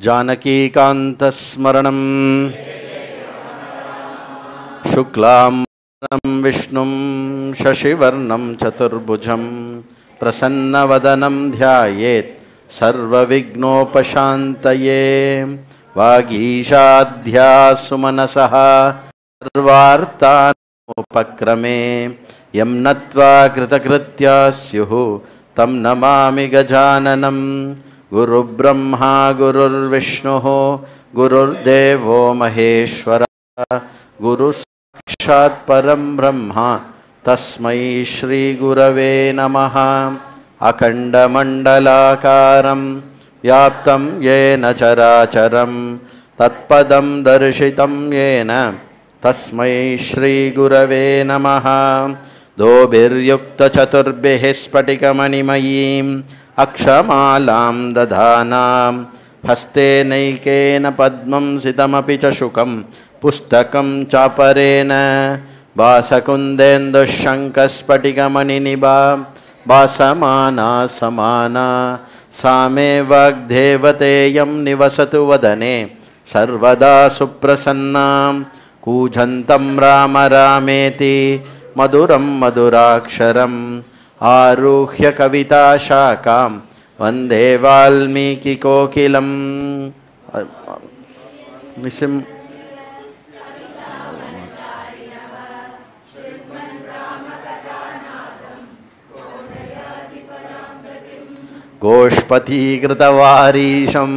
जानकीकान्तस्मरणं शुक्लां विष्णुं शशिवर्णं चतुर्भुजं प्रसन्नवदनं ध्यायेत् सर्वविघ्नोपशान्तये। वागीशाध्यासुमनसः सर्वार्थानुपक्रमे यं नत्वा कृतकृत्या स्युः तं नमामि गजाननं। गुरुब्रह्मा गुरुर्विष्णुः गुरुर्देवो महेश्वरः गुरुसाक्षात् परं ब्रह्म तस्मै श्रीगुरवे नमः। अखण्डमण्डलाकारं व्याप्तं येन चराचरं तत्पदं दर्शितं येन तस्मै श्रीगुरवे नमः। दोभिर्युक्तचतुर्भिः स्फटिकमणिमयीं अक्षमालां दधानां हस्तेनैकेन पद्मं सितमपि च शुकं पुस्तकं चापरेण भासकुन्देन्दुशङ्खस्फटिकमणिनिभा भासमाना समाना सा मे वाग्देवतेयं निवसतु वदने सर्वदा सुप्रसन्नां। कूजन्तं राम रामेति मधुरं मधुराक्षरम् आरुह्य कविताशाखां वन्दे वाल्मीकिकोकिलम्। गोष्पतीकृतवारीशं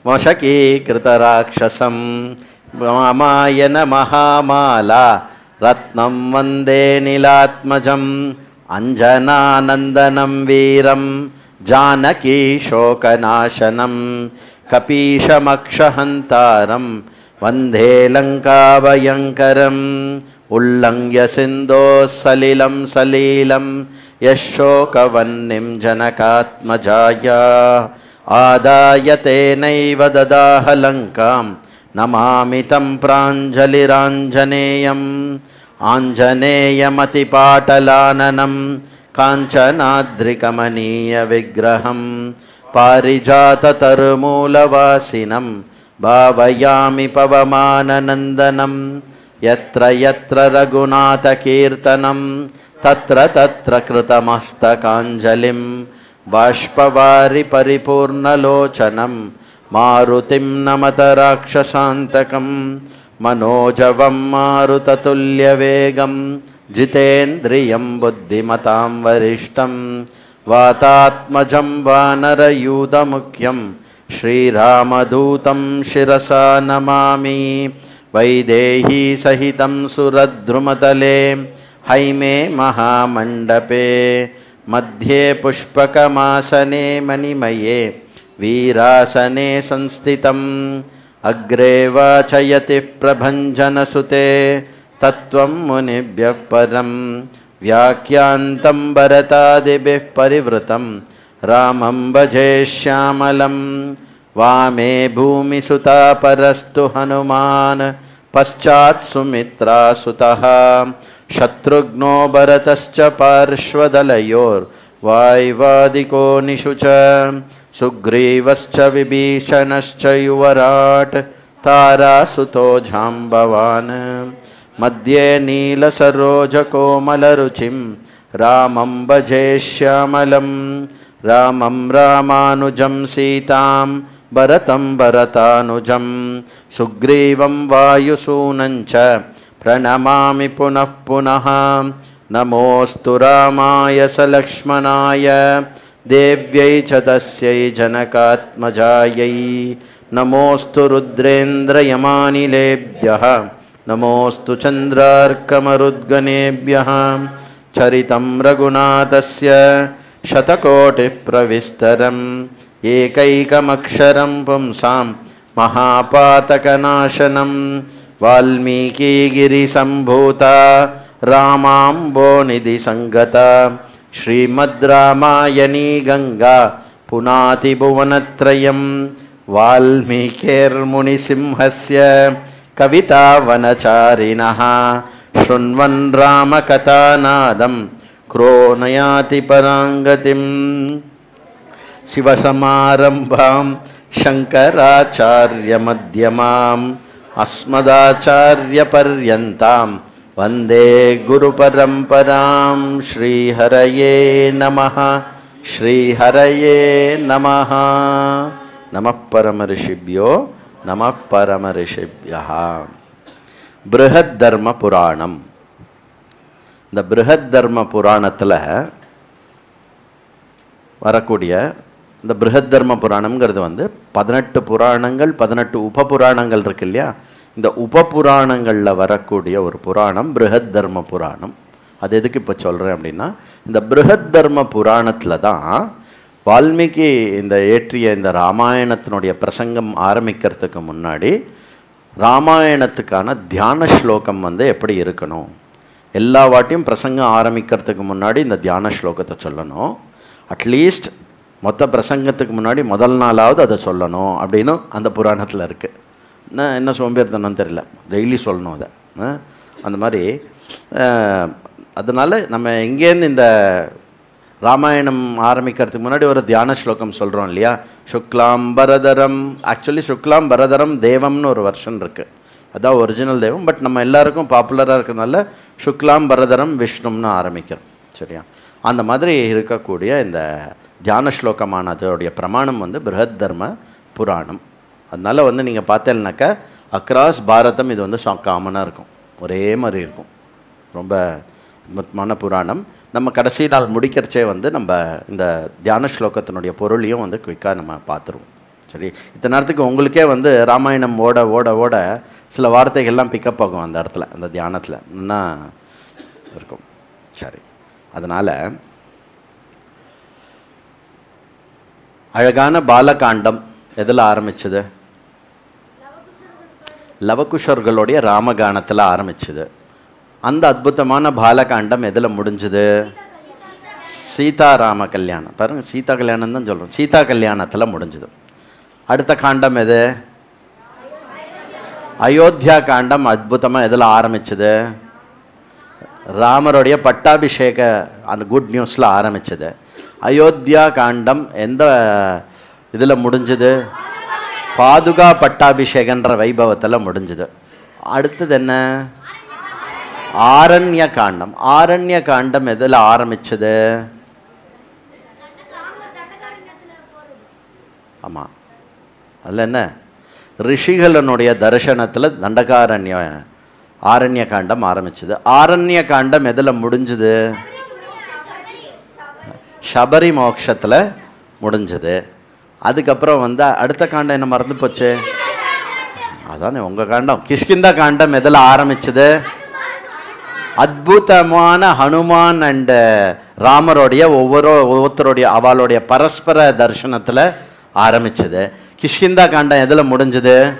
वशकीकृतराक्षसं रामायण महामाला रत्नं वन्दे नीलात्मजम्। अंजनानंदनं वीरं जानकी शोकनाशनं कपीशमक्षहन्तारं वन्दे लङ्काभयङ्करम्। उल्लङ्घ्य सिन्धोः सलिलं सलीलं यशोकवह्निं जनकात्मजाया आदाय तेनैव ददाह लङ्कां नमामि तं प्राञ्जलिराञ्जनेयम्। आञ्जनेयमतिपाटलाननं काञ्चनाद्रिकमनीयविग्रहं पारिजाततरुमूलवासिनं भावयामि पवमाननन्दनं। यत्र यत्र रघुनाथकीर्तनं तत्र तत्र कृतमस्तकाञ्जलिं बाष्पवारि परिपूर्णलोचनं मारुतिं नमत राक्षसान्तकं। मनोजवं मारुततुल्यवेगं जितेन्द्रियं बुद्धिमतां वरिष्ठं वातात्मजं वानरयूथमुख्यं श्रीरामदूतं शिरसा नमामि। वैदेही सहितं सुरद्रुमतले हैमे महामण्डपे मध्ये पुष्पकमासने मणिमये वीरासने संस्थितम्। अग्रे वाचयति प्रभञ्जनसुते तत्त्वं मुनिभ्यः परं व्याख्यान्तं भरतादिभिः परिवृतं रामं भजे श्यामलं। वामे भूमिसुता परस्तु हनुमान् पश्चात् सुमित्रासुतः शत्रुघ्नो भरतश्च पार्श्वदलयोर्वायुवादिको निषुच सुग्रीवश्च विभीषणश्च युवराट् तारासुतो जाम्बवान्। मध्ये नीलसरोजकोमलरुचिं रामं भजे श्यामलं। रामं रामानुजं सीतां भरतं भरतानुजं सुग्रीवं वायुसूनं च प्रणमामि पुनः पुनः। नमोऽस्तु रामाय सलक्ष्मणाय देव्यै च तस्यै जनकात्मजायै। नमोऽस्तु रुद्रेन्द्रयमानिलेभ्यः नमोऽस्तु चन्द्रार्कमरुद्गणेभ्यः। चरितं रघुनाथस्य शतकोटिप्रविस्तरम् एकैकमक्षरं पुंसां महापातकनाशनं। वाल्मीकिगिरिसम्भूता रामाम्बोनिधि संगता श्रीमद् रामायणी गंगा पुनाति भुवनत्रयं। वाल्मीकिर्मुनिसिंहस्य कवितावनचारिणः शृण्वन् रामकथानादं क्रोनयाति पराङ्गतिम्। शिवसमारम्भां शङ्कराचार्यमध्यमाम् अस्मदाचार्यपर्यन्तां वन्दे गुरुपरम्परां श्रीहरये नमः श्रीहरये नमः नमः परमऋषिभ्यो नमः परमऋषिभ्यः बृहद्धर्म पुराणம் இந்த बृहद्धर्म புராணத்தில் வரக்கூடிய இந்த बृहद्धर्म புராணம்ங்கிறது வந்து 18 புராணங்கள் 18 உபபுராணங்கள் இருக்கு இல்லையா இந்த உபபுராணங்களில் வரக்கூடிய ஒரு புராணம் बृहद्धर्म புராணம் அது எதுக்கு இப்போ சொல்கிறேன் அப்படின்னா இந்த बृहद्धर्म புராணத்தில் தான் வால்மீகி இந்த ஏற்றிய இந்த ராமாயணத்தினுடைய பிரசங்கம் ஆரம்பிக்கிறதுக்கு முன்னாடி ராமாயணத்துக்கான தியான ஸ்லோகம் வந்து எப்படி இருக்கணும் எல்லா வாட்டியும் பிரசங்கம் ஆரம்பிக்கிறதுக்கு முன்னாடி இந்த தியான ஸ்லோகத்தை சொல்லணும் அட்லீஸ்ட் மொத்த பிரசங்கத்துக்கு முன்னாடி முதல் நாளாவது அதை சொல்லணும் அப்படின்னு அந்த புராணத்தில் இருக்குது என்ன சோம்பேறித்தனம் தெரியல டெய்லி சொல்லணும் அதை அந்த மாதிரி அதனால் நம்ம இங்கேருந்து இந்த ராமாயணம் ஆரம்பிக்கிறதுக்கு முன்னாடி ஒரு தியான ஸ்லோகம் சொல்கிறோம் இல்லையா சுக்லாம் பரதரம் ஆக்சுவலி சுக்லாம் பரதரம் தேவம்னு ஒரு வெர்ஷன் இருக்குது அதான் ஒரிஜினல் தெய்வம் பட் நம்ம எல்லாருக்கும் பாப்புலராக இருக்கிறதுனால சுக்லாம் பரதரம் விஷ்ணும்னு ஆரம்பிக்கிறோம் சரியா அந்த மாதிரி இருக்கக்கூடிய இந்த தியான ஸ்லோகமானதோடைய பிரமாணம் வந்து बृहद्धर्म புராணம் அதனால் வந்து நீங்கள் பார்த்தேன்னாக்கா அக்ராஸ் பாரதம் இது வந்து காமனாக இருக்கும் ஒரே மாதிரி இருக்கும் ரொம்ப முக்கியமான புராணம் நம்ம கடைசி நாள் முடிக்கிறச்சே வந்து நம்ம இந்த தியான ஸ்லோகத்தினுடைய பொருளையும் வந்து குயிக்காக நம்ம பார்த்துருவோம் சரி இத்தனை நேரத்துக்கு உங்களுக்கே வந்து ராமாயணம் ஓட ஓட ஓட சில வார்த்தைகள்லாம் பிக்கப் ஆகும் அந்த இடத்துல அந்த தியானத்தில் என்ன இருக்கும் சரி அதனால் அழகான பாலகாண்டம் எதில் ஆரம்பிச்சது லவகுஷர்களுடைய ராமகானத்தில் ஆரம்பிச்சுது அந்த அற்புதமான பாலகாண்டம் எதில் முடிஞ்சுது சீதாராம கல்யாணம் பாருங்கள் சீதா கல்யாணம் தான் சொல்கிறோம் சீதா கல்யாணத்தில் முடிஞ்சுது அடுத்த காண்டம் எது அயோத்தியா காண்டம் அற்புதமாக எதில் ஆரம்பிச்சது ராமருடைய பட்டாபிஷேக அந்த குட் நியூஸில் ஆரம்பிச்சது அயோத்தியா காண்டம் எந்த இதில் முடிஞ்சுது பாதுகா பட்டாபிஷேகன்ற வைபவத்தில் முடிஞ்சுது அடுத்தது என்ன ஆரண்ய காண்டம் எதில் ஆரம்பிச்சது ஆமாம் அதில் என்ன ரிஷிகளனுடைய தரிசனத்தில் ஆரண்ய காண்டம் ஆரம்பிச்சது ஆரண்ய காண்டம் எதில் முடிஞ்சுது சபரி மோட்சத்தில் முடிஞ்சது அதுக்கப்புறம் வந்து அடுத்த காண்டம் என்ன மறந்து போச்சு அதானே உங்கள் காண்டம் கிஷ்கிந்தா காண்டம் எதில் ஆரம்பிச்சது அற்புதமான ஹனுமான் அண்ட் ராமருடைய ஒவ்வொருத்தருடைய அவளுடைய பரஸ்பர தரிசனத்தில் ஆரம்பிச்சது கிஷ்கிந்தா காண்டம் எதில் முடிஞ்சது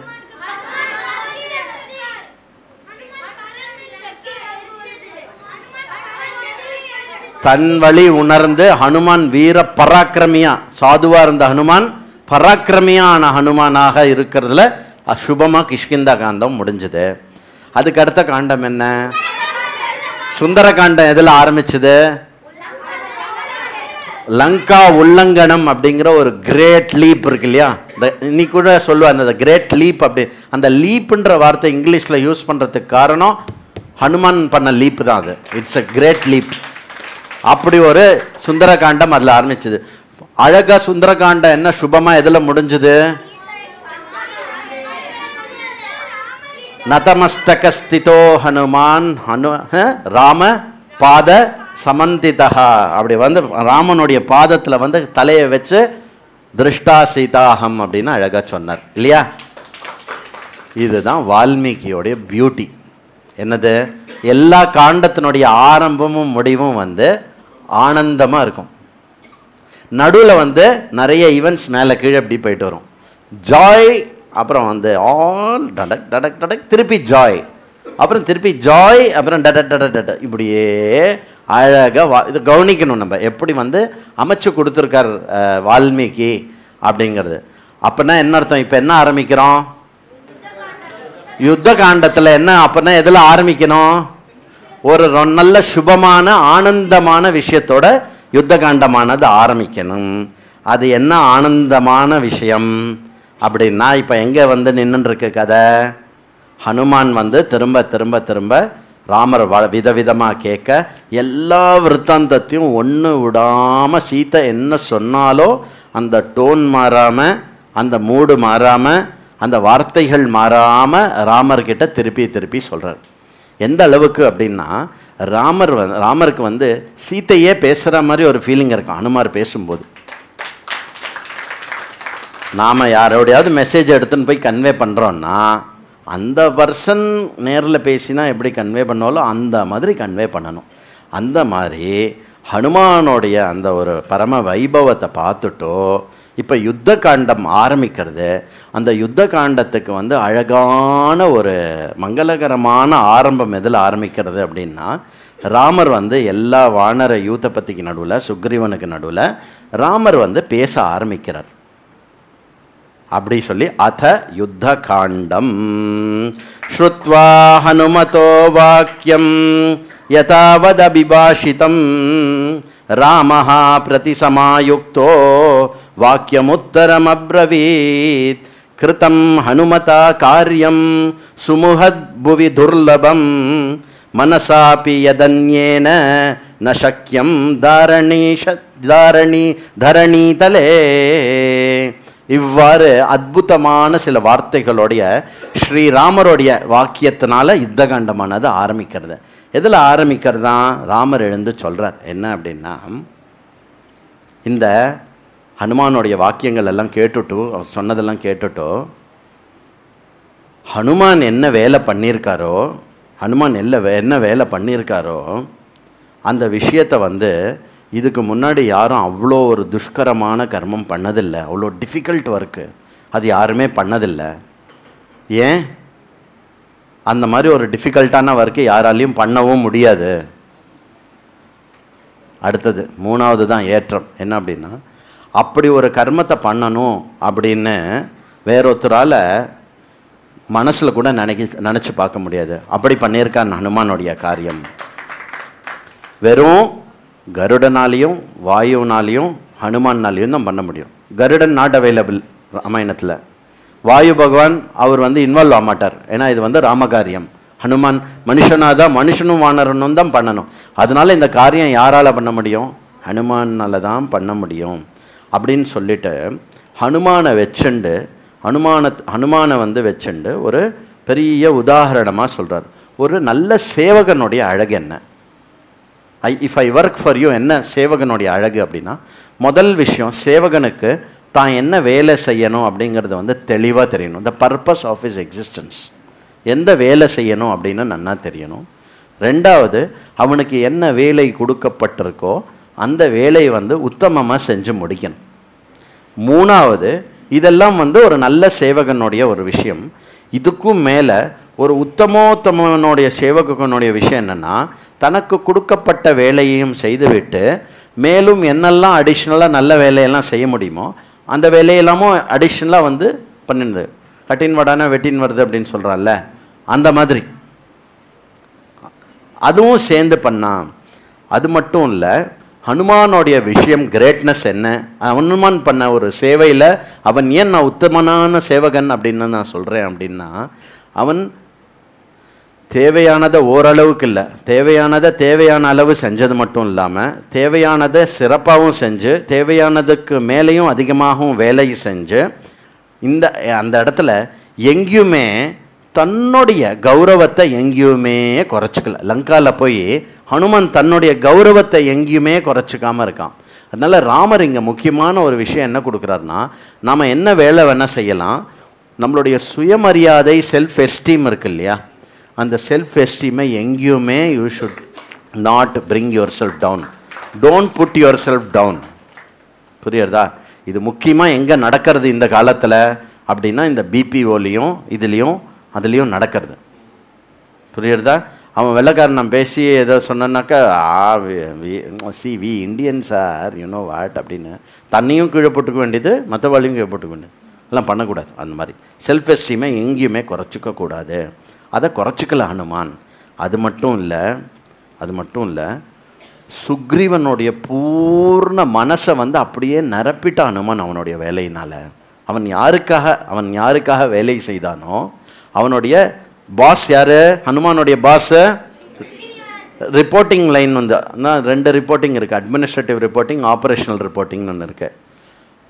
தன் வழி உணர்ந்து ஹனுமான் வீர பராக்கிரமியா சாதுவாக இருந்த ஹனுமான் பராக்கிரமியான ஹனுமானாக இருக்கிறதுல அசுபமாக கிஷ்கிந்தா காண்டம் முடிஞ்சது அதுக்கு அடுத்த காண்டம் என்ன சுந்தர காண்டம் எதில் ஆரம்பிச்சது லங்கா உல்லங்கனம் அப்படிங்கிற ஒரு கிரேட் லீப் இருக்கு இல்லையா இன்னைக்கு கூட சொல்லுவாங்க அந்த கிரேட் லீப் அப்படி அந்த லீப்புன்ற வார்த்தை இங்கிலீஷில் யூஸ் பண்ணுறதுக்கு காரணம் ஹனுமான் பண்ண லீப் தான் அது இட்ஸ் அ கிரேட் லீப் அப்படி ஒரு சுந்தரகாண்டம் அதில் ஆரம்பிச்சது அழகா சுந்தரகாண்டம் என்ன சுபமாக எதில் முடிஞ்சது நதமஸ்தகஸ்திதோ ஹனுமான் ராம பாத சமந்திதா அப்படி வந்து ராமனுடைய பாதத்தில் வந்து தலையை வச்சு திருஷ்டா சீதாஹம் அப்படின்னு அழகாக சொன்னார் இல்லையா இதுதான் வால்மீகியோடைய பியூட்டி என்னது எல்லா காண்டத்தினுடைய ஆரம்பமும் முடிவும் வந்து ஆனந்தமாக இருக்கும் நடுவில் வந்து நிறைய ஈவெண்ட்ஸ் மேலே கீழே அப்படி போயிட்டு வரும் ஜாய் அப்புறம் வந்து ஆல் டடக் டடக் டடக் திருப்பி ஜாய் அப்புறம் திருப்பி ஜாய் அப்புறம் டட டட டட இப்படியே அழகாக இது கவனிக்கணும் நம்ம எப்படி வந்து அமைச்சு கொடுத்துருக்கார் வால்மீகி அப்படிங்கிறது அப்படின்னா என்ன அர்த்தம் இப்போ என்ன ஆரம்பிக்கிறோம் யுத்த காண்டத்தில் என்ன அப்படின்னா எதில் ஆரம்பிக்கணும் ஒரு நல்ல சுபமான ஆனந்தமான விஷயத்தோட யுத்த காண்டமானது ஆரம்பிக்கணும் அது என்ன ஆனந்தமான விஷயம் அப்படின்னா இப்போ எங்கே வந்து நின்றுருக்கு கதை? ஹனுமான் வந்து திரும்ப திரும்ப திரும்ப ராமர் விதவிதமாக கேட்க எல்லா விற்த்தாந்தத்தையும் ஒன்று விடாமல் சீத்தை என்ன சொன்னாலோ அந்த டோன் மாறாமல், அந்த மூடு மாறாமல், அந்த வார்த்தைகள் மாறாமல் ராமர்கிட்ட திருப்பி திருப்பி சொல்கிறார். எந்த அளவுக்கு அப்படின்னா ராமருக்கு வந்து சீத்தையே பேசுகிற மாதிரி ஒரு ஃபீலிங் இருக்கும் ஹனுமார் பேசும்போது. நாம் யாரோடையாவது மெசேஜ் எடுத்துன்னு போய் கன்வே பண்ணுறோன்னா அந்த பர்சன் நேரில் பேசினா எப்படி கன்வே பண்ணாலும் அந்த மாதிரி கன்வே பண்ணணும். அந்த மாதிரி ஹனுமானோடைய அந்த ஒரு பரம வைபவத்தை பார்த்துட்டோ இப்போ யுத்த காண்டம் ஆரம்பிக்கிறது. அந்த யுத்த காண்டத்துக்கு வந்து அழகான ஒரு மங்களகரமான ஆரம்பம் எதில் ஆரம்பிக்கிறது அப்படின்னா, ராமர் வந்து எல்லா வானர யூதபதிக்கு நடுவில், சுக்ரீவனுக்கு நடுவில் ராமர் வந்து பேச ஆரம்பிக்கிறார். அப்படி சொல்லி அத யுத்த காண்டம் ஸ்ருத்வா ஹனுமதோ வாக்கியம் யதாவதபிபாஷிதம் ராமஹ பிரதிசமாயுக்தோ வாக்கியமுத்தரமப்ரவீத் கிருதம் ஹனுமதா காரியம் சுமுஹத் புவி துர்லபம் மனசாபி யதன்யேன ந சக்யம் தரணீதலே. இவ்வாறு அற்புதமான சில வார்த்தைகளுடைய ஸ்ரீராமருடைய வாக்கியத்தினால யுத்த காண்டமானது ஆரம்பிக்கிறது. எதில் ஆரம்பிக்கிறதா? ராமர் எழுந்து சொல்கிறார் என்ன அப்படின்னா, இந்த ஹனுமானுடைய வாக்கியங்கள் எல்லாம் கேட்டுட்டு, அவர் சொன்னதெல்லாம் கேட்டுட்டோ, ஹனுமான் என்ன வேலை பண்ணியிருக்காரோ, ஹனுமான் என்ன வேலை பண்ணியிருக்காரோ அந்த விஷயத்தை வந்து இதுக்கு முன்னாடி யாரும் அவ்வளோ ஒரு துஷ்கரமான கர்மம் பண்ணதில்லை. அவ்வளோ டிஃபிகல்ட் ஒர்க்கு அது யாருமே பண்ணதில்லை. ஏன் அந்த மாதிரி ஒரு டிஃபிகல்ட்டான ஒர்க்கு யாராலையும் பண்ணவும் முடியாது. அடுத்தது மூணாவது தான் ஏற்றம். என்ன அப்படின்னா, அப்படி ஒரு கர்மத்தை பண்ணணும் அப்படின்னு வேறொருத்தரால் மனசில் கூட நினச்சி பார்க்க முடியாது. அப்படி பண்ணியிருக்கான் ஹனுமானுடைய காரியம். வெறும் கருடனாலையும் வாயுனாலையும் ஹனுமான்னாலையும் தான் பண்ண முடியும். கருடன் நாட் அவைலபிள் ராமாயணத்தில். வாயு பகவான் அவர் வந்து இன்வால்வ் ஆக மாட்டார். ஏன்னா இது வந்து ராமகாரியம். ஹனுமான் மனுஷனாக தான், மனுஷனும் வானரனும் தான் பண்ணணும். அதனால இந்த காரியம் யாரால் பண்ண முடியும்? ஹனுமானால் தான் பண்ண முடியும் அப்படின்னு சொல்லிட்டு ஹனுமானை வந்து வச்சுண்டு ஒரு பெரிய உதாரணமாக சொல்கிறார். ஒரு நல்ல சேவகனுடைய அழகு என்ன? If I work for you என்ன சேவகனுடைய அழகு அப்படின்னா, முதல் விஷயம் சேவகனுக்கு தான் என்ன வேலை செய்யணும் அப்படிங்கிறது வந்து தெளிவாக தெரியணும். The purpose of his existence, எந்த வேலை செய்யணும் அப்படின்னு நன்னா தெரியணும். ரெண்டாவது, அவனுக்கு என்ன வேலை கொடுக்கப்பட்டிருக்கோ அந்த வேலையை வந்து உத்தமமாக செஞ்சு முடிக்கணும். மூணாவது, இதெல்லாம் வந்து ஒரு நல்ல சேவகனுடைய ஒரு விஷயம். இதுக்கும் மேலே ஒரு உத்தமோத்தமனுடைய சேவகனுடைய விஷயம் என்னென்னா, தனக்கு கொடுக்கப்பட்ட வேலையையும் செய்துவிட்டு மேலும் என்னெல்லாம் அடிஷ்னலாக நல்ல வேலையெல்லாம் செய்ய முடியுமோ அந்த வேலையெல்லாமும் அடிஷ்னலாக வந்து பண்ணிடுது. கட்டின் வடான வெட்டின் வருது அப்படின்னு சொல்கிறான்ல, அந்த மாதிரி அதுவும் சேர்ந்து பண்ணான். அது மட்டும் இல்லை, ஹனுமானோடைய விஷயம் கிரேட்னஸ் என்ன, ஹனுமான் பண்ண ஒரு சேவையில் அவன் ஏன் நான் உத்தமனான சேவகன் அப்படின்னு நான் சொல்கிறேன் அப்படின்னா, அவன் தேவையானதை ஓரளவுக்கு இல்லை, தேவையான அளவு செஞ்சது மட்டும் இல்லாமல் தேவையானதை சிறப்பாகவும் செஞ்சு தேவையானதுக்கு மேலேயும் அதிகமாகவும் வேலை செஞ்சு அந்த இடத்துல எங்கேயுமே தன்னுடைய கௌரவத்தை எங்கேயுமே குறைச்சிக்கல. லங்காவில் போய் ஹனுமான் தன்னுடைய கௌரவத்தை எங்கேயுமே குறைச்சிக்காமல் இருக்கான். அதனால் ராமர் இங்கே முக்கியமான ஒரு விஷயம் என்ன கொடுக்குறாருன்னா, நாம் என்ன வேலை வேணால் செய்யலாம், நம்மளுடைய சுயமரியாதை செல்ஃப் எஸ்டீம் இருக்கு இல்லையா, அந்த செல்ஃப் எஸ்டீமை எங்கேயுமே you should not bring yourself down. Don't put yourself down. புரியுறதா? இது முக்கியமாக எங்கே நடக்கிறது இந்த காலத்தில் அப்படின்னா, இந்த பிபிஓலையும் அதுலேயும் நடக்கிறது. புரியுறதா? அவன் வெள்ளைக்காரன் நான் பேசி ஏதோ சொன்னாக்கா, we Indians are you know what அப்படின்னு தன்னையும் கீழே போட்டுக்க வேண்டியது, மற்றவாளையும் கீழே போட்டுக்க வேண்டியது எல்லாம் பண்ணக்கூடாது. அந்த மாதிரி செல்ஃப் எஸ்டீமை எங்கேயுமே குறைச்சிக்கக்கூடாது. அதை குறைச்சிக்கல ஹனுமான். அது மட்டும் இல்லை, சுக்ரீவனுடைய பூர்ண மனசை வந்து அப்படியே நிரப்பிட்ட ஹனுமான் அவனுடைய வேலையினால். அவன் யாருக்காக வேலை செய்தானோ அவனுடைய பாஸ் யாரு? ஹனுமானுடைய பாஸ். ரிப்போர்ட்டிங் லைன் வந்து 2 ரிப்போர்ட்டிங் இருக்குது. அட்மினிஸ்ட்ரேட்டிவ் ரிப்போர்ட்டிங், ஆப்ரேஷனல் ரிப்போர்ட்டிங்னு ஒன்று இருக்குது.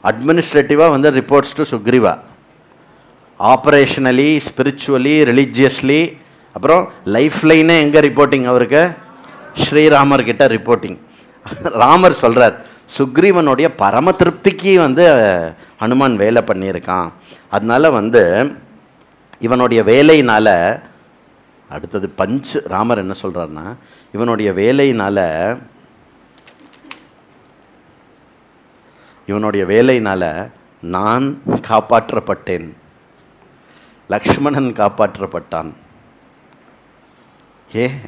அட்மினிஸ்ட்ரேட்டிவாக வந்து reports to Sugriva, operationally, spiritually, religiously, அப்புறம் லைஃப் லைனே எங்கே ரிப்போர்ட்டிங்? அவருக்கு ஸ்ரீராமர்கிட்ட ரிப்போர்ட்டிங். ராமர் சொல்கிறார், சுக்ரீவனுடைய பரம திருப்திக்கு வந்து ஹனுமான் வேலை பண்ணியிருக்கான். அதனால வந்து இவனுடைய வேலையினால் அடுத்தது ராமர் என்ன சொல்கிறாருன்னா, இவனுடைய வேலையினால் நான் காப்பாற்றப்பட்டேன், லக்ஷ்மணன் காப்பாற்றப்பட்டான்,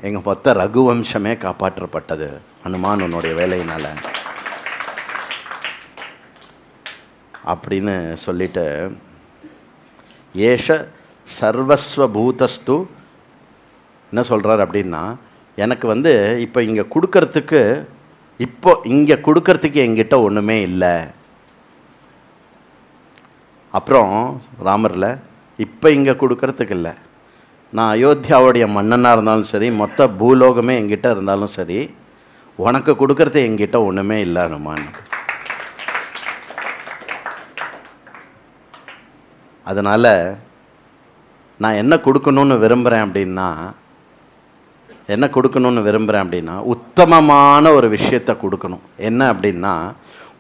எங்கள் மொத்த ரகுவம்சமே காப்பாற்றப்பட்டது ஹனுமான் உன்னுடைய வேலையினால் அப்படின்னு சொல்லிட்டு, ஏஷ சர்வஸ்வபூதஸ்து என்ன சொல்கிறார் அப்படின்னா, எனக்கு வந்து இப்போ இங்கே கொடுக்கறதுக்கு என்கிட்ட ஒன்றுமே இல்லை. அப்புறம் ராமரில் இப்போ இங்கே கொடுக்கறதுக்கு இல்லை, நான் அயோத்தியாவுடைய மன்னனாக இருந்தாலும் சரி, மொத்த பூலோகமே என்கிட்ட இருந்தாலும் சரி, உனக்கு கொடுக்கறது என்கிட்ட ஒன்றுமே இல்லை ஹனுமான். அதனால் நான் என்ன கொடுக்கணும்னு விரும்புகிறேன் அப்படின்னா உத்தமமான ஒரு விஷயத்தை கொடுக்கணும். என்ன அப்படின்னா,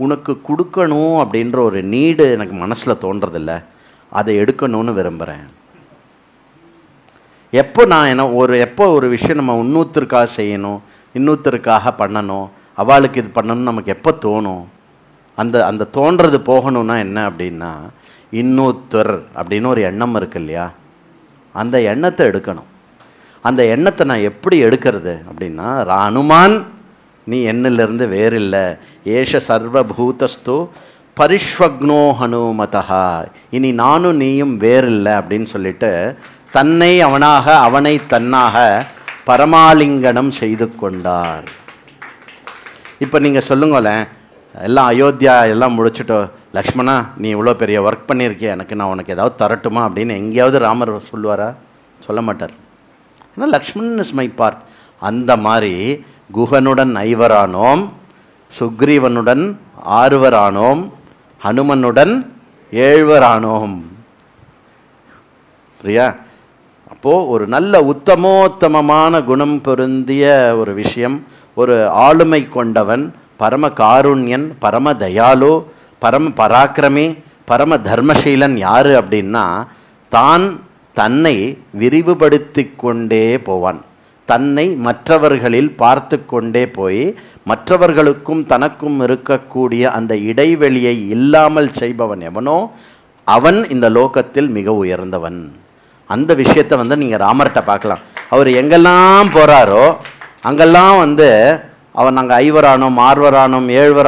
உனக்கு கொடுக்கணும் அப்படின்ற ஒரு நீடு எனக்கு மனசில் தோன்றதில்ல, அதை எடுக்கணும்னு விரும்புகிறேன். எப்போ ஒரு விஷயம் நம்ம இன்னொருத்தருக்காக செய்யணும், இன்னொருத்தருக்காக பண்ணணும், அவளுக்கு இது பண்ணணும்னு நமக்கு எப்போ தோணும், அந்த தோன்றது போகணும்னா என்ன அப்படின்னா, இன்னொருத்தர் அப்படின்னு ஒரு எண்ணம் இருக்கு இல்லையா, அந்த எண்ணத்தை எடுக்கணும். அந்த எண்ணத்தை நான் எப்படி எடுக்கிறது அப்படின்னா, ஹனுமான் நீ என்னிலிருந்து வேறில்லை, ஏஷ சர்வபூதஸ்து பரிஷ்வக்னோ ஹனுமதா, இனி நானும் நீயும் வேறில்லை அப்படின்னு சொல்லிட்டு தன்னை அவனை தன்னாக பரமாலிங்கனம் செய்து கொண்டார். இப்போ நீங்கள் சொல்லுங்களேன், எல்லாம் அயோத்தியா எல்லாம் முடிச்சுட்டோ, லக்ஷ்மணா நீ இவ்வளோ பெரிய ஒர்க் பண்ணியிருக்கிய, நான் உனக்கு ஏதாவது தரட்டுமா அப்படின்னு எங்கேயாவது ராமர் சொல்லுவாரா? சொல்ல மாட்டார். ஏன்னா லக்ஷ்மணன் இஸ் மை பார்ட். அந்த மாதிரி குஹனுடன் 5 சுக்ரீவனுடன் 6 ஹனுமனுடன் 7 பிரியா. அப்போது ஒரு நல்ல உத்தமோத்தமமான குணம் பொருந்திய ஒரு விஷயம், ஒரு ஆளுமை கொண்டவன், பரம காருண்யன், பரம தயாலு, பரம பராக்கிரமி, பரம தர்மசீலன் யார் அப்படின்னா, தன்னை விரிவுபடுத்தி கொண்டே போவான். தன்னை மற்றவர்களில் பார்த்து கொண்டே போய் மற்றவர்களுக்கும் தனக்கும் இருக்கக்கூடிய அந்த இடைவெளியை இல்லாமல் செய்பவன் எவனோ அவன் இந்த லோகத்தில் மிக உயர்ந்தவன். அந்த விஷயத்தை நீங்கள் ராமர்கிட்ட பார்க்கலாம். அவர் எங்கெல்லாம் போகிறாரோ அங்கெல்லாம் அவன் நாங்கள் 5 7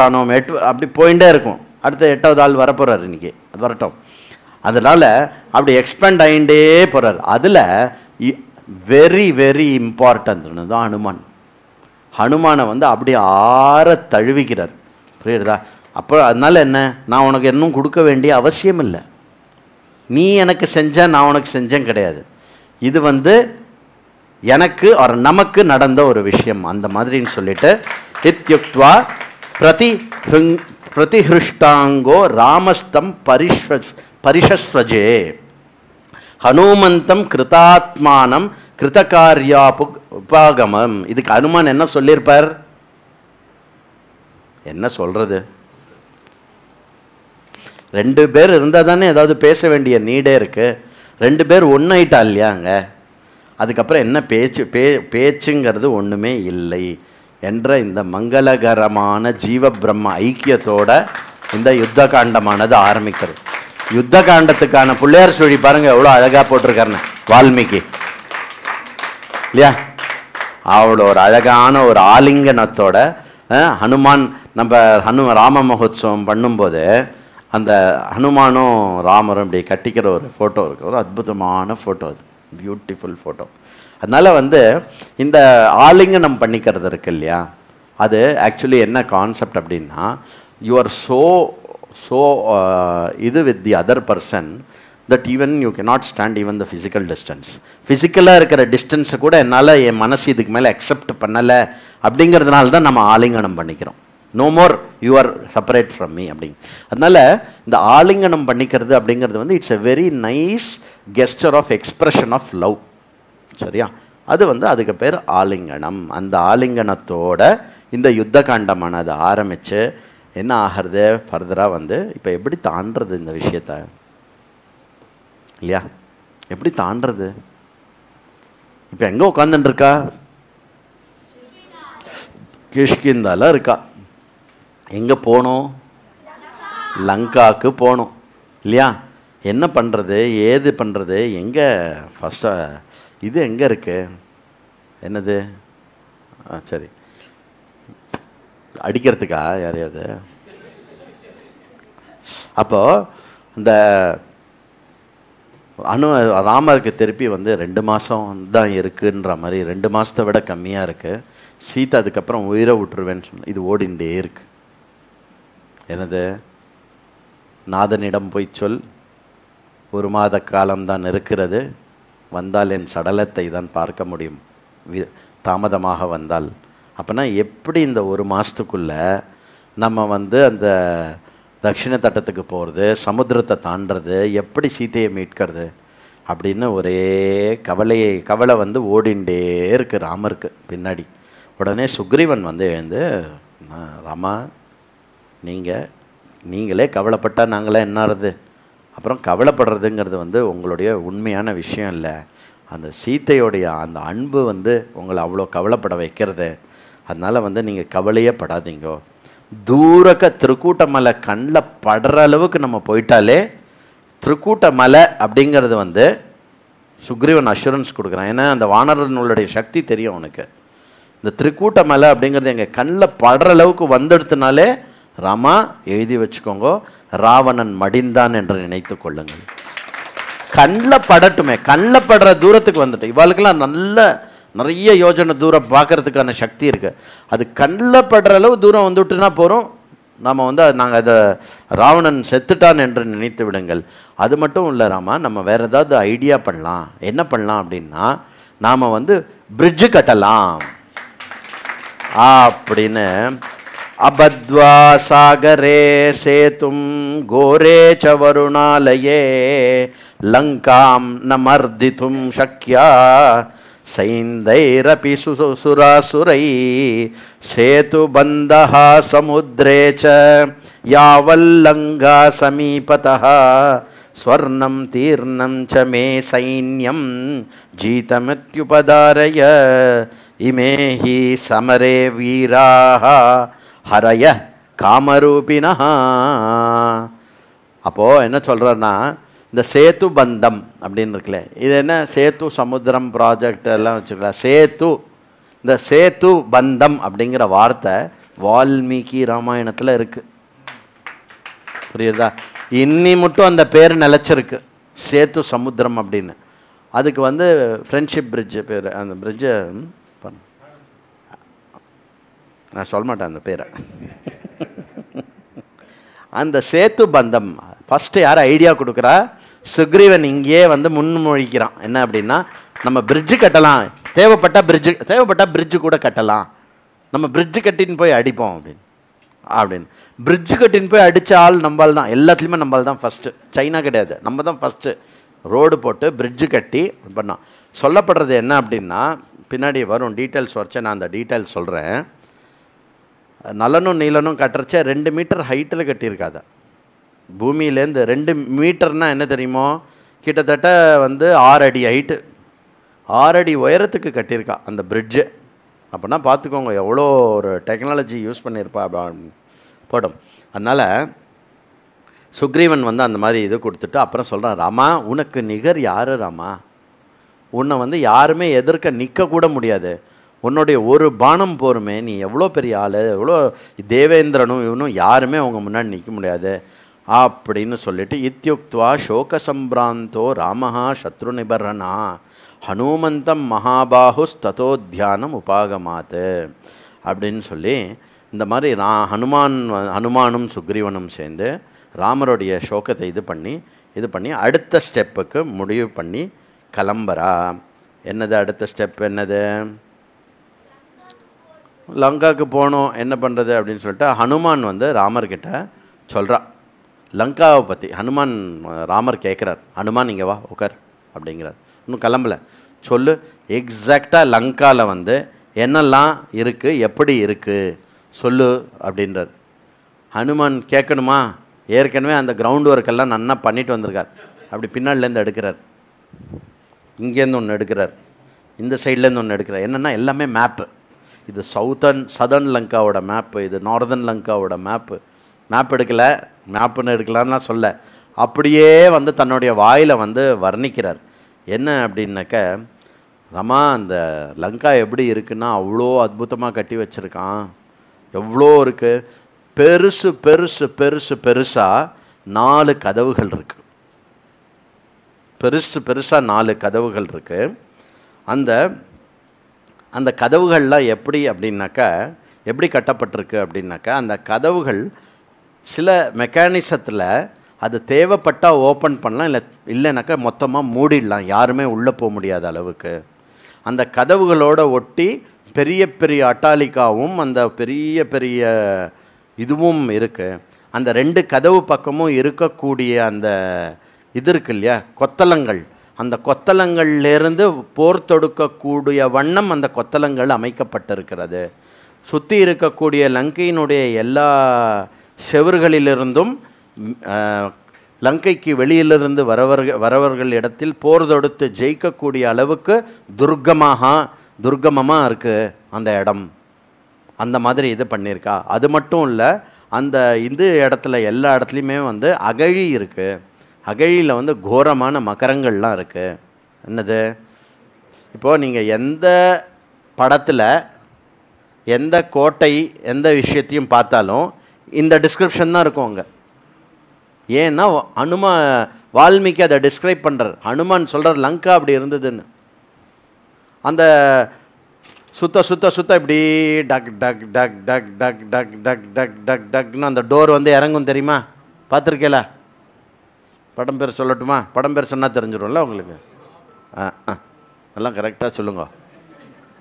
அப்படி போயிட்டே இருக்கும். அடுத்த 8வது ஆள் வரப்போகிறார், இன்றைக்கி அது வரட்டும். அதனால் அப்படி எக்ஸ்பேண்ட் ஆகிட்டே போகிறார். அதில் வெரி வெரி இம்பார்ட்டன்ட் தான் ஹனுமானை அப்படி ஆற தழுவிக்கிறார். புரியுறதா? அப்போ அதனால் என்ன, நான் உனக்கு இன்னும் கொடுக்க வேண்டிய அவசியம் இல்லை, நீ எனக்கு செஞ்ச நான் உனக்கு செஞ்சேன் கிடையாது. இது எனக்கு நமக்கு நடந்த ஒரு விஷயம் அந்த மாதிரின்னு சொல்லிட்டு, இத்யுக்த்வா பிரதிஹிருஷ்டாங்கோ ராமஸ்தம் பரிஷஸ்வஜே ஹனுமந்தம் கிருதாத்மானம் கிருதகாரியாபுபாகமம். இதுக்கு ஹனுமான் என்ன சொல்லியிருப்பார்? என்ன சொல்றது? 2 பேர் இருந்தால் தானே ஏதாவது பேச வேண்டிய நீடே இருக்கு. 2 பேர் ஒன்றாயிட்டா இல்லையாங்க, அதுக்கப்புறம் என்ன பேச்சுங்கிறது ஒன்றுமே இல்லை என்ற இந்த மங்களகரமான ஜீவ பிரம்ம ஐக்கியத்தோட இந்த யுத்த காண்டமானது ஆரம்பிக்கிறது. யுத்த காண்டத்துக்கான பிள்ளையார் சுழி பாருங்க எவ்வளோ அழகாக போட்டிருக்காருன்னு வால்மீகி இல்லையா? அவ்வளோ ஒரு அழகான ஒரு ஆலிங்கனத்தோட ஹனுமான் நம்ம ராம மகோத்சவம் பண்ணும்போது அந்த ஹனுமானும் ராமரும் இப்படி கட்டிக்கிற ஒரு ஃபோட்டோ இருக்குது. ஒரு அற்புதமான ஃபோட்டோ, அது பியூட்டிஃபுல் ஃபோட்டோ. அதனால் இந்த ஆலிங்கனம் பண்ணிக்கிறது இருக்கு இல்லையா, அது ஆக்சுவலி என்ன கான்செப்ட் அப்படின்னா, யூ ஆர் ஸோ so இது with the other person that even you cannot stand even the physical distance. ஃபிசிக்கலாக இருக்கிற டிஸ்டன்ஸை கூட என்னால் என் மனசு இதுக்கு மேலே அக்செப்ட் பண்ணலை அப்படிங்கிறதுனால தான் நம்ம ஆலிங்கனம் பண்ணிக்கிறோம். No more you are separate from me அப்படிங்க. அதனால் இந்த ஆலிங்கனம் பண்ணிக்கிறது அப்படிங்கிறது வந்து it's a very nice gesture of expression of love. சரியா? அது வந்து அதுக்கு பேர் ஆலிங்கனம். அந்த ஆலிங்கனத்தோட இந்த யுத்த காண்டமானது ஆரம்பித்து என்ன ஆகிறது ஃபர்தராக வந்து இப்போ எப்படி தாண்டுறது இந்த விஷயத்த இல்லையா? எப்படி தாண்டுறது? இப்போ எங்கே உட்காந்துட்டுருக்கா? கிஷ்கிந்தால இருக்கா. எங்கே போகணும்? லங்காவுக்கு போகணும் இல்லையா? என்ன பண்ணுறது, ஏது பண்ணுறது, எங்கே ஃபஸ்ட்டாக இது எங்கே இருக்குது? என்னது? சரி, அடிக்கிறதுக்கா யாரையாவது? அப்போது இந்த ராமருக்கு திருப்பி வந்து 2 மாதம் தான் இருக்குன்ற மாதிரி, 2 மாதத்தை விட கம்மியாக இருக்குது. சீத்தை அதுக்கப்புறம் உயிரை விட்டுருவேன்னு சொன்ன இது ஓடிண்டே இருக்கு. என்னது? நாதனிடம் போய் சொல், 1 மாத காலம்தான் இருக்கிறது, வந்தால் என் சடலத்தை தான் பார்க்க முடியும், தாமதமாக வந்தால். அப்போனா எப்படி இந்த 1 மாதத்துக்குள்ளே நம்ம வந்து அந்த தட்சிண தட்டத்துக்கு போகிறது, சமுத்திரத்தை தாண்டுறது, எப்படி சீத்தையை மீட்கிறது அப்படின்னு ஒரே கவலை வந்து ஓடிண்டே இருக்குது ராமருக்கு பின்னாடி. உடனே சுக்ரீவன் வந்து எழுந்து, ராமா நீங்களே கவலைப்பட்டால் நாங்களே என்னாறது? அப்புறம் கவலைப்படுறதுங்கிறது வந்து உங்களுடைய உண்மையான விஷயம் இல்லை. அந்த சீத்தையோடைய அந்த அன்பு வந்து உங்களை அவ்வளோ கவலைப்பட வைக்கிறது. அதனால் வந்து நீங்கள் கவலையே படாதீங்கோ. தூரக்க திருக்கூட்ட மலை கண்ணில் படுற அளவுக்கு நம்ம போயிட்டாலே, திருக்கூட்ட மலை அப்படிங்கிறது வந்து சுக்ரீவன் அஷூரன்ஸ் கொடுக்குறான். ஏன்னா அந்த வானரனுடைய சக்தி தெரியும் அவனுக்கு. இந்த திருக்கூட்ட மலை அப்படிங்கிறது எங்கள் கண்ணில் படுற அளவுக்கு வந்துடுத்துனாலே, ராமா எழுதி வச்சுக்கோங்க, ராவணன் மடிந்தான் என்று நினைத்து கொள்ளுங்கள். கண்ணில் படட்டுமே, கண்ணில் படுற தூரத்துக்கு வந்துட்டு இவாளுக்கெல்லாம் நிறைய யோஜனை தூரம் பார்க்கறதுக்கான சக்தி இருக்குது. அது கண்ணில் படுற அளவு தூரம் வந்துட்டுனா போகிறோம், நாம் வந்து நாங்கள் அதை ராவணன் செத்துட்டான் என்று நினைத்து விடுங்கள். அது மட்டும் இல்லை ராமா, நம்ம வேறு ஏதாவது ஐடியா பண்ணலாம். என்ன பண்ணலாம் அப்படின்னா, நாம் வந்து பிரிட்ஜு கட்டலாம் அப்படின்னு. அபத்வா சாகரே சேதும் கோரே ச வருணாலயே லங்காம் ந மர்திதும் சக்யா சைந்தைரபி சுராசுரை சேது பந்தஹ சமுத்ரே ச யாவல்லங்கா சமீபதஹ ஸ்வர்ணம் தீர்ணம் ச மே சைன்யம் ஜீதமித்யுபதாரய இமே ஹி சமரே வீராஹ ஹரய காமரூபினஹ. அப்போது என்ன சொல்கிறேன்னா, இந்த சேத்து பந்தம் அப்படின்னு இருக்குல்ல, இது என்ன சேத்து சமுத்திரம் ப்ராஜெக்ட் எல்லாம் வச்சுக்கலாம். இந்த சேத்து பந்தம் அப்படிங்கிற வார்த்தை வால்மீகி ராமாயணத்தில் இருக்குது. புரியுதா? இன்னி மட்டும் அந்த பேர் நிலச்சிருக்கு, சேத்து சமுத்திரம் அப்படின்னு. அதுக்கு வந்து ஃப்ரெண்ட்ஷிப் பிரிட்ஜு பேர். அந்த பிரிட்ஜை நான் சொல்ல மாட்டேன் அந்த பேரை. அந்த சேத்து பந்தம் ஃபஸ்ட்டு யார் ஐடியா கொடுக்குறா? சுக்ரீவன் இங்கேயே வந்து முன்மொழிக்கிறான். என்ன அப்படின்னா, நம்ம பிரிட்ஜு கட்டலாம், தேவைப்பட்ட பிரிட்ஜு கூட கட்டலாம், நம்ம பிரிட்ஜு கட்டின்னு போய் அடிப்போம் அப்படின்னு. பிரிட்ஜு கட்டின்னு போய் அடித்த ஆள் நம்மால் தான், எல்லாத்துலேயுமே நம்மால் தான் ஃபஸ்ட்டு. சைனா கிடையாது, நம்ம தான் ஃபஸ்ட்டு ரோடு போட்டு பிரிட்ஜு கட்டி பண்ணோம். சொல்லப்படுறது என்ன அப்படின்னா, பின்னாடி வரும் டீட்டெயில்ஸ் வரைச்சா நான் அந்த டீட்டெயில்ஸ் சொல்கிறேன். நலனும் நீலனும் கட்டுறச்ச 2 மீட்டர் ஹைட்டில் கட்டியிருக்காத. பூமியிலேருந்து 2 மீட்டர்னால் என்ன தெரியுமோ, கிட்டத்தட்ட வந்து 6 அடி ஹைட்டு, 6 அடி உயரத்துக்கு கட்டியிருக்கா அந்த பிரிட்ஜு. அப்படின்னா பார்த்துக்கோங்க எவ்வளோ ஒரு டெக்னாலஜி யூஸ் பண்ணியிருப்பா போடும். அதனால் சுக்ரீவன் வந்து அந்த மாதிரி இது கொடுத்துட்டு அப்புறம் சொல்கிறான், ராமா உனக்கு நிகர் யார் ராமா? உன்னை வந்து யாருமே எதிர்க்க நிற்கக்கூட முடியாது, உன்னுடைய ஒரு பானம் போருமே, நீ எவ்வளோ பெரிய ஆள், எவ்வளோ தேவேந்திரனும் இவனும் யாருமே அவங்க முன்னாடி நிற்க முடியாது அப்படின்னு சொல்லிட்டு, இத்யுக்த்வா சோக சம்பிராந்தோ ராமஹா சத்ரு நிபர்ணா ஹனுமந்தம் மகாபாஹுஸ் ததோ தியானம் உபாகமாத்து அப்படின்னு சொல்லி, இந்த மாதிரி ஹனுமானும் சுக்ரீவனும் சேர்ந்து ராமருடைய சோகத்தை இது பண்ணி அடுத்த ஸ்டெப்புக்கு முடிவு பண்ணி கிளம்புறா. என்னது அடுத்த ஸ்டெப்? என்னது? லங்காவுக்கு போகணும், என்ன பண்ணுறது அப்படின்னு சொல்லிட்டு ஹனுமான் வந்து ராமர்கிட்ட சொல்கிறா லங்காவை பற்றி. ஹனுமான் ராமர் கேட்குறார், ஹனுமான் இங்கே வா உட்கார் அப்படிங்கிறார். இன்னும் கிளம்பல, சொல்லு எக்ஸாக்டாக லங்காவில் வந்து என்னெல்லாம் இருக்குது, எப்படி இருக்குது சொல்லு அப்படின்றார். ஹனுமான் கேட்கணுமா? ஏற்கனவே அந்த கிரவுண்ட் ஒர்க்கெல்லாம் நன்னா பண்ணிட்டு வந்திருக்கார். அப்படி பின்னாடிலேருந்து எடுக்கிறார், இங்கேருந்து ஒன்று எடுக்கிறார், இந்த சைட்லேருந்து ஒன்று எடுக்கிறார். என்னென்னா எல்லாமே மேப்பு. இது சதர்ன் லங்காவோட மேப்பு, இது நார்தர்ன் லங்காவோட மேப் எடுக்கலை, மேப்புன்னு எடுக்கலான்னா சொல்ல, அப்படியே வந்து தன்னுடைய வாயில் வந்து வர்ணிக்கிறார். என்ன அப்படின்னாக்க, ரமா அந்த லங்கா எப்படி இருக்குன்னா அவ்வளோ அற்புதமாக கட்டி வச்சுருக்கான், எவ்வளோ இருக்குது, பெருசு பெருசு பெருசு பெருசாக 4 கதவுகள் இருக்குது, பெருசு பெருசாக 4 கதவுகள் இருக்குது. அந்த கதவுகள்லாம் எப்படி அப்படின்னாக்கா, எப்படி கட்டப்பட்டிருக்கு அப்படின்னாக்கா, அந்த கதவுகள் சில மெக்கானிசத்தில் அது தேவைப்பட்டால் ஓப்பன் பண்ணலாம், இல்லைனாக்கா மொத்தமாக மூடிடலாம், யாருமே உள்ளே போக முடியாத அளவுக்கு. அந்த கதவுகளோடு ஒட்டி பெரிய பெரிய அட்டாலிக்காவும் அந்த பெரிய பெரிய இதுவும் இருக்குது. அந்த 2 கதவு பக்கமும் இருக்கக்கூடிய அந்த இது இருக்கு இல்லையா, கொத்தளங்கள், அந்த கொத்தளங்கள்லேருந்து போர் தொடுக்கக்கூடிய வண்ணம் அந்த கொத்தளங்கள் அமைக்கப்பட்டிருக்கிறது. சுற்றி இருக்கக்கூடிய லங்கையினுடைய எல்லா செவர்களிலிருந்தும் லங்கைக்கு வெளியிலிருந்து வரவர்கள் இடத்தில் போர் தொடுத்து ஜெயிக்கக்கூடிய அளவுக்கு துர்கமமாக இருக்குது அந்த இடம். அந்த மாதிரி இது பண்ணியிருக்கா. அது மட்டும் இல்லை, அந்த இந்த இடத்துல எல்லா இடத்துலையுமே வந்து அகழி இருக்குது. அகழியில் வந்து கோரமான மகரங்கள்லாம் இருக்குது. என்னது? இப்போது நீங்கள் எந்த படத்தில் எந்த கோட்டை எந்த விஷயத்தையும் பார்த்தாலும் இந்த டிஸ்கிரிப்ஷன் தான் இருக்கும் அங்கே. ஏன்னா வால்மீகி அதை டிஸ்கிரைப் பண்ணுறார். ஹனுமான் சொல்கிறார் லங்கா அப்படி இருந்ததுன்னு. அந்த சுத்த சுத்த சுத்த இப்படி டக் டக் டக் டக் டக் டக் டக் டக் டக் டக்னு அந்த டோர் வந்து இறங்கும், தெரியுமா? பார்த்துருக்கேல? படம் பேர் சொல்லட்டுமா? படம் பேர் சொன்னால் தெரிஞ்சிடும்ல உங்களுக்கு. எல்லாம் கரெக்டாக சொல்லுங்க.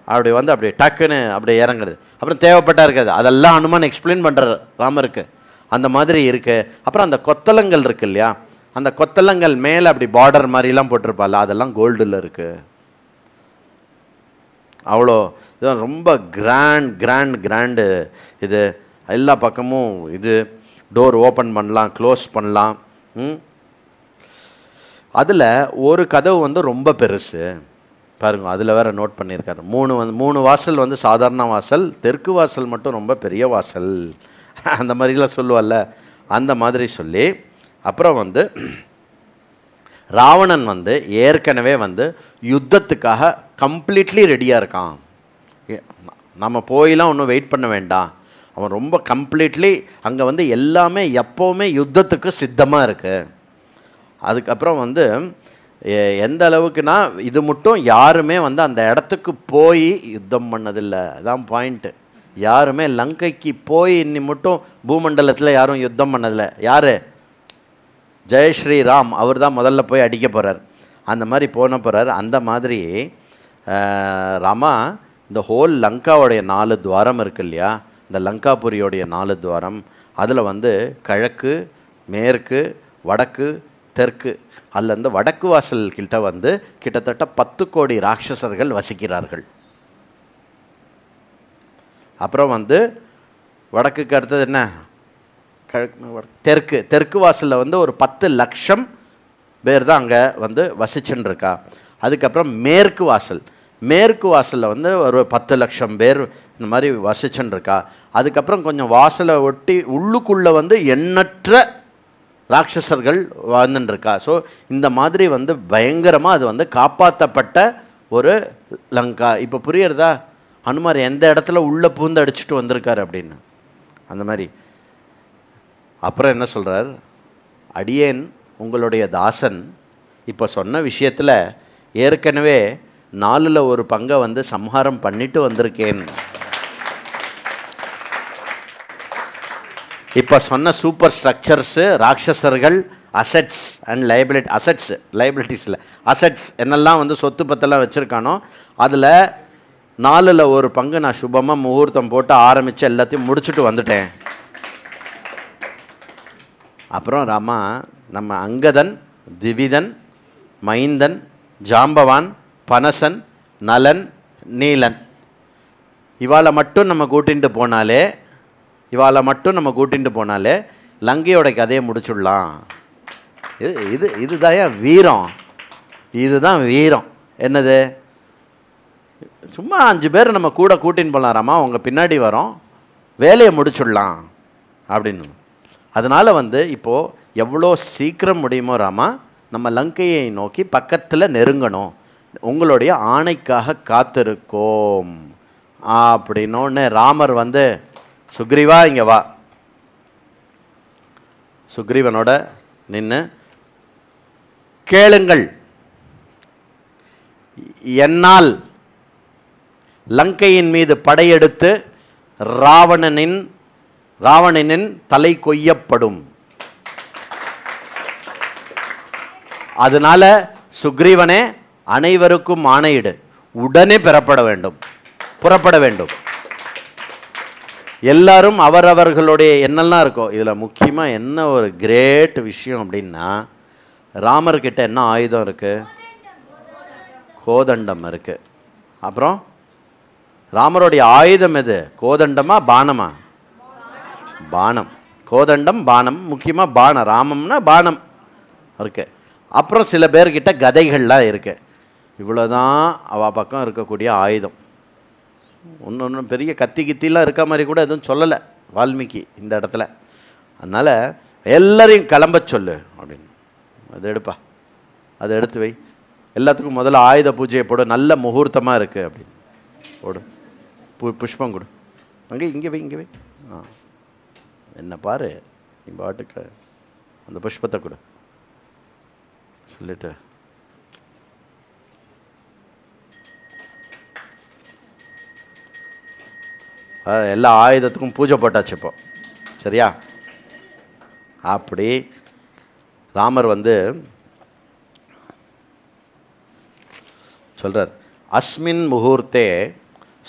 அப்படி வந்து அப்படி டக்குன்னு அப்படி இறங்குறது, அப்புறம் தேவைப்பட்டா இருக்காது, அதெல்லாம் ஹனுமான் எக்ஸ்பிளைன் பண்ணுறார் ராமருக்கு. அந்த மாதிரி இருக்குது. அப்புறம் அந்த கொத்தளங்கள் இருக்குது இல்லையா, அந்த கொத்தளங்கள் மேலே அப்படி பார்டர் மாதிரிலாம் போட்டிருப்பாள், அதெல்லாம் கோல்டில் இருக்குது. அவ்வளோ இதுதான் ரொம்ப கிராண்டு. இது எல்லா பக்கமும் இது டோர் ஓப்பன் பண்ணலாம், க்ளோஸ் பண்ணலாம். அதில் ஒரு கதவு வந்து ரொம்ப பெருசு பாருங்க, அதில் வேறு நோட் பண்ணியிருக்காரு. 3 வாசல் வந்து சாதாரண வாசல், தெற்கு வாசல் மட்டும் ரொம்ப பெரிய வாசல், அந்த மாதிரிலாம் சொல்லுவாள்ல, அந்த மாதிரி சொல்லி அப்புறம் வந்து ராவணன் வந்து ஏற்கனவே வந்து யுத்தத்துக்காக கம்ப்ளீட்லி ரெடியாக இருக்கான். நம்ம போயெல்லாம் ஒன்றும் வெயிட் பண்ண வேண்டாம், அவன் ரொம்ப கம்ப்ளீட்லி அங்கே வந்து எல்லாமே எப்போவுமே யுத்தத்துக்கு சித்தமாக இருக்குது. அதுக்கப்புறம் வந்து எந்த அளவுக்குனா, இது மட்டும் யாருமே வந்து அந்த இடத்துக்கு போய் யுத்தம் பண்ணதில்லை, அதான் பாயிண்ட்டு. யாருமே லங்கைக்கு போய் இன்னி மட்டும் பூமண்டலத்தில் யாரும் யுத்தம் பண்ணதில்லை. யார்? ஜெயஸ்ரீராம், அவர் தான் முதல்ல போய் அடிக்க போகிறார். அந்த மாதிரி போகிறார். அந்த மாதிரி ராமா இந்த ஹோல் லங்காவுடைய 4 துவாரம் இருக்கு இல்லையா, இந்த லங்காபுரியோடைய 4 துவாரம், அதில் வந்து கிழக்கு, மேற்கு, வடக்கு, தெற்கு, அதில் இந்த வடக்கு வாசல் கிட்ட வந்து கிட்டத்தட்ட 10 கோடி ராட்சசர்கள் வசிக்கிறார்கள். அப்புறம் வந்து வடக்குக்கு அடுத்தது என்ன? தெற்கு வாசலில் வந்து ஒரு 10 லட்சம் பேர் தான் அங்கே வந்து வசிச்சுன்னு இருக்கா. அதுக்கப்புறம் மேற்கு வாசலில் வந்து ஒரு 10 லட்சம் பேர் இந்த மாதிரி வசிச்சுன்னு இருக்கா. அதுக்கப்புறம் கொஞ்சம் வாசலை ஒட்டி உள்ளுக்குள்ளே வந்து எண்ணற்ற ராட்சசர்கள் வாழ்ந்துட்டுருக்கா. ஸோ இந்த மாதிரி வந்து பயங்கரமாக அது வந்து காப்பாற்றப்பட்ட ஒரு லங்கா. இப்போ புரியுறதா ஹனுமார் எந்த இடத்துல உள்ளே பூந்து அடிச்சுட்டு வந்திருக்காரு அப்படின்னு? அந்த மாதிரி அப்புறம் என்ன சொல்கிறார்? அடியேன் உங்களுடைய தாசன் இப்போ சொன்ன விஷயத்தில் ஏற்கனவே 4ல் ஒரு பங்கை வந்து சம்ஹாரம் பண்ணிட்டு வந்திருக்கேன். இப்போ சொன்ன சூப்பர் ஸ்ட்ரக்சர்ஸு, ராட்சசர்கள், அசெட்ஸ் அண்ட் லைபிலிட்டி, லைபிலிட்டிஸில் அசெட்ஸ் என்னெல்லாம் வந்து சொத்து பத்தெல்லாம் வச்சுருக்கானோ அதில் 4ல் 1 பங்கு நான் சுபமாக முகூர்த்தம் போட்டு ஆரம்பித்து எல்லாத்தையும் முடிச்சுட்டு வந்துட்டேன். அப்புறம் ராமா, நம்ம அங்கதன், திவிதன், மைந்தன், ஜாம்பவான், பனசன், நலன், நீலன் இவாளை மட்டும் நம்ம கூட்டிகிட்டு போனாலே லங்கையோட கதையை முடிச்சுடலாம். இதுதான் வீரம். இதுதான் வீரம். என்னது, சும்மா 5 பேர் நம்ம கூட கூட்டின்னு போகலாராமா, அவங்க பின்னாடி வரோம், வேலையை முடிச்சுடலாம் அப்படின்னு. அதனால் வந்து இப்போது எவ்வளோ சீக்கிரம் முடியுமோ ராமா, நம்ம லங்கையை நோக்கி பக்கத்தில் நெருங்கணும், உங்களுடைய ஆணைக்காக காத்திருக்கோம் அப்படின்னோடனே ராமர் வந்து, சுக்ரீவா இங்கே வா, சுக்ரீவனோட நின்று கேளுங்கள், என்னால் லங்கையின் மீது படையெடுத்து ராவணனின் தலை கொய்யப்படும். அதனால சுக்ரீவனே, அனைவருக்கும் ஆணையிடு, உடனே புறப்பட வேண்டும். எல்லாரும் அவரவர்களுடைய என்னெல்லாம் இருக்கோ. இதில் முக்கியமாக என்ன ஒரு கிரேட் விஷயம் அப்படின்னா, ராமர்கிட்ட என்ன ஆயுதம் இருக்குது? கோதண்டம் இருக்குது. அப்புறம் ராமருடைய ஆயுதம் எது? கோதண்டமா பானமா? பானம். கோதண்டம், பானம். முக்கியமாக பானம். ராமம்னா பானம் இருக்கு. அப்புறம் சில பேர்கிட்ட கதைகள்லாம் இருக்கு. இவ்வளோதான் அவள் பக்கம் இருக்கக்கூடிய ஆயுதம். ஒன்று பெரிய கத்தி கித்திலாம் இருக்க மாதிரி கூட எதுவும் சொல்லலை வால்மீகி இந்த இடத்துல. அதனால் எல்லாரையும் கிளம்ப சொல்லு அப்படின்னு. அது எடுப்பா, அதை எடுத்து வை, எல்லாத்துக்கும் முதல்ல ஆயுத பூஜையை போடு, நல்ல முகூர்த்தமாக இருக்குது அப்படின்னு போடு. புஷ்பம் கொடு, இங்கே வை. என்ன பாரு, நீ பாட்டுக்கு அந்த புஷ்பத்தை கொடு சொல்லிட்டு எல்லா ஆயுதத்துக்கும் பூஜை போட்டாச்சு இப்போ. சரியா? அப்படி ராமர் வந்து சொல்கிறார், அஸ்மின் முகூர்த்தே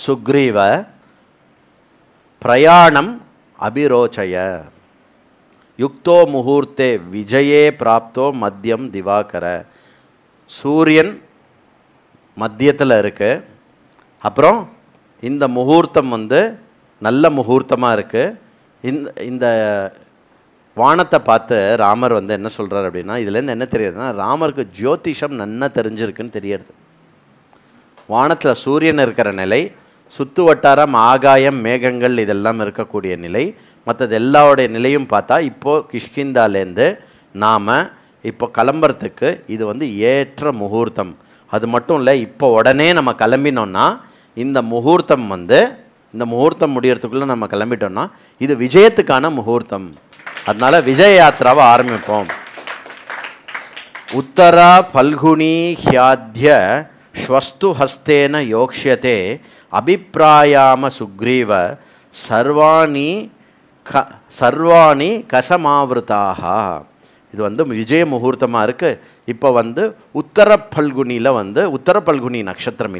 சுக்ரீவ பிரயாணம் அபிரோச்சய யுக்தோ முகூர்த்தே விஜயே பிராப்தோ மத்தியம் திவாகர. சூரியன் மத்தியத்தில் இருக்கு. அப்புறம் இந்த முகூர்த்தம் வந்து நல்ல முகூர்த்தமாக இருக்குது. இந்த வானத்தை பார்த்து ராமர் வந்து என்ன சொல்கிறார் அப்படின்னா, இதுலேருந்து என்ன தெரியுதுன்னா, ராமருக்கு ஜோதிஷம் நன்னா தெரிஞ்சிருக்குன்னு தெரியுது. வானத்தில் சூரியன் இருக்கிற நிலை, சுற்று வட்டாரம், ஆகாயம், மேகங்கள் இதெல்லாம் இருக்கக்கூடிய நிலை, மற்றது எல்லாவோடைய நிலையும் பார்த்தா இப்போது கிஷ்கிந்தாலேருந்து நாம் இப்போ கிளம்புறதுக்கு இது வந்து ஏற்ற முகூர்த்தம். அது மட்டும் இல்லை, இப்போ உடனே நம்ம கிளம்பினோன்னா இந்த முகூர்த்தம் வந்து, இந்த முகூர்த்தம் முடியறதுக்குள்ளே நம்ம கிளம்பிட்டோம்னா இது விஜயத்துக்கான முகூர்த்தம். அதனால விஜய யாத்திராவை ஆரம்பிப்போம். உத்தரா பல்குனி ஹியாத்ய ஸ்வஸ்து ஹஸ்தேன யோக்ஷியதே அபிப்பிராயாம சுக்ரீவ சர்வாணி கசமாவிருதாக. இது வந்து விஜய முகூர்த்தமாக இருக்குது. இப்போ வந்து உத்தர பல்குனியில் வந்து உத்தர பல்குனி நட்சத்திரம்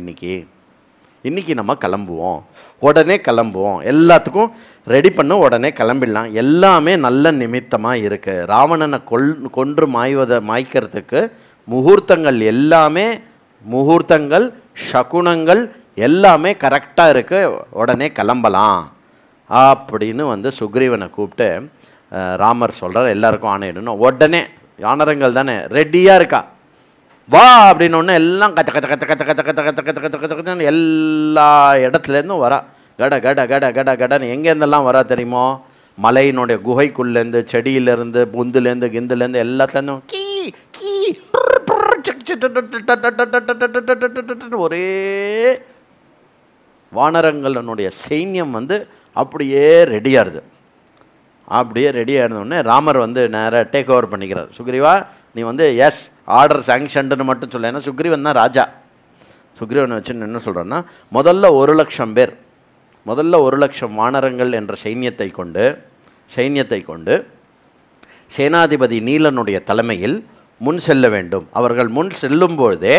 இன்றைக்கி நம்ம கிளம்புவோம், உடனே கிளம்புவோம், எல்லாத்துக்கும் ரெடி பண்ண உடனே கிளம்பிடலாம். எல்லாமே நல்ல நிமித்தமாக இருக்குது. ராவணனை கொன்று மாய்க்கிறதுக்கு முகூர்த்தங்கள் எல்லாமே, முகூர்த்தங்கள் சகுனங்கள் எல்லாமே கரெக்டாக இருக்குது, உடனே கிளம்பலாம் அப்படின்னு வந்து சுக்ரீவனை கூப்பிட்டு ராமர் சொல்கிறார், எல்லாருக்கும் ஆணையிடணும். உடனே யானரங்கள் தானே ரெடியாக இருக்கா, வா அப்படின்னு எல்லாம் கத்த கத்த கத்த கத்த கத்த கத்த கத்த கத்த கத்த கத்த கத்தன்னு எல்லா இடத்துலேருந்தும் வரா. கட கட கட கட கடன்னு எங்கேருந்தெல்லாம் வரா தெரியுமோ? மலையினுடைய குகைக்குள்ளேருந்து, செடியிலேருந்து, புந்துலேருந்து, கிந்துலேருந்து எல்லாத்துலேருந்தும் கீ கீ ஒரே வானரங்களுடைய சைன்யம் வந்து அப்படியே ரெடியாகுது. அப்படியே ரெடியாக இருந்தோடனே ராமர் வந்து நேராக டேக் ஓவர் பண்ணிக்கிறார். சுக்ரீவா, நீ வந்து எஸ் ஆர்டர் சாங்ஷன்டுன்னு மட்டும் சொல்ல. ஏன்னா சுக்ரீவன் தான் ராஜா. சுக்ரீவனை வச்சுன்னு என்ன சொல்கிறேன்னா, முதல்ல 1,00,000 பேர், முதல்ல 1,00,000 வானரங்கள் என்ற சைன்யத்தை கொண்டு சைன்யத்தை கொண்டு சேனாதிபதி நீலனுடைய தலைமையில் முன் செல்ல வேண்டும். அவர்கள் முன் செல்லும்போதே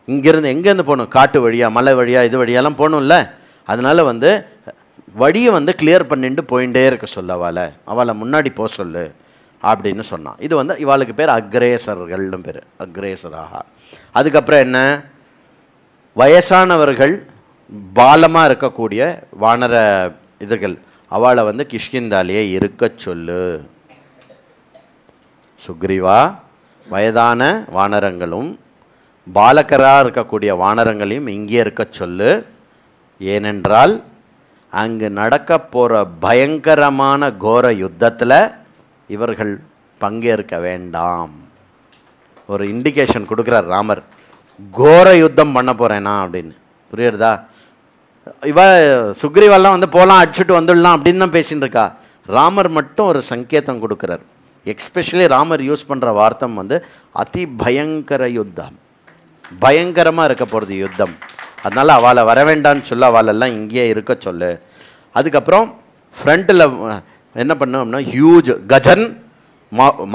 இங்கேருந்து எங்கேருந்து போகணும், காட்டு வழியாக மலை வழியாக இது வழியெல்லாம் போகணும்ல. அதனால் வந்து வழியை வந்து கிளியர் பண்ணிட்டு போயிட்டே இருக்க சொல்ல அவளை முன்னாடி போக சொல்லு அப்படின்னு சொன்னான். இது வந்து இவாளுக்கு பேர் அக்ரேசர்கள்னு பேர், அக்ரேசராக. அதுக்கப்புறம் என்ன, வயசானவர்கள் பாலமாக இருக்கக்கூடிய வானர இதுகள் அவளை வந்து கிஷ்கிந்தாலேயே இருக்க சொல்லு. சுக்ரீவா வயதான வானரங்களும் பாலகராக இருக்கக்கூடிய வானரங்களையும் இங்கே இருக்க சொல்லு. ஏனென்றால் அங்கு நடக்க போகிற பயங்கரமான கோர யுத்தத்தில் இவர்கள் பங்கேற்க வேண்டாம். ஒரு இண்டிகேஷன் கொடுக்குறார் ராமர், கோர யுத்தம் பண்ண போகிறேனா அப்படின்னு. புரியுறதா? சுக்ரீவெல்லாம் வந்து போகலாம் அடிச்சுட்டு வந்துடலாம் அப்படின்னு தான் பேசின்னு இருக்கா. ராமர் மட்டும் ஒரு சங்கேதம் கொடுக்குறார். எக்ஸ்பெஷலி ராமர் யூஸ் பண்ணுற வார்த்தை வந்து அதி பயங்கர யுத்தம், பயங்கரமாக இருக்க போகிறது யுத்தம். அதனால் அவளை வர வேண்டான்னு சொல்ல, அவளெல்லாம் இங்கேயே இருக்க சொல்லு. அதுக்கப்புறம் ஃப்ரண்ட்டில் என்ன பண்ணோம்னா ஹியூஜ் கஜன்,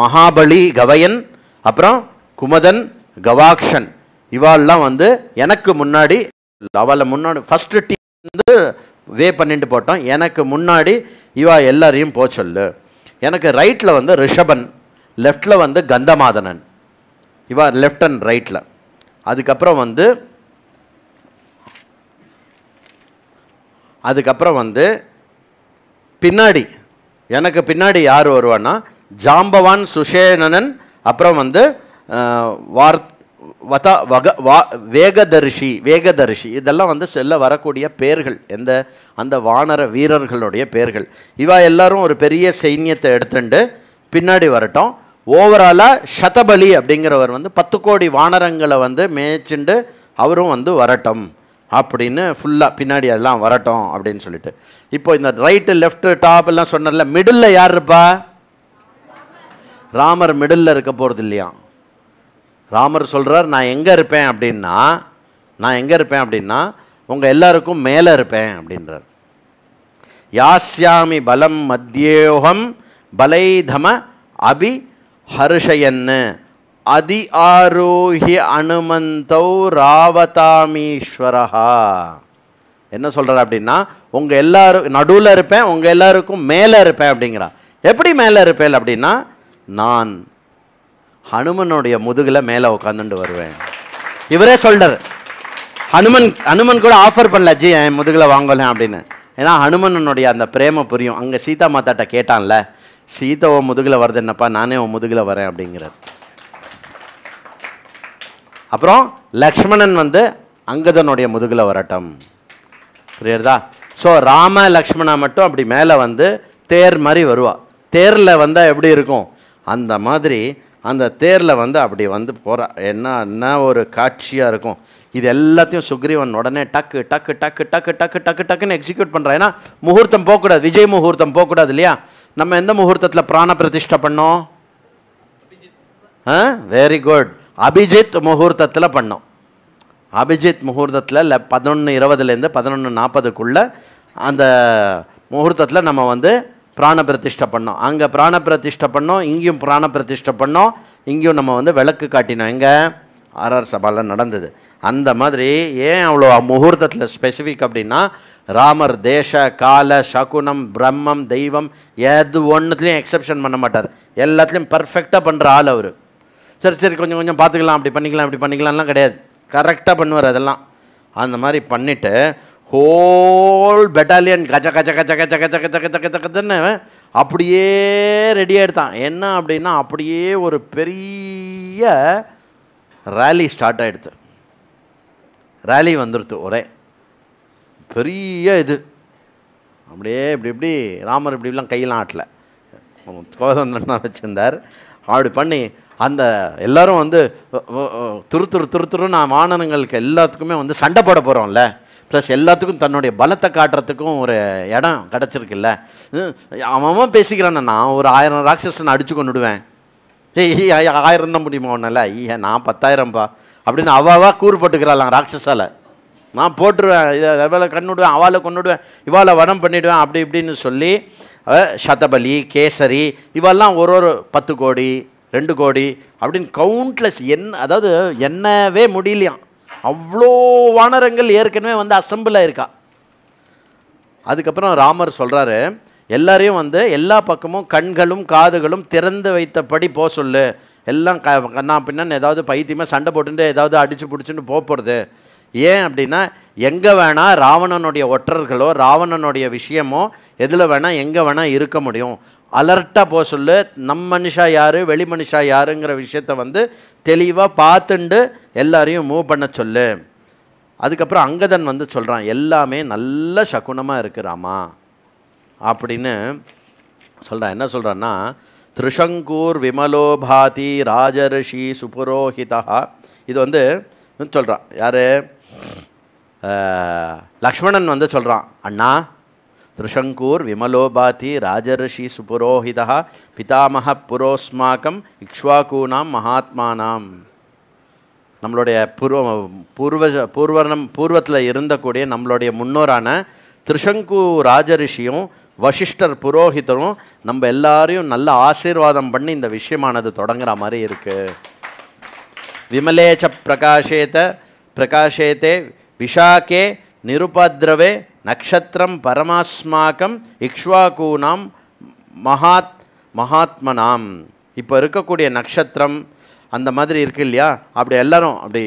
மகாபலி கவயன், அப்புறம் குமதன் கவாக்ஷன் இவாள்லாம் வந்து எனக்கு முன்னாடி, அவளை முன்னாடி ஃபஸ்ட்டு டீம் வந்து வே பண்ணிட்டு போட்டோம், எனக்கு முன்னாடி இவா எல்லாரையும் போக சொல்லு. எனக்கு ரைட்டில் வந்து ரிஷபன், லெஃப்டில் வந்து கந்தமாதனன், இவா லெஃப்ட் அண்ட் ரைட்டில். அதுக்கப்புறம் வந்து பின்னாடி எனக்கு பின்னாடி யார் வருவான்னா ஜாம்பவான், சுஷேனனன், அப்புறம் வந்து வேகதர்ஷி இதெல்லாம் வந்து செல்ல வரக்கூடிய பேர்கள், அந்த வானர வீரர்களுடைய பேர்கள். இவா எல்லாரும் ஒரு பெரிய சைன்யத்தை எடுத்துட்டு பின்னாடி வரட்டும். ஓவராலாக சதபலி அப்படிங்கிறவர் வந்து 10 கோடி வானரங்களை வந்து மேய்ச்சிண்டு அவரும் வந்து வரட்டும் அப்படின்னு ஃபுல்லாக பின்னாடி எல்லாம் வரட்டும் அப்படின்னு சொல்லிட்டு. இப்போ இந்த ரைட்டு லெஃப்ட்டு டாப் எல்லாம் சொன்னார்ல, மிடில் யார் இருப்பா? ராமர் மிடில் இருக்க போகிறது இல்லையா. ராமர் சொல்கிறார், நான் எங்கே இருப்பேன் அப்படின்னா உங்கள் எல்லாருக்கும் மேலே இருப்பேன் அப்படின்றார். யாஸ்யாமி பலம் மத்தியோகம் பலைதம அபி ஹர்ஷயன்னு அதி ஆரோஹி அனுமந்தௌ ராவதாமீஸ்வரஹா. என்ன சொல்கிறார் அப்படின்னா, உங்கள் எல்லாரும் நடுவில் இருப்பேன், உங்கள் எல்லாருக்கும் மேலே இருப்பேன் அப்படிங்கிறான். எப்படி மேலே இருப்பேன் அப்படின்னா, நான் ஹனுமனுடைய முதுகில் மேலே உட்காந்துட்டு வருவேன். இவரே சொல்கிறார், ஹனுமன் கூட ஆஃபர் பண்ணல, ஜி என் முதுகில் வாங்கலாம் அப்படின்னு. ஏன்னா ஹனுமனுடைய அந்த பிரேம புரியும். அங்கே சீதா மாதாட்ட கேட்டான்ல, சீதா உன் முதுகில் வருது என்னப்பா, நானே உன் முதுகில் வரேன் அப்படிங்கிறார். அப்புறம் லக்ஷ்மணன் வந்து அங்கதனுடைய முதுகில் வரட்டும். புரியுறதா? ஸோ ராம லக்ஷ்மணா மட்டும் அப்படி மேலே வந்து தேர் மாதிரி வருவா. தேரில் வந்தால் எப்படி இருக்கும் அந்த மாதிரி அந்த தேரில் வந்து அப்படி வந்து போகிறா. என்ன ஒரு காட்சியாக இருக்கும். இது எல்லாத்தையும் சுக்ரீவன் உடனே டக்கு டக்கு டக்கு டக்கு டக்கு டக்கு டக்குன்னு எக்ஸிக்யூட் பண்ணுறான். ஏன்னா முகூர்த்தம் போகக்கூடாது, விஜய் முகூர்த்தம் போகக்கூடாது இல்லையா. நம்ம எந்த முகூர்த்தத்தில் பிராண பிரதிஷ்டை பண்ணோம்? வெரி குட், அபிஜித் முகூர்த்தத்தில் பண்ணோம். அபிஜித் முகூர்த்தத்தில் 11:20 11:40 அந்த முகூர்த்தத்தில் நம்ம வந்து பிராண பிரதிஷ்டை பண்ணோம். அங்கே பிராண பிரதிஷ்டை பண்ணோம், இங்கேயும் பிராண பிரதிஷ்டை பண்ணோம், இங்கேயும் நம்ம வந்து விளக்கு காட்டினோம். எங்கே ஆர்ஆர் சபாவில் நடந்தது. அந்த மாதிரி ஏன் அவ்வளோ முகூர்த்தத்தில் ஸ்பெசிஃபிக் அப்படின்னா, ராமர் தேச கால சகுனம் பிரம்மம் தெய்வம் எது ஒன்றுத்துலேயும் எக்ஸப்ஷன் பண்ண மாட்டார். எல்லாத்துலேயும் பர்ஃபெக்டாக பண்ணுற ஆள் அவர். சரி கொஞ்சம் கொஞ்சம் பார்த்துக்கலாம், அப்படி பண்ணிக்கலாம் இப்படி பண்ணிக்கலாம்லாம் கிடையாது, கரெக்டாக பண்ணுவார். அதெல்லாம் அந்த மாதிரி பண்ணிவிட்டு ஹோல் பெட்டாலியன் கச்ச கச்ச கச்ச கச்ச கச்ச கச்ச கச்ச கச்ச கச்சன்னு அப்படியே ரெடியாக எடுத்தான். என்ன அப்படின்னா, அப்படியே ஒரு பெரிய ரேலி ஸ்டார்ட் ஆகிடுது. ரேலி வந்துடுது, ஒரே பெரிய இது. அப்படியே இப்படி ராமர் இப்படிலாம் கையெல்லாம் ஆட்டலை, கோதண்டன் தான் வச்சுருந்தார். அப்படி பண்ணி அந்த எல்லோரும் வந்து துருத்துருன்னு வானனங்களுக்கு எல்லாத்துக்குமே வந்து சண்டை போட போகிறோம்ல, ப்ளஸ் எல்லாத்துக்கும் தன்னுடைய பலத்தை காட்டுறதுக்கும் ஒரு இடம் கிடச்சிருக்குல்ல. அவன் பேசிக்கிறான், நான் ஒரு 1000 ராட்சசனை அடித்து கொண்டுடுவேன், 1000 தான் முடியுமா ஒன்றில்ல, நான் 10,000பா அப்படின்னு அவாவா கூறு போட்டுக்கிறாளாம் ராட்சஸால். நான் போட்டுருவேன், இதை கண்ணுடுவேன், அவளை கொண்டுடுவேன், இவாளை வடம் பண்ணிவிடுவேன், அப்படி இப்படின்னு சொல்லி சதபலி, கேசரி, இவெல்லாம் ஒரு 10 கோடி 2 கோடி அப்படின்னு கவுண்ட்லெஸ், அதாவது என்னவே முடியலையாம். அவ்வளோ வானரங்கள் ஏற்கனவே வந்து அசம்பிள் ஆயிருக்கா. அதுக்கப்புறம் ராமர் சொல்கிறாரு, எல்லாரையும் வந்து எல்லா பக்கமும் கண்களும் காதுகளும் திறந்து வைத்தபடி போக சொல்லு. எல்லாம் கண்ணா பின்னான்னு ஏதாவது பைத்தியமாக சண்டை போட்டுட்டு ஏதாவது அடித்து பிடிச்சிட்டு போகிறது. ஏன் அப்படின்னா, எங்கே வேணால் ராவணனுடைய ஒற்றர்களோ ராவணனுடைய விஷயமோ எதில் வேணால் எங்கே வேணால் இருக்க முடியும். அலர்ட்டாக போக சொல்லு. நம் மனுஷா யார் வெளி மனுஷா யாருங்கிற விஷயத்த வந்து தெளிவாக பார்த்துண்டு எல்லாரையும் மூவ் பண்ண சொல்லு. அதுக்கப்புறம் அங்கதன் வந்து சொல்கிறான், எல்லாமே நல்ல சகுனமாக இருக்கிறாமா அப்படின்னு சொல்கிறான். என்ன சொல்கிறான்னா, த்ரிஷங்கூர் விமலோபாதி ராஜரிஷி சுபுரோஹிதா. இது வந்து சொல்கிறான் யார், லக்ஷ்மணன் வந்து சொல்கிறான், அண்ணா த்ரிஷங்கூர் விமலோபாதி ராஜரிஷி சுபுரோஹிதா பிதாமக புரோஸ்மாக்கம் இக்ஷ்வாகூனாம் மகாத்மானாம். நம்மளுடைய பூர்வத்தில் இருந்தக்கூடிய நம்மளுடைய முன்னோரான த்ரிஷங்கு ராஜரிஷியும் வசிஷ்டர் புரோஹிதரும் நம்ம எல்லாரையும் நல்ல ஆசீர்வாதம் பண்ணி இந்த விஷயமானது தொடங்குற மாதிரி இருக்குது. விமலேச்ச பிரகாஷேதே விஷாக்கே நிருபத்ரவே நக்ஷத்திரம் பரமாஸ்மாக்கம் இக்ஷ்வாகூனாம் மகாத்மனாம். இப்போ இருக்கக்கூடிய நட்சத்திரம் அந்த மாதிரி இருக்கு இல்லையா, அப்படி எல்லாரும் அப்படி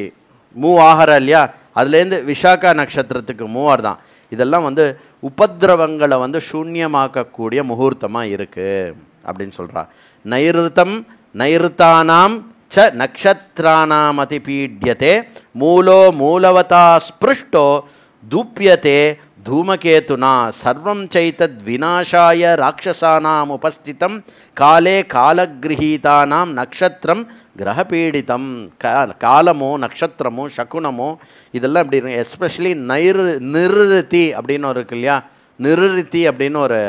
மூவ் ஆகிற இல்லையா, அதுலேருந்து விஷாக்கா நட்சத்திரத்துக்கு மூவர் தான். இதெல்லாம் வந்து உபதிரவங்களை வந்து சூன்யமாக்கக்கூடிய முகூர்த்தமாக இருக்குது அப்படின்னு சொல்கிறா. நைருத்தானாம் ச நக்ஷத்ரானாம் அதிபீட்யதே மூலவதா ஸ்பிருஷ்டோ தூப்யதே தூமகேதுனா சர்வம் சைத்தத் விநாசாய ராட்சசானாம் உபஸ்திதம் காலே காலகிரகீதானாம் நக்ஷத்திரம் கிரகபீடிதம். காலமோ நட்சத்திரமோ சகுனமோ இதெல்லாம் இப்படி இருக்கு. எஸ்பெஷலி நிருத்தி அப்படின்னு ஒரு இருக்கு இல்லையா, நிருத்தி அப்படின்னு ஒரு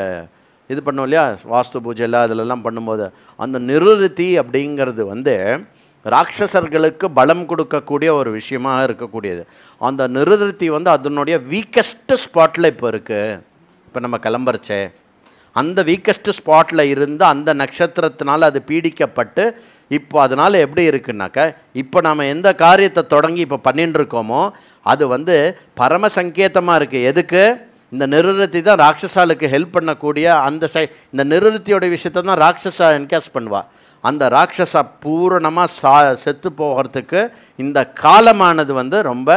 இது பண்ணோம் இல்லையா, வாஸ்து பூஜையில் அதிலெல்லாம் பண்ணும்போது அந்த நிருத்தி அப்படிங்கிறது வந்து ராட்சசர்களுக்கு பலம் கொடுக்கக்கூடிய ஒரு விஷயமாக இருக்கக்கூடியது. அந்த நிருத்தி வந்து அதனுடைய வீக்கஸ்ட் ஸ்பாட்டில் இப்போ இருக்குது. இப்போ நம்ம கிளம்புறச்சே அந்த வீக்கஸ்ட் ஸ்பாட்டில் இருந்து அந்த நட்சத்திரத்தினால் அது பீடிக்கப்பட்டு இப்போ அதனால் எப்படி இருக்குன்னாக்க, இப்போ நாம் எந்த காரியத்தை தொடங்கி இப்போ பண்ணிட்டு இருக்கோமோ அது வந்து பரம சங்கேதமாக இருக்குது. எதுக்கு? இந்த நிருத்தி தான் ராட்சசாலுக்கு ஹெல்ப் பண்ணக்கூடிய அந்த இந்த நிருத்தியோட விஷயத்தை தான் ராட்சசா என்கேஸ் பண்ணுவாள். அந்த ராட்சசா பூரணமாக செத்து போகிறதுக்கு இந்த காலமானது வந்து ரொம்ப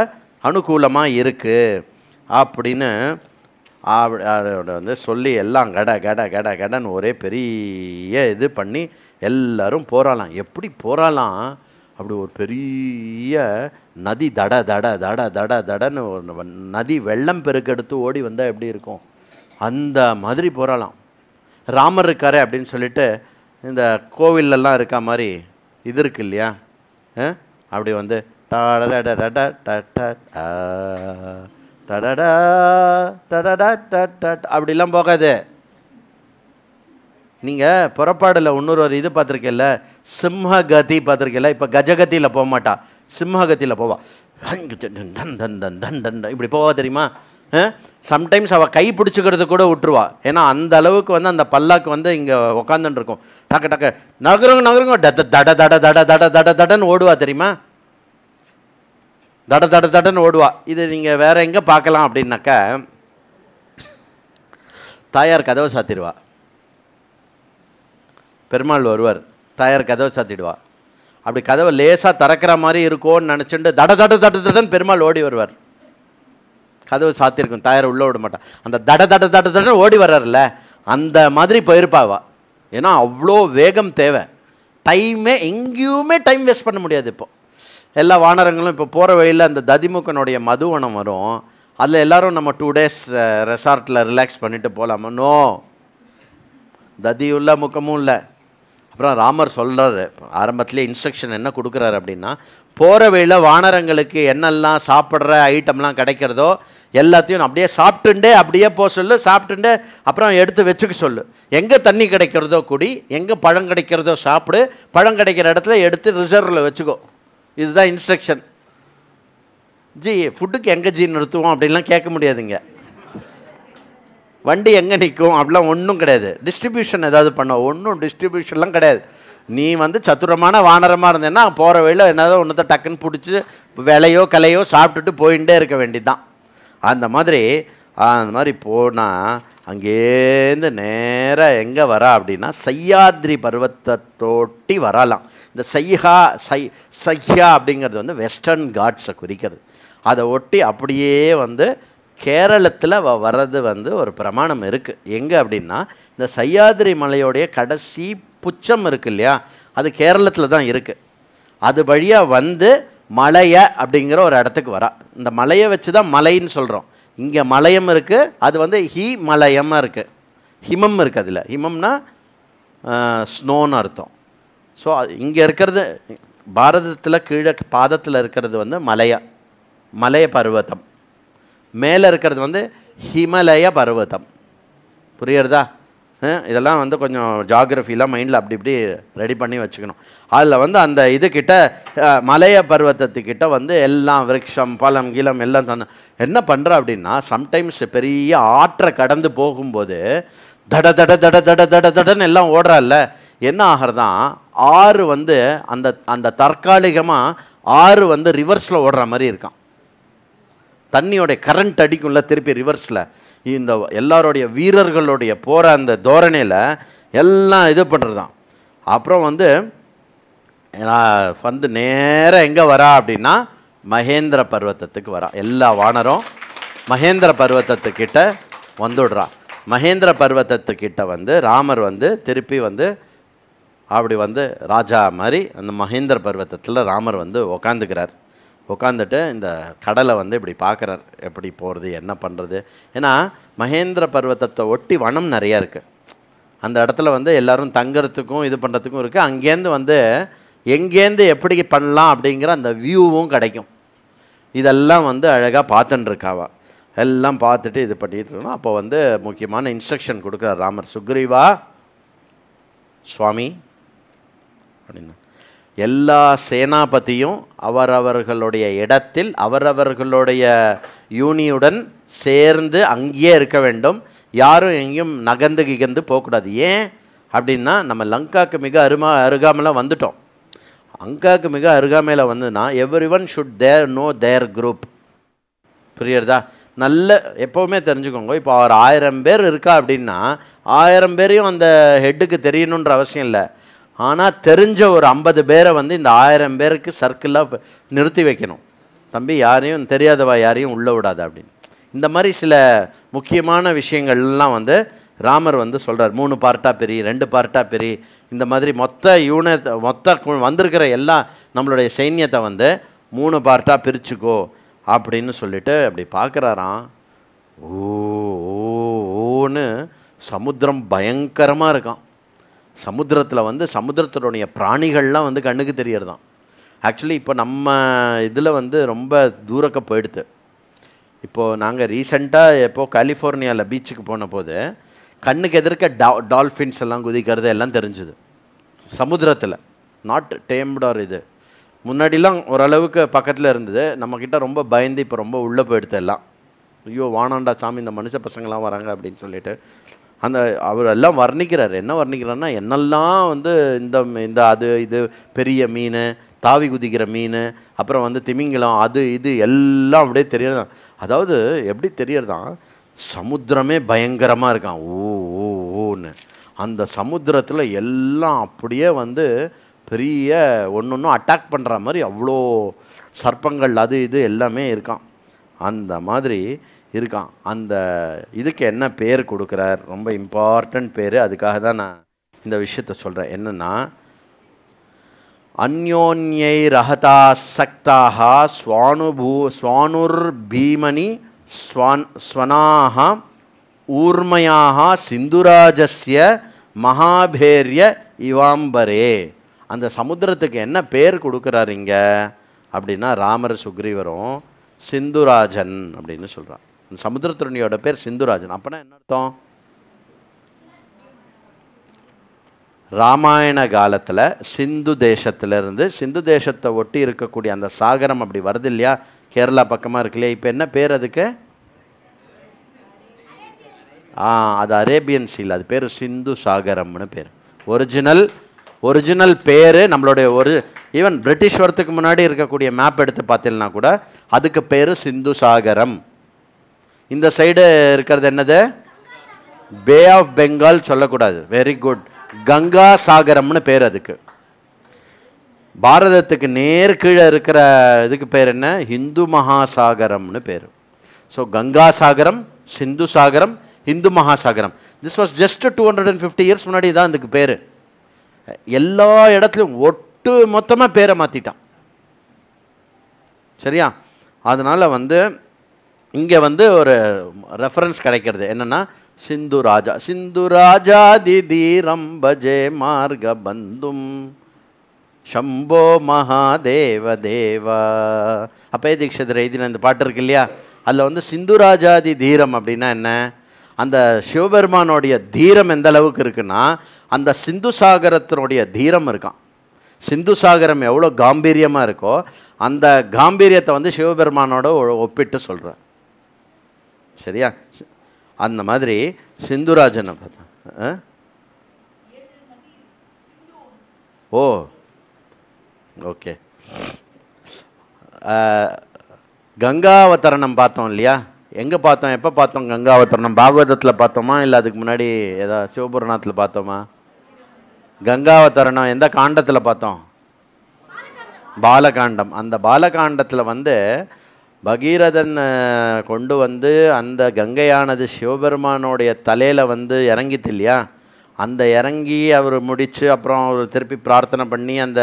அனுகூலமாக இருக்குது அப்படின்னு வந்து சொல்லி எல்லாம் கடன்னு ஒரே பெரிய இது பண்ணி எல்லாரும் போராலாம். எப்படி போராலாம்? அப்படி ஒரு பெரிய நதி தடன்னு ஒரு நதி வெள்ளம் பெருக்கெடுத்து ஓடி வந்தால் எப்படி இருக்கும் அந்த மாதிரி போராலாம். ராமர் இருக்காரு அப்படின்னு சொல்லிட்டு இந்த கோவிலெல்லாம் இருக்க மாதிரி இது இருக்கு இல்லையா, அப்படி வந்து அப்படிலாம் போகாது. நீங்கள் புறப்பாடில் இன்னொரு ஒரு இது பார்த்துருக்கல, சிம்மகதி பார்த்துருக்கல. இப்போ கஜகதியில் போக மாட்டா, சிம்மகதியில் போவா. இப்படி போவா தெரியுமா? சம்டைம்ஸ் அவள் கை பிடிச்சிக்கிறது கூட விட்டுருவா. ஏன்னா அந்த அளவுக்கு வந்து அந்த பல்லாக்கு வந்து இங்கே உக்காந்துட்டு இருக்கும். டக்கு நகருங்க தடன்னு ஓடுவா தெரியுமா, தடன்னு ஓடுவா. இது நீங்கள் வேற எங்கே பார்க்கலாம் அப்படின்னாக்கா, தாயார் கதவை சாத்திடுவா. பெருமாள் வருவார், தாயார் கதவை சாத்திடுவா. அப்படி கதவை லேசாக திறக்கிற மாதிரி இருக்கும்னு நினச்சிட்டு தடன்னு பெருமாள் ஓடி வருவார். கதவு சாத்திருக்கும், தாயார் உள்ளே விட மாட்டான். அந்த தடன்னு ஓடி வர்றாருல, அந்த மாதிரி போயிருப்பாவா. ஏன்னா அவ்வளோ வேகம் தேவை. டைமே எங்கேயுமே டைம் வேஸ்ட் பண்ண முடியாது. இப்போ எல்லா வானரங்களும் இப்போ போகிற வழியில் அந்த ததிமுகனுடைய மதுவனம் வரும். அதில் எல்லோரும் நம்ம 2 days ரெசார்ட்டில் ரிலாக்ஸ் பண்ணிவிட்டு போகலாமா? நோ, ததியும் இல்லை முக்கமும் இல்லை. அப்புறம் ராமர் சொல்கிறாரு, ஆரம்பத்திலே இன்ஸ்ட்ரக்ஷன் என்ன கொடுக்குறாரு அப்படின்னா, போகிற வழியில் வானரங்களுக்கு என்னெல்லாம் சாப்பிட்ற ஐட்டம்லாம் கிடைக்கிறதோ எல்லாத்தையும் அப்படியே சாப்பிட்டுண்டே அப்படியே போக சொல்லு. சாப்பிட்டுண்டே அப்புறம் எடுத்து வச்சுக்க சொல்லு. எங்கே தண்ணி கிடைக்கிறதோ குடி, எங்கே பழம் கிடைக்கிறதோ சாப்பிடு, பழம் கிடைக்கிற இடத்துல எடுத்து ரிசர்வில் வச்சுக்கோ. இதுதான் இன்ஸ்ட்ரக்ஷன். ஜி ஃபுட்டுக்கு எங்கே ஜி நிறுத்துவோம் அப்படின்லாம் கேட்க முடியாதுங்க. வண்டி எங்கே நிற்கும் அப்படிலாம் ஒன்றும் கிடையாது. டிஸ்ட்ரிபியூஷன் ஏதாவது பண்ண ஒன்றும் டிஸ்ட்ரிபியூஷன்லாம் கிடையாது. நீ வந்து சத்துரமான வானரமாக இருந்தேன்னா போகிற வழியில் என்னதோ ஒன்றத்தை டக்குன்னு பிடிச்சி விலையோ கலையோ சாப்பிட்டுட்டு போயிட்டே இருக்க வேண்டியதுதான். அந்த மாதிரி போனால் அங்கேருந்து நேராக எங்கே வரா அப்படின்னா சஹ்யாத்ரி பர்வத்தத்தோட்டி வரலாம். இந்த சஹ்யா அப்படிங்கிறது வந்து வெஸ்டர்ன் காட்ஸை குறிக்கிறது. அதை ஒட்டி அப்படியே வந்து கேரளத்தில் வர்றது வந்து ஒரு பிரமாணம் இருக்குது. எங்கே அப்படின்னா இந்த சஹ்யாத்ரி மலையோடைய கடைசி புச்சம் இருக்குது இல்லையா, அது கேரளத்தில் தான் இருக்குது. அது வழியாக வந்து மலையை அப்படிங்கிற ஒரு இடத்துக்கு வரா. இந்த மலையை வச்சு தான் மலைன்னு சொல்கிறோம். இங்கே மலையம் இருக்குது, அது வந்து மலையமாக இருக்குது. ஹிமம் இருக்குது, அதில் ஹிமம்னா ஸ்னோன்னு அர்த்தம். ஸோ இங்கே இருக்கிறது பாரதத்தில் கீழே பாதத்தில் இருக்கிறது வந்து மலைய பர்வதம், மேலே இருக்கிறது வந்து ஹிமலய பர்வதம். புரியுறதா? இதெல்லாம் வந்து கொஞ்சம் ஜாகிரஃபிலாம் மைண்டில் அப்படி இப்படி ரெடி பண்ணி வச்சுக்கணும். அதில் வந்து அந்த இதுக்கிட்ட மலைய பர்வத்தத்துக்கிட்ட வந்து எல்லாம் விருட்சம் பழம் கீழம் எல்லாம் என்ன பண்ணுற அப்படின்னா, சம்டைம்ஸ் பெரிய ஆற்றை கடந்து போகும்போது தட தட தட தட தட தடன்னு எல்லாம் ஓடுறால, என்ன ஆகிறதான் ஆறு வந்து அந்த தற்காலிகமாக ஆறு வந்து ரிவர்ஸில் ஓடுற மாதிரி இருக்கான். தண்ணியோடைய கரண்ட் அடிக்கும்ல திருப்பி ரிவர்ஸில். இந்த எல்லாருடைய வீரர்களுடைய போகிற அந்த தோரணையில் எல்லாம் இது பண்ணுறது தான். அப்புறம் வந்து நேராக எங்கே வரா அப்படின்னா மகேந்திர பர்வத்தத்துக்கு வரா. எல்லா வானரும் மகேந்திர பர்வத்தத்துக்கிட்ட வந்துடுறா. மகேந்திர பர்வத்தத்துக்கிட்ட வந்து ராமர் வந்து திருப்பி வந்து அப்படி வந்து ராஜா மாதிரி அந்த மகேந்திர பர்வத்தத்தில் ராமர் வந்து உக்காந்துக்கிறார். உட்காந்துட்டு இந்த கடலை வந்து இப்படி பார்க்குறார், எப்படி போகிறது என்ன பண்ணுறது. ஏன்னா மகேந்திர பர்வத்தத்தை ஒட்டி வனம் நிறையா இருக்குது. அந்த இடத்துல வந்து எல்லோரும் தங்கிறதுக்கும் இது பண்ணுறதுக்கும் இருக்குது. அங்கேருந்து வந்து எங்கேருந்து எப்படி பண்ணலாம் அப்படிங்கிற அந்த வியூவும் கிடைக்கும். இதெல்லாம் வந்து அழகாக பார்த்துட்டுருக்காவா. எல்லாம் பார்த்துட்டு இது பண்ணிகிட்டு இருக்கணும். அப்போ வந்து முக்கியமான இன்ஸ்ட்ரக்ஷன் கொடுக்குறார் ராமர். சுக்ரீவா சுவாமி அப்படின்னா, எல்லா சேனாபதியும் அவரவர்களுடைய இடத்தில் அவரவர்களுடைய யூனியுடன் சேர்ந்து அங்கேயே இருக்க வேண்டும். யாரும் எங்கேயும் நகர்ந்து போகக்கூடாது. ஏன் அப்படின்னா நம்ம லங்காவுக்கு மிக அருகாமையில் வந்துட்டோம். லங்காவுக்கு மிக அருகாமையில் வந்துன்னா everyone should know their group. புரியுறதா? நல்ல எப்போவுமே தெரிஞ்சுக்கோங்க. இப்போ அவர் 1000 பேர் இருக்கா அப்படின்னா 1000 பேரையும் அந்த ஹெட்டுக்கு தெரியணுன்ற அவசியம் இல்லை. ஆனால் தெரிஞ்ச ஒரு 50 பேரை வந்து இந்த 1000 பேருக்கு சர்க்கிளாக நிறுத்தி வைக்கணும். தம்பி யாரையும் தெரியாதவா யாரையும் உள்ளே விடாது அப்படின்னு. இந்த மாதிரி சில முக்கியமான விஷயங்கள்லாம் வந்து ராமர் வந்து சொல்கிறார். 3 பார்ட்டாக பெரிய 2 பார்ட்டாக பெரிய இந்த மாதிரி மொத்த வந்திருக்கிற எல்லா நம்மளுடைய சைன்யத்தை வந்து 3 பார்ட்டாக பிரிச்சுக்கோ அப்படின்னு சொல்லிட்டு அப்படி பார்க்குறாராம். ஓன்னு சமுத்திரம் பயங்கரமாக இருக்கான். சமுத்திரத்தில் வந்து சமுத்திரத்தினுடைய பிராணிகள்லாம் வந்து கண்ணுக்கு தெரியறதான். ஆக்சுவலி இப்போ நம்ம இதில் வந்து ரொம்ப தூரக்க போயிடுது. இப்போது நாங்கள் ரீசெண்டாக எப்போது கலிஃபோர்னியாவில் பீச்சுக்கு போன போது கண்ணுக்கு எதிர்க்க டால்ஃபின்ஸ் எல்லாம் குதிக்கிறது எல்லாம் தெரிஞ்சுது சமுத்திரத்தில். நாட் டேம்டார் இது. முன்னாடிலாம் ஓரளவுக்கு பக்கத்தில் இருந்தது. நம்மக்கிட்ட ரொம்ப பயந்து இப்போ ரொம்ப உள்ளே போயிடுது எல்லாம். ஐயோ வானாண்டா சாமி இந்த மனுஷ பசங்கள்லாம் வராங்க அப்படின்னு சொல்லிட்டு அவர் எல்லாம் வர்ணிக்கிறார். என்ன வர்ணிக்கிறார்னா, என்னெல்லாம் வந்து இந்த அது இது பெரிய மீன், தாவி குதிக்கிற மீன், அப்புறம் வந்து திமிங்கலம், அது இது எல்லாம் அப்படியே தெரியறதான். அதாவது எப்படி தெரியறதான், சமுத்திரமே பயங்கரமாக இருக்கான். ஓன்னு அந்த சமுத்திரத்தில் எல்லாம் அப்படியே வந்து பெரிய ஒன்று அட்டாக் பண்ணுற மாதிரி அவ்வளோ சர்ப்பங்கள் அது இது எல்லாமே இருக்கான். அந்த மாதிரி இருக்கான். அந்த இதுக்கு என்ன பேர் கொடுக்குறார், ரொம்ப இம்பார்ட்டண்ட் பேர். அதுக்காக தான் நான் இந்த விஷயத்த சொல்கிறேன். என்னென்னா, அந்யோன்யை ரஹதா சக்தாக ஸ்வானுர் பீமணி ஸ்வனாக ஊர்மயாக சிந்துராஜஸ்ய மகாபேரிய இவாம்பரே. அந்த சமுத்திரத்துக்கு என்ன பேர் கொடுக்குறாரு இங்கே அப்படின்னா, ராமர் சுக்ரீவரும் சிந்துராஜன் அப்படின்னு சொல்கிறான். அந்த சமுத்திரத்துறையோட பேர் சிந்துராஜன். அப்படின்னா என்ன அர்த்தம்? ராமாயண காலத்தில் சிந்து தேசத்திலிருந்து சிந்து தேசத்தை ஒட்டி இருக்கக்கூடிய அந்த சாகரம் அப்படி வருது இல்லையா, கேரளா பக்கமாக இருக்கு இல்லையா, இப்போ என்ன பேர் அதுக்கு? அது அரேபியன் சீல், அது பேர் சிந்து சாகரம்னு பேர். ஒரிஜினல் பேர் நம்மளுடைய ஈவன் பிரிட்டிஷ் வரத்துக்கு முன்னாடி இருக்கக்கூடிய மேப் எடுத்து பார்த்தீங்கன்னா கூட அதுக்கு பேர் சிந்து சாகரம். இந்த சைடு இருக்கிறது என்னது? பே ஆஃப் பெங்கால் சொல்லக்கூடாது, வெரி குட், கங்கா சாகரம்னு பேர் அதுக்கு. பாரதத்துக்கு நேர் கீழே இருக்கிற இதுக்கு பேர் என்ன? ஹிந்து மகாசாகரம்னு பேர். So Ganga Sagaram, Sindhu Sagaram, Hindu Mahasagaram. This was just 250 years முன்னாடி தான் இதுக்கு பேர். எல்லா இடத்துலையும் ஒட்டு மொத்தமாக பேரை மாற்றிட்டான். சரியா? அதனால் இங்கே ஒரு ரெஃபரன்ஸ் கிடைக்கிறது என்னென்னா, சிந்து ராஜா திதீரம் பஜே மார்க பந்தும் ஷம்போ மகாதேவ தேவா. அப்பே தீக்ஷிதர் எழுதின இந்த பாட்டு இருக்கு இல்லையா, அதில் சிந்து ராஜாதி தீரம் அப்படின்னா என்ன? அந்த சிவபெருமானோடைய தீரம் எந்த அளவுக்கு இருக்குன்னா, அந்த சிந்து சாகரத்தினுடைய தீரம் இருக்கான். சிந்து சாகரம் எவ்வளோ காம்பீரியமாக இருக்கோ அந்த காம்பீரியத்தை சிவபெருமானோட ஒப்பிட்டு சொல்கிறேன். சரியா? அந்த மாதிரி சிந்துராஜனை பார்த்தா ஓ ஓகே. கங்காவதரணம் பார்த்தோம் இல்லையா? எங்கே பார்த்தோம், எப்போ பார்த்தோம் கங்காவதரணம்? பாகவதத்தில் பார்த்தோமா இல்லை அதுக்கு முன்னாடி ஏதாவது சிவபுராணத்தில் பார்த்தோமா? கங்காவதரணம் எந்த காண்டத்தில் பார்த்தோம்? பாலகாண்டம். அந்த பாலகாண்டத்தில் பகீரதன் கொண்டு அந்த கங்கையானது சிவபெருமானோடைய தலையில் இறங்கித்து இல்லையா? அந்த இறங்கி அவர் முடித்து அப்புறம் அவர் திருப்பி பிரார்த்தனை பண்ணி அந்த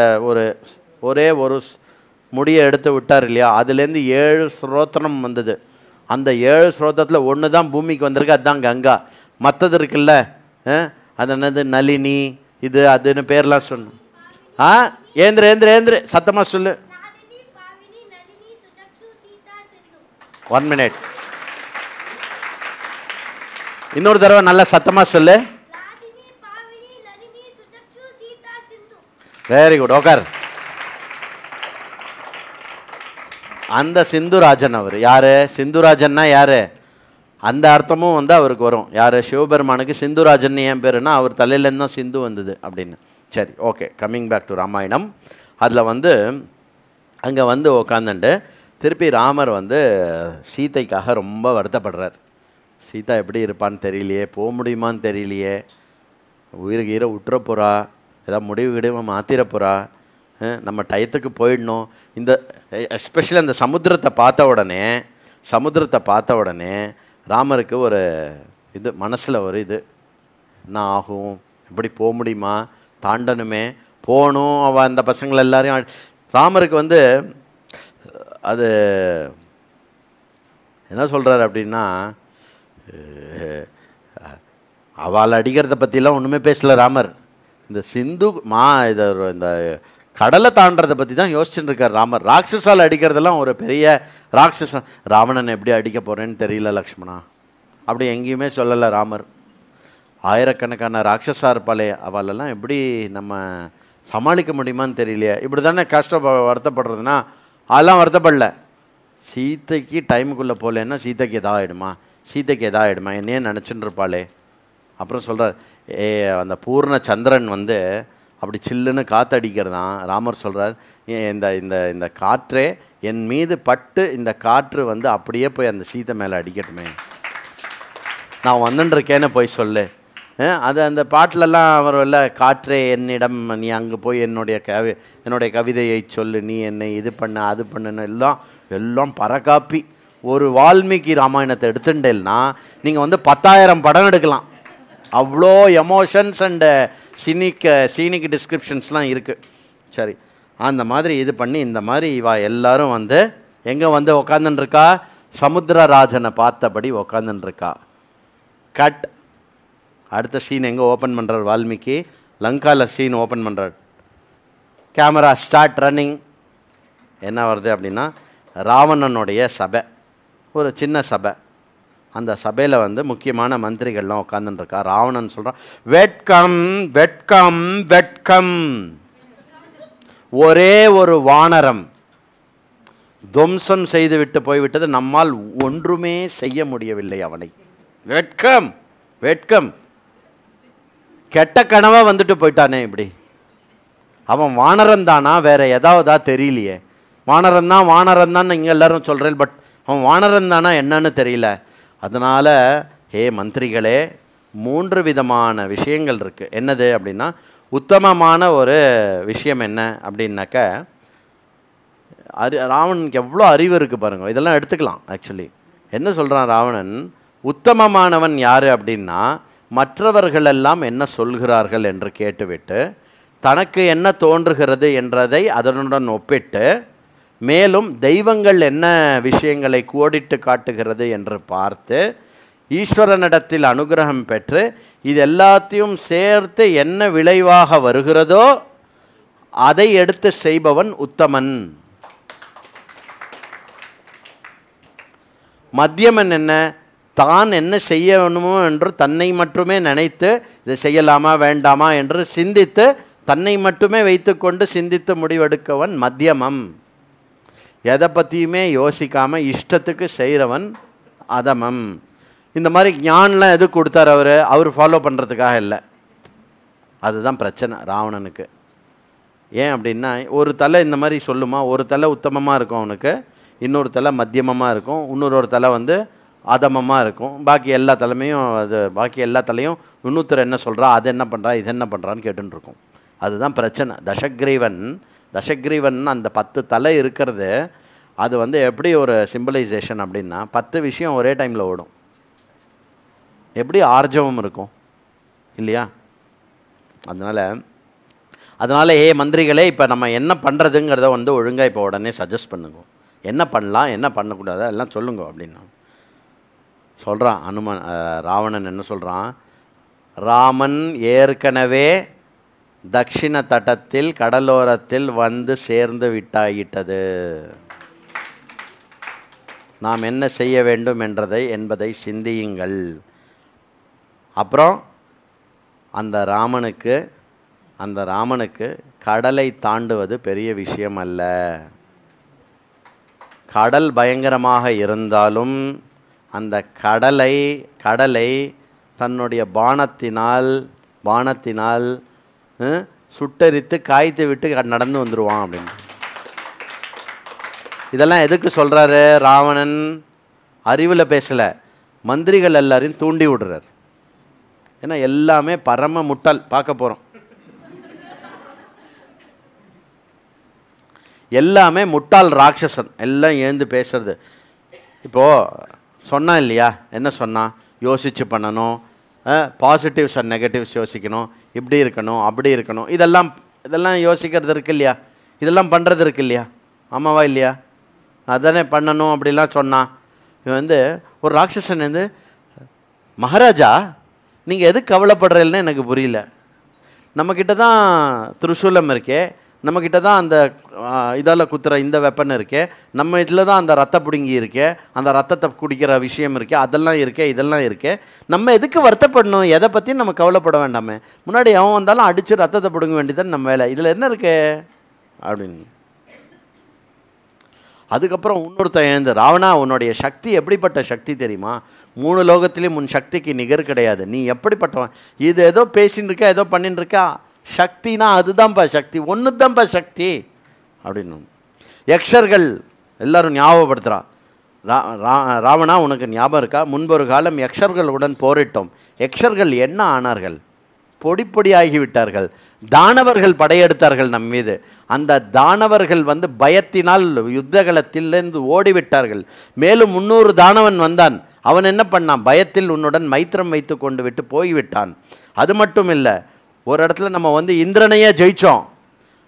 ஒரே ஒரு முடியை எடுத்து விட்டார் இல்லையா? அதுலேருந்து 7 ஸ்ரோத்திரம் வந்தது. அந்த 7 ஸ்ரோத்திரத்தில் ஒன்று தான் பூமிக்கு வந்திருக்கு, அதுதான் கங்கா. மற்றது இருக்குல்ல, அது என்னது நளினி இது அதுன்னு பேர்லாம் சொன்னோம். ஏந்திர சத்தமாக சொல்லு. 1 மினிட், இன்னொரு தடவை நல்லா சத்தமாக சொல்லு. வெரி குட், ஓகர். அந்த சிந்துராஜன் அவர் யாரு? சிந்துராஜன்னா யாரு? அந்த அர்த்தமும் அவருக்கு வரும். யார்? சிவபெருமானுக்கு சிந்துராஜன் ஏன் பேருன்னா அவர் தலையிலேருந்து தான் சிந்து வந்தது அப்படின்னு. சரி, okay. Coming back to Ramayanam. அதில் அங்கே உக்காந்துட்டு திருப்பி ராமர் சீதைக்காக ரொம்ப வருத்தப்படுறார். சீதா எப்படி இருப்பான்னு தெரியலையே, போக முடியுமான்னு தெரியலையே, உயிரை விட்டுற போகிறா, ஏதாவது முடிவு மாற்றிட போகிறா, நம்ம டயத்துக்கு போயிடணும். இந்த எஸ்பெஷலி அந்த சமுத்திரத்தை பார்த்த உடனே ராமருக்கு ஒரு மனசில் என்ன ஆகும், எப்படி போக முடியுமா, தாண்டனுமே, போகணும். அவள் அந்த பசங்களை எல்லாரையும் ராமருக்கு அது என்ன சொல்கிறார் அப்படின்னா, அவளை அடிக்கிறத பற்றிலாம் ஒன்றுமே பேசலை ராமர். இந்த இந்த கடலை தாண்டறதை பற்றி தான் யோசிச்சுட்டு இருக்கார் ராமர். ராட்சசால் அடிக்கிறதெல்லாம் ஒரு பெரிய ராட்சசன். ராவணன் எப்படி அடிக்க போகிறேன்னு தெரியல லக்ஷ்மணா, அப்படி எங்கேயுமே சொல்லலை ராமர். ஆயிரக்கணக்கான ராட்சஸா இருப்பாளே, அவளெல்லாம் எப்படி நம்ம சமாளிக்க முடியுமான்னு தெரியலையே, இப்படி தானே வருத்தப்படுறதுன்னா அதெல்லாம் வருத்தப்படல. சீதைக்கு டைமுக்குள்ளே போகலன்னா சீதைக்கு எதாகிடுமா என்னையே நினச்சின்னு இருப்பாளே. அப்புறம் சொல்கிறார், அந்த பூர்ண சந்திரன் அப்படி சில்லுன்னு காற்றடிக்கிறதான். ராமர் சொல்கிறார், இந்த இந்த இந்த காற்றே என் மீது பட்டு இந்த காற்று அப்படியே போய் அந்த சீதை மேலே அடிக்கட்டுமே, நான் வந்துட்டுருக்கேன்னு போய் சொல்லு. அது அந்த பாட்டிலெல்லாம் அவர் காற்றே என்னிடம் நீ அங்கே போய் என்னுடைய கவிதையை சொல்லு, நீ என்னை இது பண்ண அது பண்ணுன்னு எல்லாம் பரகாப்பி. ஒரு வால்மீகி ராமாயணத்தை எடுத்துட்டேன்னா நீங்கள் 10,000 படம் எடுக்கலாம். அவ்வளோ எமோஷன்ஸ் அண்டு சீனிக் டிஸ்கிரிப்ஷன்ஸ்லாம் இருக்குது. சரி, அந்த மாதிரி இது பண்ணி இந்த மாதிரி எல்லாரும் எங்கே உக்காந்துருக்கா? சமுத்திரராஜனை பார்த்தபடி உக்காந்துருக்கா. கட். அடுத்த சீன் எங்கே ஓப்பன் பண்ணுறார் வால்மீகி? லங்காவில் சீன் ஓப்பன் பண்ணுறார். Camera start running. என்ன வருது அப்படின்னா, ராவணனுடைய சபை, ஒரு சின்ன சபை. அந்த சபையில் முக்கியமான மந்திரிகள்லாம் உட்காந்துருக்கா. ராவணன் சொல்கிறான், வெட்கம் வெட்கம் வெட்கம், ஒரே ஒரு வானரம் துவம்சம் செய்து விட்டு போய்விட்டது, நம்மால் ஒன்றுமே செய்ய முடியவில்லை அவனை. வெட்கம். வெட்கம். கெட்ட கனவா வந்துட்டு போயிட்டானே இப்படி. அவன் வானரன் தானா வேற ஏதாவதா தெரியலையே. வானரன் தான் நீங்கள் எல்லாரும் சொல்கிறேன், பட் அவன் வானரன் தானா என்னன்னு தெரியல. அதனால் ஹே மந்திரிகளே, 3 விதமான விஷயங்கள் இருக்குது. என்னது அப்படின்னா, உத்தமமான ஒரு விஷயம் என்ன அப்படின்னாக்க, ராவணனுக்கு எவ்வளோ அறிவு இருக்குது பாருங்கள். இதெல்லாம் எடுத்துக்கலாம். ஆக்சுவலி என்ன சொல்கிறான் ராவணன், உத்தமமானவன் யார் அப்படின்னா, மற்றவர்களெல்லாம் என்ன சொல்கிறார்கள் என்று கேட்டுவிட்டு தனக்கு என்ன தோன்றுகிறது என்றதை அதனுடன் ஒப்பிட்டு, மேலும் தெய்வங்கள் என்ன விஷயங்களை கோடிட்டு காட்டுகிறது என்று பார்த்து ஈஸ்வரனிடத்தில் அனுகிரகம் பெற்று இது எல்லாத்தையும் சேர்த்து என்ன விளைவாக வருகிறதோ அதை எடுத்து செய்பவன் உத்தமன். மத்தியமன் என்ன, தான் என்ன செய்யணுமோ என்று தன்னை மட்டுமே நினைத்து இதை செய்யலாமா வேண்டாமா என்று சிந்தித்து தன்னை மட்டுமே வைத்துக்கொண்டு சிந்தித்து முடிவெடுக்கவன் மத்தியமம். எதை பற்றியுமே யோசிக்காமல் இஷ்டத்துக்கு செய்கிறவன் அதமம். இந்த மாதிரி ஞானெலாம் எது கொடுத்தார் அவர் ஃபாலோ பண்ணுறதுக்காக இல்லை. அதுதான் பிரச்சனை ராவணனுக்கு. ஏன் அப்படின்னா, ஒரு தலை இந்த மாதிரி சொல்லுமா, ஒரு தலை உத்தமமாக இருக்கும் அவனுக்கு, இன்னொரு தலை மத்தியமமாக இருக்கும், இன்னொரு தலை அதமமாக இருக்கும். பாக்கி எல்லா தலைமையும் பாக்கி எல்லா தலையும் இன்னொருத்தர் என்ன சொல்கிறா, அது என்ன பண்ணுறா, இது என்ன பண்ணுறான்னு கேட்டுன்னு இருக்கும். அதுதான் பிரச்சனை. தசக்ரீவன் அந்த 10 தலை இருக்கிறது, அது எப்படி ஒரு சிம்பிளைசேஷன் அப்படின்னா, 10 விஷயம் ஒரே டைமில் ஓடும். எப்படி ஆர்ஜவம் இருக்கும் இல்லையா? அதனால் ஏ மந்திரிகளே, இப்போ நம்ம என்ன பண்ணுறதுங்கிறத ஒழுங்காக இப்போ உடனே சஜஸ்ட் பண்ணுங்க. என்ன பண்ணலாம், என்ன பண்ணக்கூடாது எல்லாம் சொல்லுங்க அப்படின்னு சொல்கிறான். ராவணன் என்ன சொல்கிறான், ராமன் ஏற்கனவே தக்ஷிண தட்டத்தில் கடலோரத்தில் சேர்ந்து விட்டாயிட்டது. நாம் என்ன செய்ய வேண்டும் என்பதை சிந்தியுங்கள். அப்புறம் அந்த ராமனுக்கு கடலை தாண்டுவது பெரிய விஷயம் அல்ல. கடல் பயங்கரமாக இருந்தாலும் அந்த கடலை தன்னுடைய பானத்தினால் சுட்டரித்து காய்த்து விட்டு நடந்து வந்துடுவான் அப்படின்னு. இதெல்லாம் எதுக்கு சொல்கிறாரு ராவணன்? அறிவில் பேசலை, மந்திரிகள் எல்லாரையும் தூண்டி விடுறார். ஏன்னா எல்லாமே பரம முட்டாள். பார்க்க போகிறோம், எல்லாமே முட்டாள் ராட்சசன். எல்லாம் ஏந்து பேசுறது. இப்போது சொன்னான் இல்லையா, என்ன சொன்னான், யோசித்து பண்ணணும், பாசிட்டிவ்ஸ் அண்ட் நெகட்டிவ்ஸ் யோசிக்கணும், இப்படி இருக்கணும் அப்படி இருக்கணும், இதெல்லாம் யோசிக்கிறது இருக்கு இல்லையா, இதெல்லாம் பண்ணுறது இருக்கு இல்லையா, ஆமாவா இல்லையா? அதானே பண்ணணும் அப்படிலாம் சொன்னான். இவன் ஒரு ராட்சசன் மகாராஜா நீங்கள் எதுக்கு கவலைப்படுறீங்கன்னு எனக்கு புரியல. நம்மக்கிட்ட தான் திரிசூலம் இருக்கே, நம்மக்கிட்ட தான் அந்த இதால் குத்துற இந்த வெப்பன் இருக்கே, நம்ம இதில் தான் அந்த ரத்த பிடுங்கி இருக்கே, அந்த ரத்தத்தை குடிக்கிற விஷயம் இருக்கே, அதெல்லாம் இருக்கே, இதெல்லாம் இருக்கே, நம்ம எதுக்கு வருத்தப்படணும், எதை பற்றியும் நம்ம கவலைப்பட வேண்டாமே. முன்னாடி அவன் வந்தாலும் அடித்து ரத்தத்தை பிடுங்க வேண்டியதான் நம்ம வேலை, இதில் என்ன இருக்கே அப்படின்னு. அதுக்கப்புறம் இன்னொருத்தன் ராவணா, உன்னுடைய சக்தி எப்படிப்பட்ட சக்தி தெரியுமா, 3 லோகத்திலையும் உன் சக்திக்கு நிகர் கிடையாது, நீ எப்படிப்பட்டவன், இது ஏதோ பேசின்னு இருக்கா, ஏதோ பண்ணின்னு இருக்கா, சக்தினா அதுதான்ப்பா சக்தி, ஒன்று தான்ப்பா சக்தி அப்படின்னு யக்ஷர்கள் எல்லாரும் ஞாபகப்படுத்துகிறா. ராவணா உனக்கு ஞாபகம் இருக்கா, முன்பொரு காலம் யக்ஷர்களுடன் போரிட்டோம், யக்ஷர்கள் என்ன ஆனார்கள், பொடி பொடி ஆகிவிட்டார்கள், தானவர்கள் படையெடுத்தார்கள் நம் மீது, அந்த தானவர்கள் பயத்தினால் யுத்தகலத்திலிருந்து ஓடிவிட்டார்கள், மேலும் 300 தானவன் வந்தான், அவன் என்ன பண்ணான், பயத்தில் உன்னுடன் மைத்திரம் வைத்து கொண்டு விட்டு போய்விட்டான். அது மட்டும் இல்லை, ஒரு இடத்துல நம்ம இந்திரனையே ஜெயித்தோம்,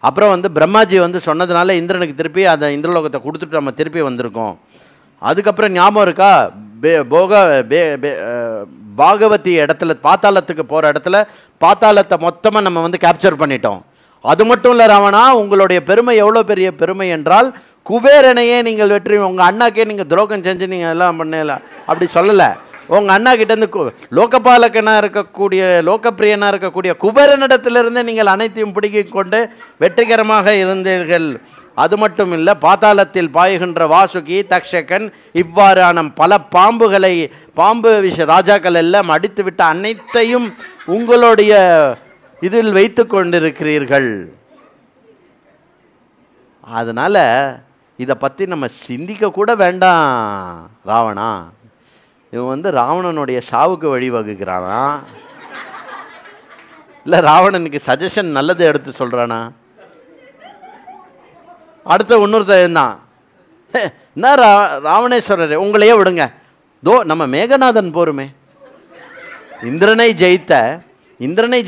அப்புறம் பிரம்மாஜி சொன்னதுனால இந்திரனுக்கு திருப்பி அந்த இந்திரலோகத்தை கொடுத்துட்டு நம்ம திருப்பி வந்திருக்கோம். அதுக்கப்புறம் ஞாபகம் இருக்கா, பாகவதி இடத்துல பாத்தாளத்துக்கு போகிற இடத்துல பாத்தாளத்தை மொத்தமாக நம்ம கேப்சர் பண்ணிட்டோம். அது மட்டும் இல்லை ராவணா, உங்களுடைய பெருமை எவ்வளோ பெரிய பெருமை என்றால், குபேரனையே நீங்கள் வெற்றி, உங்கள் அண்ணாக்கே நீங்கள் துரோகம் செஞ்சு நீங்கள் எல்லாம் பண்ணல அப்படி சொல்லலை, உங்கள் அண்ணா கிட்டேருந்து லோகபாலகனாக இருக்கக்கூடிய லோகப்பிரியனாக இருக்கக்கூடிய குபேரனிடத்திலிருந்து நீங்கள் அனைத்தையும் பிடிக்கிக் கொண்டு வெற்றிகரமாக இருந்தீர்கள். அது மட்டும் இல்லை, பாதாளத்தில் பாய்கின்ற வாசுகி, தக்ஷகன், இவ்வாறான பல பாம்புகளை, பாம்பு விஷ ராஜாக்கள் எல்லாம் அடித்துவிட்ட அனைத்தையும் உங்களுடைய இதில் வைத்து கொண்டிருக்கிறீர்கள். அதனால் இதை பற்றி நம்ம சிந்திக்க கூட வேண்டாம் ராவணா. இவன் ராவணனுடைய சாவுக்கு வழிவகுக்கிறானா, இல்லை ராவணனுக்கு சஜஷன் நல்லது எடுத்து சொல்கிறானா? அடுத்த இன்னொருத்தன் தான், என்ன ராவணேஸ்வரர் உங்களையே விடுங்க, தோ நம்ம மேகநாதன் போருமே, இந்திரனை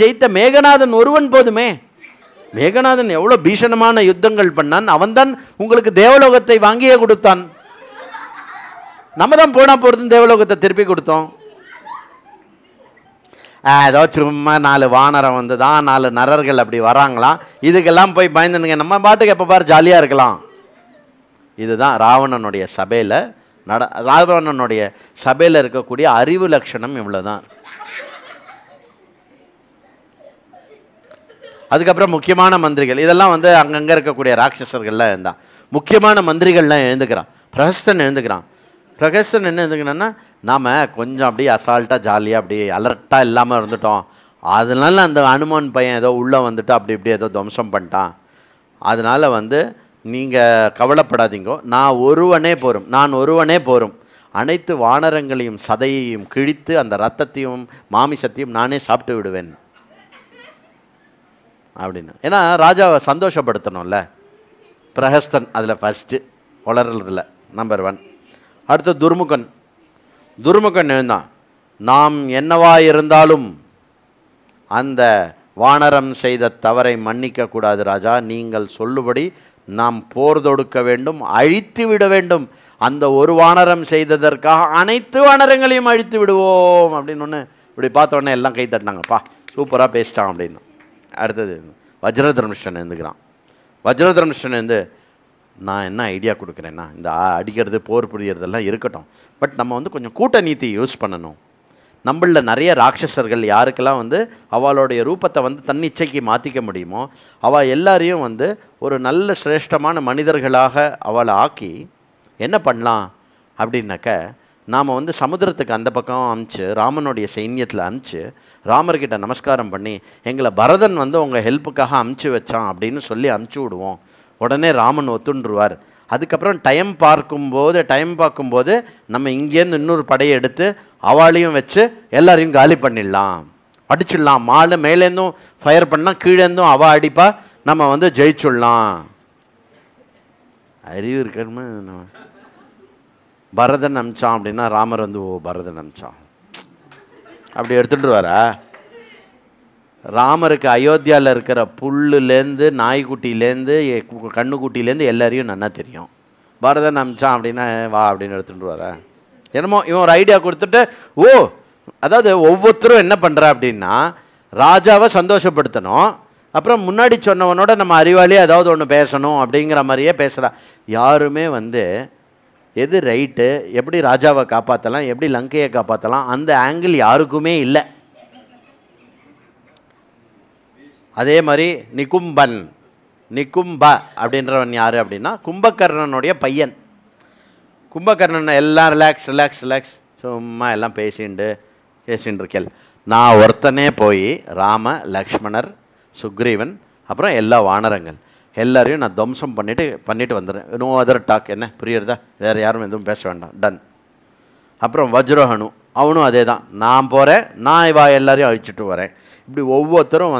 ஜெயித்த மேகநாதன் ஒருவன் போதுமே. மேகநாதன் எவ்வளோ பீஷணமான யுத்தங்கள் பண்ணான், அவன்தான் உங்களுக்கு தேவலோகத்தை வாங்கியே கொடுத்தான். நம்ம தான் போனா போகிறது தேவலோகத்தை திருப்பி கொடுத்தோம். ஏதோ சும்மா 4 வானரம் வந்து தான் 4 நரர்கள் அப்படி வராங்களாம், இதுக்கெல்லாம் போய் பயந்துனுங்க, நம்ம பாட்டுக்கு எப்போ பாரு ஜாலியாக இருக்கலாம். இதுதான் ராவணனுடைய சபையில் ராவணனுடைய சபையில் இருக்கக்கூடிய அறிவு லட்சணம் இவ்வளோதான். அதுக்கப்புறம் முக்கியமான மந்திரிகள், இதெல்லாம் அங்கங்கே இருக்கக்கூடிய ராட்சசர்கள்லாம் இருந்தால் முக்கியமான மந்திரிகள்லாம் எழுந்துக்கிறான். பிரகஸ்தன் எழுந்துக்கிறான். பிரகஸ்தன் என்ன எழுந்துக்கணும்னா, நாம் கொஞ்சம் அப்படியே அசால்ட்டாக ஜாலியாக அப்படியே அலர்ட்டாக இல்லாமல் இருந்துட்டோம், அதனால அந்த அனுமான் பையன் ஏதோ உள்ளே வந்துட்டு அப்படி இப்படி ஏதோ துவம்சம் பண்ணிட்டான், அதனால் நீங்கள் கவலைப்படாதீங்கோ, நான் ஒருவனே போரும் அனைத்து வானரங்களையும் சதையையும் கிழித்து அந்த ரத்தத்தையும் மாமிசத்தையும் நானே சாப்பிட்டு விடுவேன் அப்படின்னு. ஏன்னா ராஜாவை சந்தோஷப்படுத்தணும்ல. பிரகஸ்தன் அதில் ஃபஸ்ட்டு வளர்றதில்ல, நம்பர் 1. அடுத்து துர்முகன் எழுந்தான். நாம் என்னவா இருந்தாலும் அந்த வானரம் செய்த தவறை மன்னிக்க கூடாது ராஜா, நீங்கள் சொல்லுபடி நாம் போர் தொடுக்க வேண்டும், அழித்து விட வேண்டும். அந்த ஒரு வானரம் செய்ததற்காக அனைத்து வானரங்களையும் அழித்து விடுவோம் அப்படின்னு ஒன்று இப்படி பார்த்தோன்னே எல்லாம் கை தட்டினாங்கப்பா, சூப்பராக பேசிட்டான் அப்படின்னு. அடுத்தது வஜ்ரதர்மிஷ்டன் எழுந்துக்கிறான். வஜ்ரதர்மிஷ்டன் நான் என்ன ஐடியா கொடுக்குறேன்னா, இந்த அடிக்கிறது போர் புரியறதெல்லாம் இருக்கட்டும், பட் நம்ம கொஞ்சம் கூட்ட நீதி யூஸ் பண்ணணும். நம்மளில் நிறைய ராட்சசர்கள் யாருக்கெல்லாம் அவளுடைய ரூபத்தை தன்னிச்சைக்கு மாற்றிக்க முடியுமோ அவள் எல்லாரையும் ஒரு நல்ல சிரேஷ்டமான மனிதர்களாக அவளை ஆக்கி என்ன பண்ணலாம் அப்படின்னாக்க, நாம் சமுத்திரத்துக்கு அந்த பக்கம் அனுப்பிச்சு ராமனுடைய சைன்யத்தில் அனுப்பிச்சு ராமர்கிட்ட நமஸ்காரம் பண்ணி எங்களை பரதன் உங்கள் ஹெல்ப்புக்காக அனுப்பிச்சி வச்சான் அப்படின்னு சொல்லி அனுப்பிச்சி விடுவோம். உடனே ராமன் ஒத்துன்றுவார். அதுக்கப்புறம் டைம் பார்க்கும்போது நம்ம இங்கேருந்து இன்னொரு படையை எடுத்து அவளையும் வச்சு எல்லாரையும் காலி பண்ணிடலாம், அடிச்சிடலாம். மேலேருந்தும் ஃபயர் பண்ணால் கீழேருந்தும் அவள் அடிப்பா, நம்ம ஜெயிச்சுடலாம். அறிவு இருக்கணுமே. பரதன் அமிச்சான் அப்படின்னா ராமர் ஓ பரதன் அமிச்சான் அப்படி எடுத்துட்டு வரா. ராமருக்கு அயோத்தியாவில் இருக்கிற புல்லுலேருந்து நாய்க்குட்டிலேருந்து கண்ணுக்குட்டிலேருந்து எல்லாரையும் நல்லா தெரியும். பரதன் அமிச்சான் அப்படின்னா வா அப்படின்னு எடுத்துட்டு வர. என்னமோ இவன் ஒரு ஐடியா கொடுத்துட்டு அதாவது ஒவ்வொருத்தரும் என்ன பண்ணுறா அப்படின்னா, ராஜாவை சந்தோஷப்படுத்தணும், அப்புறம் முன்னாடி சொன்னவனோட நம்ம அறிவாளியே ஏதாவது ஒன்று பேசணும் அப்படிங்கிற மாதிரியே பேசுகிறா. யாருமே எது ரைட்டு, எப்படி ராஜாவை காப்பாற்றலாம், எப்படி லங்கையை காப்பாற்றலாம், அந்த ஆங்கிள் யாருக்குமே இல்லை. அதே மாதிரி நிகும்ப அப்படின்றவன் யார் அப்படின்னா கும்பகர்ணனுடைய பையன். கும்பகர்ணன் எல்லாம் ரிலாக்ஸ் சும்மா எல்லாம் பேசிட்டு இருக்கேன். நான் ஒருத்தனே போய் ராம, லக்ஷ்மணர், சுக்ரீவன், அப்புறம் எல்லா வானரங்கள் எல்லாரையும் நான் துவம்சம் பண்ணிட்டு வந்துடுறேன். No other talk. என்ன புரியுறதா? வேறு யாரும் எதுவும் பேச வேண்டாம், டன். அப்புறம் வஜ்ரோஹனு அவனும் அதே தான், நான் போகிறேன், நான் இவா எல்லாரையும் அழிச்சிட்டு வரேன். இப்படி ஒவ்வொருத்தரும்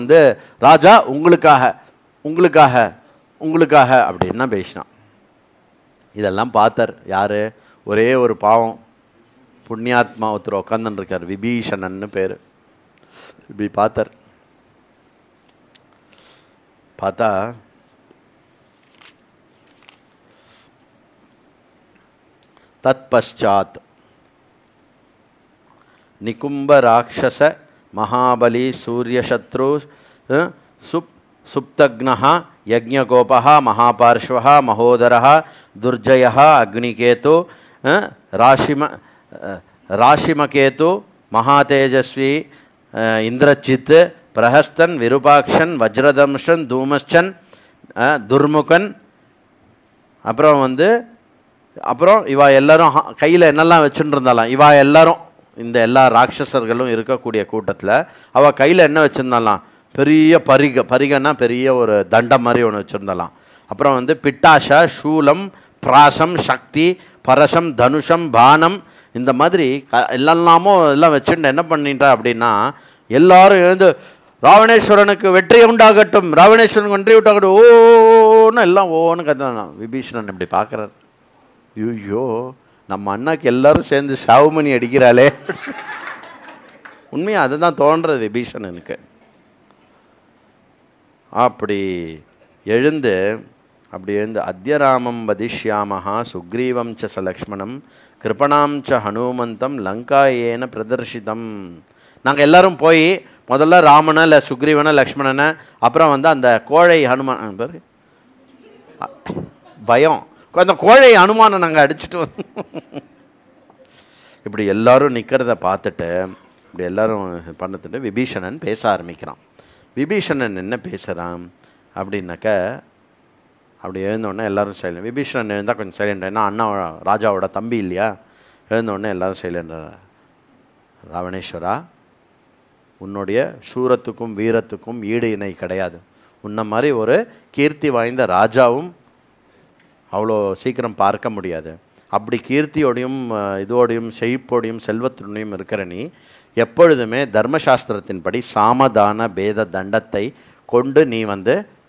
ராஜா உங்களுக்காக அப்படின்னா பேசினான். இதெல்லாம் பார்த்தார் யார்? ஒரே ஒரு பாவம் புண்ணியாத்மா ஒருத்தர் உட்காந்துன்னு இருக்கார், விபீஷணன்னு பேர். இப்படி பார்த்தா தத் பஷாத் நிகும்ப ராட்சச மகாபலி சூரியசத்ரு சுப்தக்னஹ யஜ்ஞகோபஹ மகாபார்ஷ்வஹ மகோதரஹ துர்ஜயஹ அக்னிகேது ராஷிமகேது மகாதேஜஸ்வி இந்திரச்சித் பிரஹஸ்தன் விருபாக்ஷன் வஜ்ரதம்ஷன் தூமஸ்சன் துர்முகன் அப்புறம் அப்புறம் இவா எல்லாரும் கையில் என்னெல்லாம் வச்சுட்டு இருந்தாலாம், இவா எல்லாரும் இந்த எல்லா ராட்சசர்களும் இருக்கக்கூடிய கூட்டத்தில் அவள் கையில் என்ன வச்சுருந்தாலாம், பெரிய பரிகன்னா பெரிய ஒரு தண்டம் மாதிரி ஒன்று வச்சுருந்தாலாம். அப்புறம் பிட்டாஷா, சூலம், பிராசம், சக்தி, பரசம், தனுஷம், பானம், இந்த மாதிரி எல்லாமோ எல்லாம் வச்சுட்டு என்ன பண்ணிட்டா அப்படின்னா, எல்லாரும் எழுந்து ராவணேஸ்வரனுக்கு வெற்றி உண்டாகட்டும், ராவணேஸ்வரனுக்கு வெற்றி உண்டாகட்டும் ஓன்னு எல்லாம் ஓன்னு கத்தான். விபீஷணன் இப்படி பார்க்குறாரு, ஐயோ நம்ம அண்ணாக்கு எல்லாரும் சேர்ந்து சாவுமணி அடிக்கிறாளே. உண்மையாக அதுதான் தோன்றது விபீஷணனுக்கு. அப்படி எழுந்து அத்யராமம் வதிஷ்யாமஹா சுக்ரீவம் ச சலக்ஷ்மணம் கிருபணாம் ச ஹனுமந்தம் லங்காயேன பிரதர்ஷிதம். நாங்கள் எல்லோரும் போய் முதல்ல ராமனை இல்லை சுக்ரீவனை லக்ஷ்மணனை அப்புறம் அந்த கோழை ஹனுமான் பேர் பயம், அந்த கோழை ஹனுமானை நாங்கள் அடிச்சுட்டு இப்படி எல்லோரும் நிற்கிறத பார்த்துட்டு இப்படி எல்லோரும் பண்ணத்துட்டு விபீஷணன் பேச ஆரம்பிக்கிறான். விபீஷணன் என்ன பேசுகிறான் அப்படின்னாக்க, அப்படி எழுந்தோடனே எல்லோரும் சைலண்ட். விபீஷணன் எழுந்தால் கொஞ்சம் சைலண்ட், ஏன்னா அண்ணா ராஜாவோட தம்பி இல்லையா. எழுந்தோடனே எல்லோரும் சைலண்ட். ராவணேஸ்வரா, உன்னுடைய சூரத்துக்கும் வீரத்துக்கும் ஈடு இணை கிடையாது. உன்ன மாதிரி ஒரு கீர்த்தி வாய்ந்த ராஜாவும் அவ்வளோ சீக்கிரம் பார்க்க முடியாது. அப்படி கீர்த்தியோடையும் இதோடையும் செழிப்போடையும் செல்வத்துடையும் இருக்கிற நீ எப்பொழுதுமே தர்மசாஸ்திரத்தின்படி சாமதான பேத தண்டத்தை கொண்டு நீ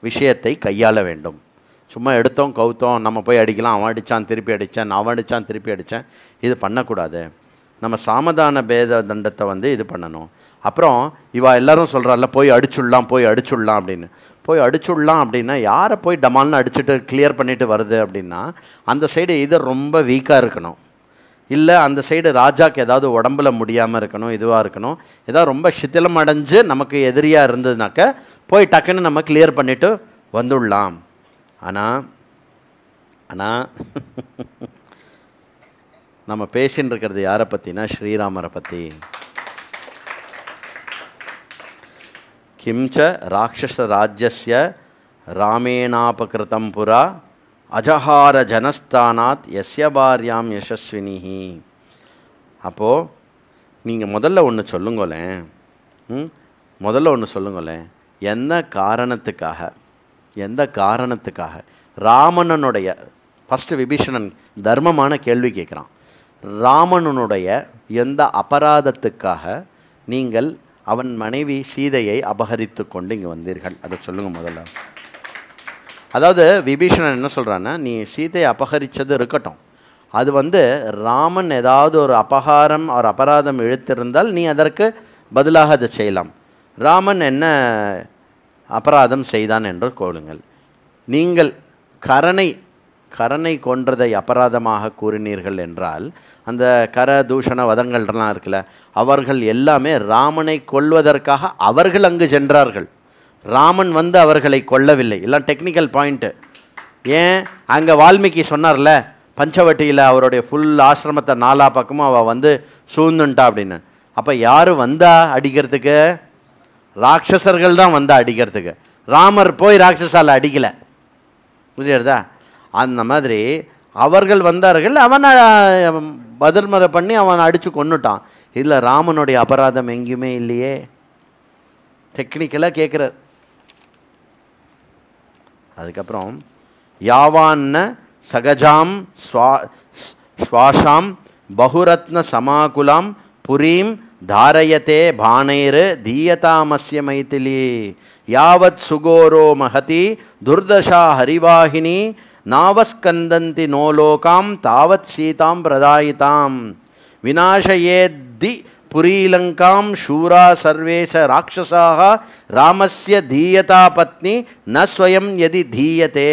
விஷயத்தை கையாள வேண்டும். சும்மா எடுத்தோம் கவுத்தோம், நம்ம போய் அடிக்கலாம், அவன் அடித்தான் திருப்பி அடித்தேன், அவன் அடித்தான் திருப்பி அடித்தேன், இது பண்ணக்கூடாது. நம்ம சாமதான பேத தண்டத்தை இது பண்ணணும். அப்புறம் இவா எல்லாரும் சொல்கிறாள்ல, போய் அடிச்சுடலாம் அப்படின்னு. போய் அடிச்சுடலாம் அப்படின்னா யாரை போய் டமால்னு அடிச்சுட்டு கிளியர் பண்ணிட்டு வருது அப்படின்னா, அந்த சைடு இது ரொம்ப வீக்காக இருக்கணும், இல்லை அந்த சைடு ராஜாக்கு ஏதாவது உடம்புல முடியாமல் இருக்கணும், இதுவாக இருக்கணும், ஏதாவது ரொம்ப சித்திலம் அடைஞ்சு நமக்கு எதிரியாக இருந்ததுனாக்க போய் டக்குன்னு நம்ம கிளியர் பண்ணிவிட்டு வந்துடலாம். ஆனால் நம்ம பேசின்னு இருக்கிறது யாரை பற்றினா ஸ்ரீராமரை பற்றி. கிம்ச ராட்சச ராஜ்யஸ்ய ராமேணாபகிருதம் புரா அஜஹார ஜனஸ்தானாத் யஸ்ய பாரியாம் யசஸ்வினிஹி. அப்போது நீங்கள் முதல்ல ஒன்று சொல்லுங்களேன், எந்த காரணத்துக்காக ராமணனுடைய ஃபஸ்ட்டு விபீஷணன் தர்மமான கேள்வி கேட்குறான். ராமணனுடைய எந்த அபராதத்துக்காக நீங்கள் அவன் மனைவி சீதையை அபகரித்து கொண்டு இங்கே வந்தீர்கள், அதை சொல்லுங்கள் முதல்ல. அதாவது விபீஷணன் என்ன சொல்கிறான்னா, நீ சீதையை அபகரித்தது இருக்கட்டும், அது ராமன் ஏதாவது ஒரு அபகாரம் ஒரு அபராதம் இழுத்திருந்தால் நீ அதற்கு பதிலாக அதை செய்யலாம். ராமன் என்ன அபராதம் செய்தான் என்று கோளுங்கள். நீங்கள் கரனை கொன்றதை அபராதமாக கூறினீர்கள் என்றால், அந்த தூஷண வதங்கள்லாம் இருக்குல்ல, அவர்கள் எல்லாமே ராமனை கொல்வதற்காக அவர்கள் அங்கு சென்றார்கள். ராமன் அவர்களை கொல்லவில்லை. எல்லாம் டெக்னிக்கல் பாயிண்ட்டு. ஏன் அங்கே வால்மீகி சொன்னார்ல, பஞ்சவட்டியில் அவருடைய ஃபுல் ஆசிரமத்தை 4 பக்கமும் அவள் சூழ்ந்துட்டா அப்படின்னு. அப்போ யார் வந்தா அடிக்கிறதுக்கு? ராட்சசர்கள் தான் அடிக்கிறதுக்கு. ராமர் போய் ராட்சசால அடிக்கலை, புரியுறதா? அந்த மாதிரி அவர்கள் வந்தார்கள், அவனை பதில்முறை பண்ணி அவன் அடித்து கொன்னுட்டான். இல்லை, ராமனுடைய அபராதம் எங்கேயுமே இல்லையே. டெக்னிக்கலாக கேட்குறார். அதுக்கப்புறம் யாவான்ன சகஜாம் ஸ்வாஷாம் பகுரத்ன சமாகுலாம் புரீம் தாரயத்தே பானைர் தீயதாமஸ்ய மைதிலி யாவத் சுகோரோ மகதி துர்தஷா ஹரிவாகினி நாவஸ்கந்தந்தி நோலோகாம் தாவத் சீதாம் பிரதாயிதாம் விநாசயேத்தி புரீலங்காம் शूरा सर्वेश राक्षसाः रामस्य धीयता पत्नी न स्वयं यदि धीयते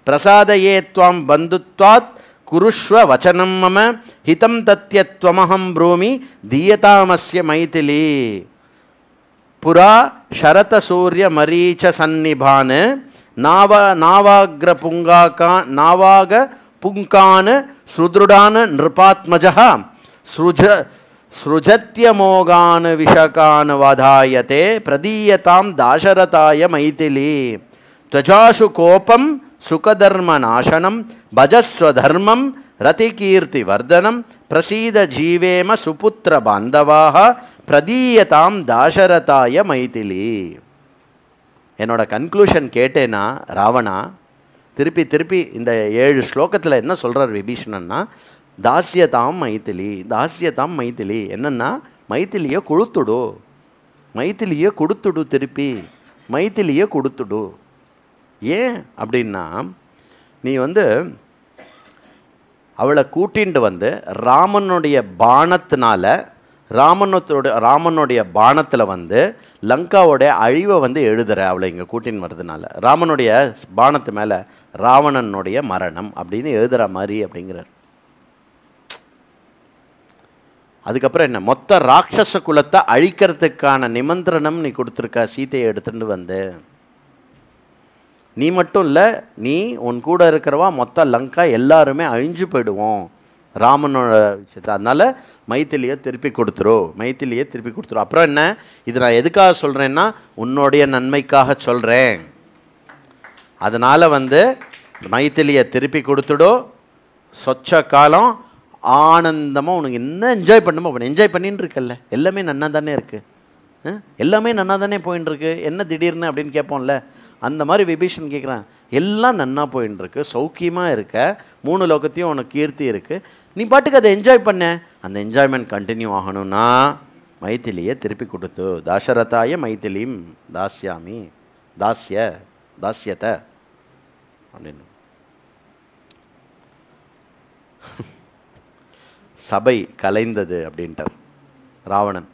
प्रसादये त्वां बन्धुत्वात् कुरुष्व वचनं मम हितं तत्यत्वमहं ब्रूमि धीयतामस्य मैथिली पुरा शरत सूर्य मरीच सन्निभान नावाग पुंकान सुदृढ़ान नृपात्मजः सृजत्यमोगान विशकान वाधायते प्रदीयतां दाशरथाय मैथिली त्वजाशु कोपम சுகதர்ம நாசனம் பஜஸ்வ தர்மம் ரதிகீர்த்தி வர்தனம் பிரசீத ஜீவேம சுபுத்திர பாந்தவாக பிரதீயதாம் தாசரதாய மைதிலி. என்னோட கன்க்ளூஷன் கேட்டேன்னா ராவணா, திருப்பி திருப்பி இந்த 7 ஸ்லோகத்தில் என்ன சொல்கிறார் விபீஷணன்னா, தாஸ்யதாம் மைதிலி, தாஸ்யதாம் மைதிலி. என்னென்னா மைதிலியை கொடுத்துடு, மைதிலியை கொடுத்துடு, திருப்பி மைதிலியை கொடுத்துடு. ஏன் அப்படின்னா, நீ வந்து அவளை கூட்டிகிட்டு வந்து ராமனுடைய பாணத்தினால, ராமனுடைய பாணத்தில் வந்து லங்காவோடைய அழிவை வந்து எழுதுகிற, அவளை இங்கே கூட்டின்னு வர்றதுனால ராமனுடைய பாணத்து மேலே ராவணனுடைய மரணம் அப்படின்னு எழுதுகிற மாதிரி அப்படிங்கிறார். அதுக்கப்புறம் என்ன, மொத்த ராட்சச குலத்தை அழிக்கிறதுக்கான நிமந்திரணம் நீ கொடுத்துருக்க, சீதையை எடுத்துட்டு வந்து. நீ மட்டும் இல்லை, நீ உன் கூட இருக்கிறவா மொத்த லங்கா எல்லாருமே அழிஞ்சு போயிடுவோம் ராமனோட விஷயத்தை. அதனால் மைதிலியை திருப்பி கொடுத்துரு, மைதிலியை திருப்பி கொடுத்துரு. அப்புறம் என்ன, இது நான் எதுக்காக சொல்கிறேன்னா உன்னுடைய நன்மைக்காக சொல்கிறேன். அதனால் வந்து மைதிலியை திருப்பி கொடுத்துடோ, சொச்ச காலம் ஆனந்தமாக உனக்கு என்ன என்ஜாய் பண்ணுமோ அப்போ என்ஜாய் பண்ணின்னு இருக்கல்ல. எல்லாமே நன்னா தானே இருக்குது, எல்லாமே நன்னா தானே போயின்னு இருக்கு, என்ன திடீர்னு அப்படின்னு கேட்போம்ல. அந்த மாதிரி விபீஷன் கேட்குறான், எல்லாம் நன்னா போயின்னு இருக்கு, சௌக்கியமாக இருக்க, 3 லோகத்தையும் உனக்கு கீர்த்தி இருக்குது, நீ பாட்டுக்கு அதை என்ஜாய் பண்ண. அந்த என்ஜாய்மெண்ட் கண்டினியூ ஆகணும்னா மைதிலியை திருப்பி கொடுத்து, தாசரதாய மைதிலிம் தாஸ்யாமி, தாஸ்யத்தை அப்படின்னு. சபை கலைந்தது அப்படின்ட்டார் ராவணன்.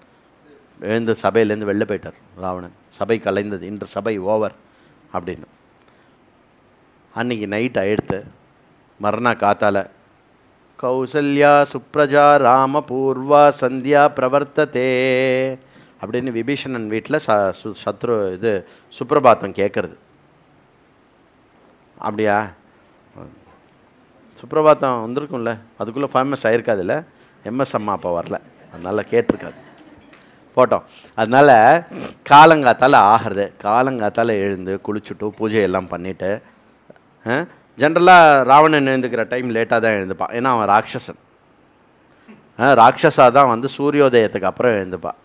எழுந்து சபையிலேருந்து வெளில போயிட்டார் ராவணன். சபை கலைந்தது, இன்று சபை ஓவர் அப்படின்னு. அன்றைக்கி நைட் ஆயிடுத்து. மறுநா காத்தால கௌசல்யா சுப்ரஜா ராம பூர்வா சந்தியா பிரவர்த்ததே அப்படின்னு விபீஷணன் வீட்டில் சுப்ரபாத்தம் கேட்குறது. அப்படியா, சுப்ரபாத்தம் வந்திருக்கும்ல, அதுக்குள்ளே ஃபேமஸ் ஆகிருக்காதுல்ல, எம்எஸ் அம்மா அப்பா வரல, அதனால் கேட்டிருக்காது, போட்டோம். அதனால் காலங்காத்தால் ஆகிறது, காலங்காத்தால் எழுந்து குளிச்சுட்டு பூஜையெல்லாம் பண்ணிவிட்டு, ஜென்ரலாக ராவணன் எழுந்துக்கிற டைம் லேட்டாக தான் எழுந்துப்பான், ஏன்னா அவன் ராட்சசன். ராட்சஸாக தான் வந்து சூரியோதயத்துக்கு அப்புறம் எழுந்துப்பான்.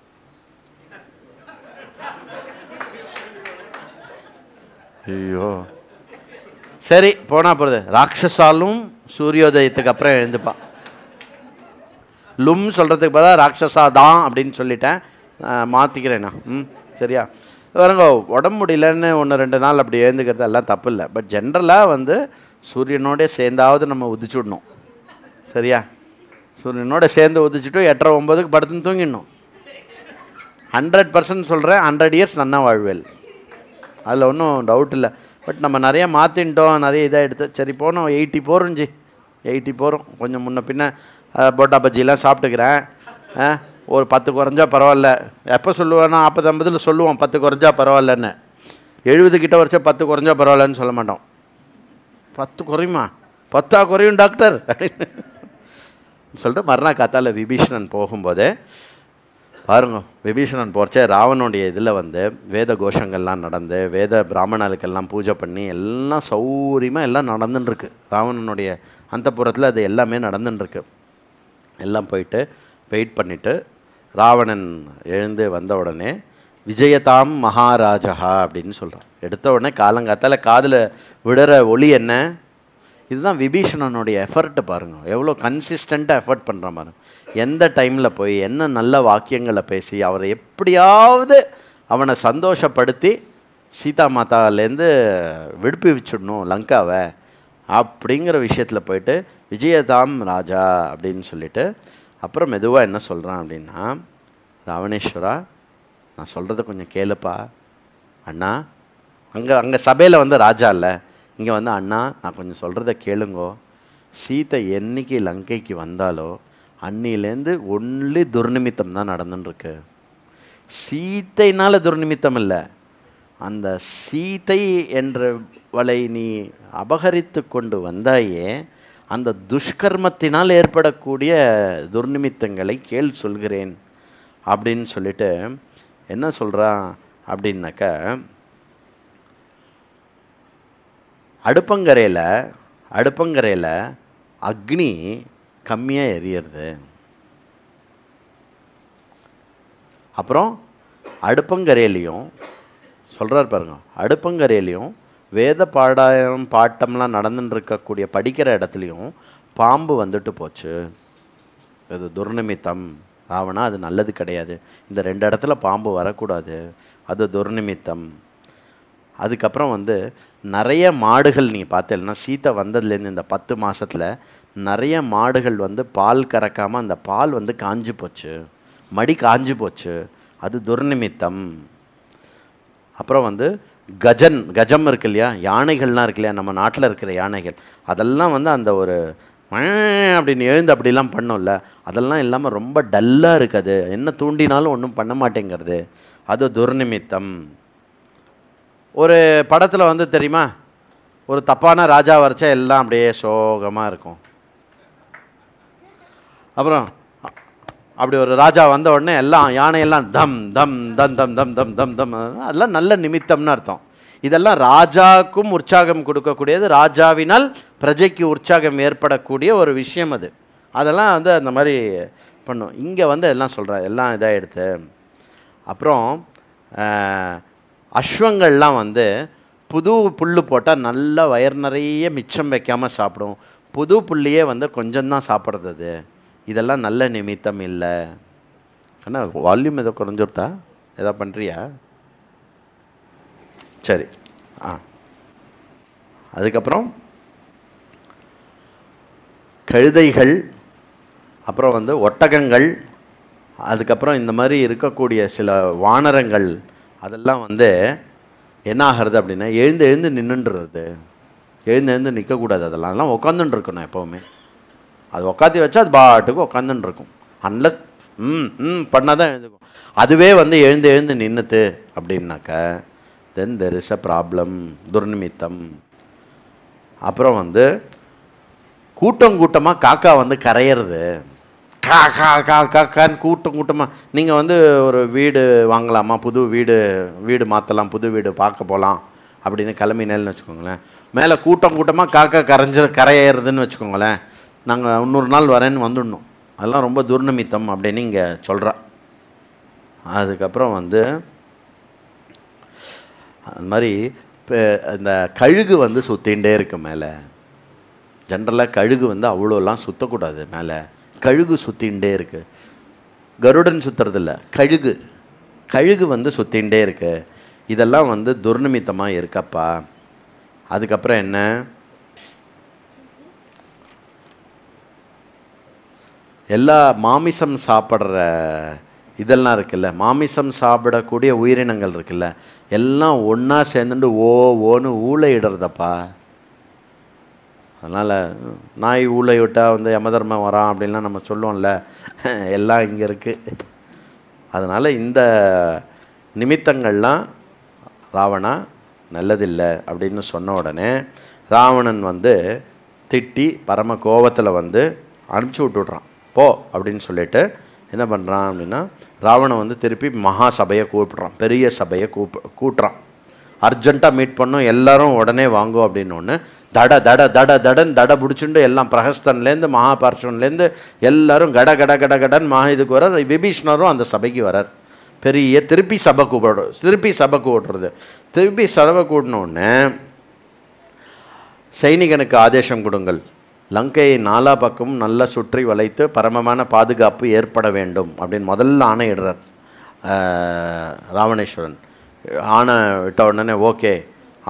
ஐயோ சரி போனால் போகிறது, ராட்சஸாலும் சூரியோதயத்துக்கு அப்புறம் எழுந்துப்பான். லும் சொல்கிறதுக்கு பதிலாக ராட்சஸா தான் அப்படின்னு சொல்லிட்டேன், மாற்றிக்கிறேண்ணா. சரியா, பாருங்க, உடம்பு முடியலன்னு 1-2 நாள் அப்படி எழுந்துக்கிறது எல்லாம் தப்பு இல்லை. பட் ஜென்ரலாக வந்து சூரியனோட சேர்ந்தாவது நம்ம உதிச்சுடணும். சரியா, சூரியனோட சேர்ந்து உதிச்சுட்டு 8:30-9க்கு படுத்துன்னு தூங்கிடணும். 100% சொல்கிறேன், 100 இயர்ஸ் நன்னா வாழ்வேல், அதில் ஒன்றும் டவுட் இல்லை. பட் நம்ம நிறைய மாற்றின்ட்டோம், நிறைய இதாக எடுத்து சரி போனோம். 80 போகிறோம் ஜி, 80 போகிறோம். கொஞ்சம் முன்ன பின்ன போட்டா பஜ்ஜிலாம் சாப்பிட்டுக்கிறேன். ஒரு 10 குறைஞ்சா பரவாயில்ல. எப்போ சொல்லுவேன்னா 40-50 சொல்லுவோம் 10 குறைஞ்சா பரவாயில்லன்னு. 70 கிட்ட வரைச்சா 10 குறைஞ்சா பரவாயில்லன்னு சொல்ல மாட்டோம். 10 குறையுமா, 10 குறையும் டாக்டர் அப்படின்னு சொல்லிட்டு மறுநாள் காத்தால் விபீஷணன் போகும்போதே பாருங்க, விபீஷணன் போகிறச்சே ராவனுடைய இதில் வந்து வேத கோஷங்கள்லாம் நடந்து, வேத பிராமணர்களுக்கெல்லாம் பூஜை பண்ணி எல்லாம் சௌரியமாக எல்லாம் நடந்துட்டுருக்கு. ராவணனுடைய அந்தப்புறத்தில் அது எல்லாமே நடந்துட்டுருக்கு. எல்லாம் போயிட்டு வெயிட் பண்ணிவிட்டு ராவணன் எழுந்து வந்த உடனே விஜயதாம் மகாராஜா அப்படின்னு சொல்கிறான். எடுத்த உடனே காலங்காத்தால் காதில் விடுற ஒளி என்ன, இதுதான் விபீஷணனுடைய எஃபர்ட்டு. பாருங்கள் எவ்வளோ கன்சிஸ்டண்ட்டாக எஃபர்ட் பண்ணுறான் பாருங்க. எந்த டைமில் போய் என்ன நல்ல வாக்கியங்களை பேசி அவரை எப்படியாவது அவனை சந்தோஷப்படுத்தி சீதா மாதாலேருந்து விடுவிச்சிடணும் லங்காவை அப்படிங்கிற விஷயத்தில் போயிட்டு விஜயதாம் ராஜா அப்படின்னு சொல்லிட்டு அப்புறம் மெதுவாக என்ன சொல்கிறான் அப்படின்னா, ராவணேஸ்வரா நான் சொல்கிறத கொஞ்சம் கேளுப்பா அண்ணா. அங்கே சபையில் வந்து ராஜா இல்லை, இங்கே வந்து அண்ணா நான் கொஞ்சம் சொல்கிறத கேளுங்கோ. சீதை என்னைக்கு லங்கைக்கு வந்தாலோ அன்னிலேருந்து ஒன்லி துர்நிமித்தம் தான் நடந்துட்டுருக்கு. சீத்தைனால் துர்நிமித்தம் இல்லை, அந்த சீதை என்றவளை நீ அபகரித்து கொண்டு வந்தாயே அந்த துஷ்கர்மத்தினால் ஏற்படக்கூடிய துர்நிமித்தங்களை கேள் சொல்கிறேன் அப்படின்னு சொல்லிட்டு என்ன சொல்கிறான் அப்படின்னாக்க, அடுப்பங்கரையில் அடுப்பங்கரையில் அக்னி கம்மியாக எரியறது. அப்புறம் அடுப்பங்கரையிலையும் சொல்கிறார் பாருங்க, அடுப்பங்கரையிலையும் வேத பாட்டம்லாம் நடந்துன்னு இருக்கக்கூடிய படிக்கிற இடத்துலையும் பாம்பு வந்துட்டு போச்சு. அது துர்நிமித்தம். ராவணா, அது நல்லது கிடையாது. இந்த 2 இடத்துல பாம்பு வரக்கூடாது, அது துர்நிமித்தம். அதுக்கப்புறம் வந்து நிறைய மாடுகள் நீங்கள் பார்த்தீங்கன்னா சீத்தை வந்ததுலேருந்து இந்த 10 மாதத்தில் நிறைய மாடுகள் வந்து பால் கறக்காமல் அந்த பால் வந்து காஞ்சு போச்சு, மடி காஞ்சு போச்சு, அது துர்நிமித்தம். அப்புறம் வந்து கஜம் இருக்கு இல்லையா, யானைகள்லாம் இருக்கு இல்லையா, நம்ம நாட்டில் இருக்கிற யானைகள், அதெல்லாம் வந்து அந்த ஒரு அப்படின்னு எழுந்து அப்படிலாம் பண்ணோம்ல, அதெல்லாம் இல்லாமல் ரொம்ப டல்லாக இருக்குது, என்ன தூண்டினாலும் ஒன்றும் பண்ண மாட்டேங்கிறது, அது துர்நிமித்தம். ஒரு படத்தில் வந்து தெரியுமா, ஒரு தப்பான ராஜா வரைச்சா எல்லாம் அப்படியே சோகமாக இருக்கும். அப்புறம் அப்படி ஒரு ராஜா வந்த உடனே எல்லாம் யானையெல்லாம் தம் தம் தம் தம் தம் தம் தம் தம், அதெல்லாம் நல்ல நிமித்தம்னு அர்த்தம். இதெல்லாம் ராஜாவுக்கும் உற்சாகம் கொடுக்கக்கூடியது, ராஜாவினால் பிரஜைக்கு உற்சாகம் ஏற்படக்கூடிய ஒரு விஷயம் அது. அதெல்லாம் வந்து அந்த மாதிரி பண்ணும். இங்கே வந்து எல்லாம் சொல்கிறார், எல்லாம் இதாக எடுத்து. அப்புறம் அஸ்வங்கள்லாம் வந்து புது புல் போட்டால் நல்லா வயிறு நிறைய மிச்சம் வைக்காமல் சாப்பிடும், புது புல்லையே வந்து கொஞ்சம்தான் சாப்பிட்றது. அது இதெல்லாம் நல்ல நிமித்தம் இல்லை. ஆனால் வால்யூம் ஏதோ குறைஞ்சுருத்தா, எதா பண்ணுறியா? சரி. அதுக்கப்புறம் கழுதைகள், அப்புறம் வந்து ஒட்டகங்கள், அதுக்கப்புறம் இந்த மாதிரி இருக்கக்கூடிய சில வானரங்கள், அதெல்லாம் வந்து என்ன ஆகிறது அப்படின்னா எழுந்து எழுந்து நின்றுன்றது. எழுந்து நிற்கக்கூடாது, அதெல்லாம் உட்காந்துன்னு இருக்கணும் எப்போவுமே. அது உட்காந்து வச்சா அது பாட்டுக்கு உட்காந்துன்னு இருக்கும். அன்லஸ் பண்ணால் தான் எழுந்துக்கும். அதுவே வந்து எழுந்து நின்றுது அப்படின்னாக்க then there is a problem, துர்நிமித்தம். அப்புறம் வந்து கூட்டமாக காக்கா வந்து கரையிறது, கா கா கா காக்கான்னு கூட்டமாக. நீங்கள் வந்து ஒரு வீடு வாங்கலாமா, புது வீடு மாற்றலாம், புது வீடு பார்க்க போகலாம் அப்படின்னு கிளம்பினேன்னு வச்சுக்கோங்களேன், மேலே கூட்டமாக காக்கா கரையிறதுன்னு வச்சுக்கோங்களேன், நாங்கள் இன்னொரு நாள் வரேன்னு வந்துடணும். அதெல்லாம் ரொம்ப துர்நிமித்தம் அப்படின்னு இங்கே சொல்கிறா. அதுக்கப்புறம் வந்து அது மாதிரி இப்போ இந்த கழுகு வந்து சுற்றிகிட்டே இருக்கு மேலே. ஜென்ரலாக கழுகு வந்து அவ்வளோலாம் சுற்றக்கூடாது மேலே, கழுகு சுற்றிகிட்டே இருக்குது. கருடன் சுற்றுறதில்ல, கழுகு வந்து சுற்றிகிட்டே இருக்கு. இதெல்லாம் வந்து துர்நிமித்தமாக இருக்கப்பா. அதுக்கப்புறம் என்ன, எல்லா மாமிசம் சாப்பிட்ற இதெல்லாம் இருக்குல்ல, மாமிசம் சாப்பிடக்கூடிய உயிரினங்கள் இருக்குல்ல, எல்லாம் ஒன்றா சேர்ந்துட்டு ஓன்னு ஊழையிடுறதப்பா. அதனால் நாய் ஊழை விட்டால் வந்து யமதர்மம் வரான் அப்படின்லாம் நம்ம சொல்லுவோம்ல, எல்லாம் இங்கே இருக்குது. அதனால் இந்த நிமித்தங்கள்லாம் ராவணா நல்லதில்லை அப்படின்னு சொன்ன உடனே ராவணன் வந்து திட்டி பரம கோபத்தில் வந்து அனுப்பிச்சி விட்டுடுறான், போ அப்படின்னு சொல்லிட்டு என்ன பண்ணுறான் அப்படின்னா ராவணன் வந்து திருப்பி மகா சபையை கூப்பிட்றான், பெரிய சபையை கூட்டுறான். அர்ஜென்ட்டாக மீட் பண்ணோம், எல்லாரும் உடனே வாங்கோ அப்படின்னு ஒன்று தட பிடிச்சுட்டு எல்லாம் பிரகஸ்தன்லேருந்து மகாபார்ஷன்லேருந்து எல்லாரும் கடன் இதுக்கு வரார். விபீஷ்ணரும் அந்த சபைக்கு வரார். பெரிய திருப்பி சபை கூடுறது. திருப்பி சபை கூடினோடனே சைனிகனுக்கு ஆதேசம் கொடுங்கள், லங்கையை 4 பக்கமும் நல்லா சுற்றி வளைத்து பரமமான பாதுகாப்பு ஏற்பட வேண்டும் அப்படின்னு முதல்ல ஆணையிடுறார் ராவணேஸ்வரன். ஆணை விட்ட உடனே ஓகே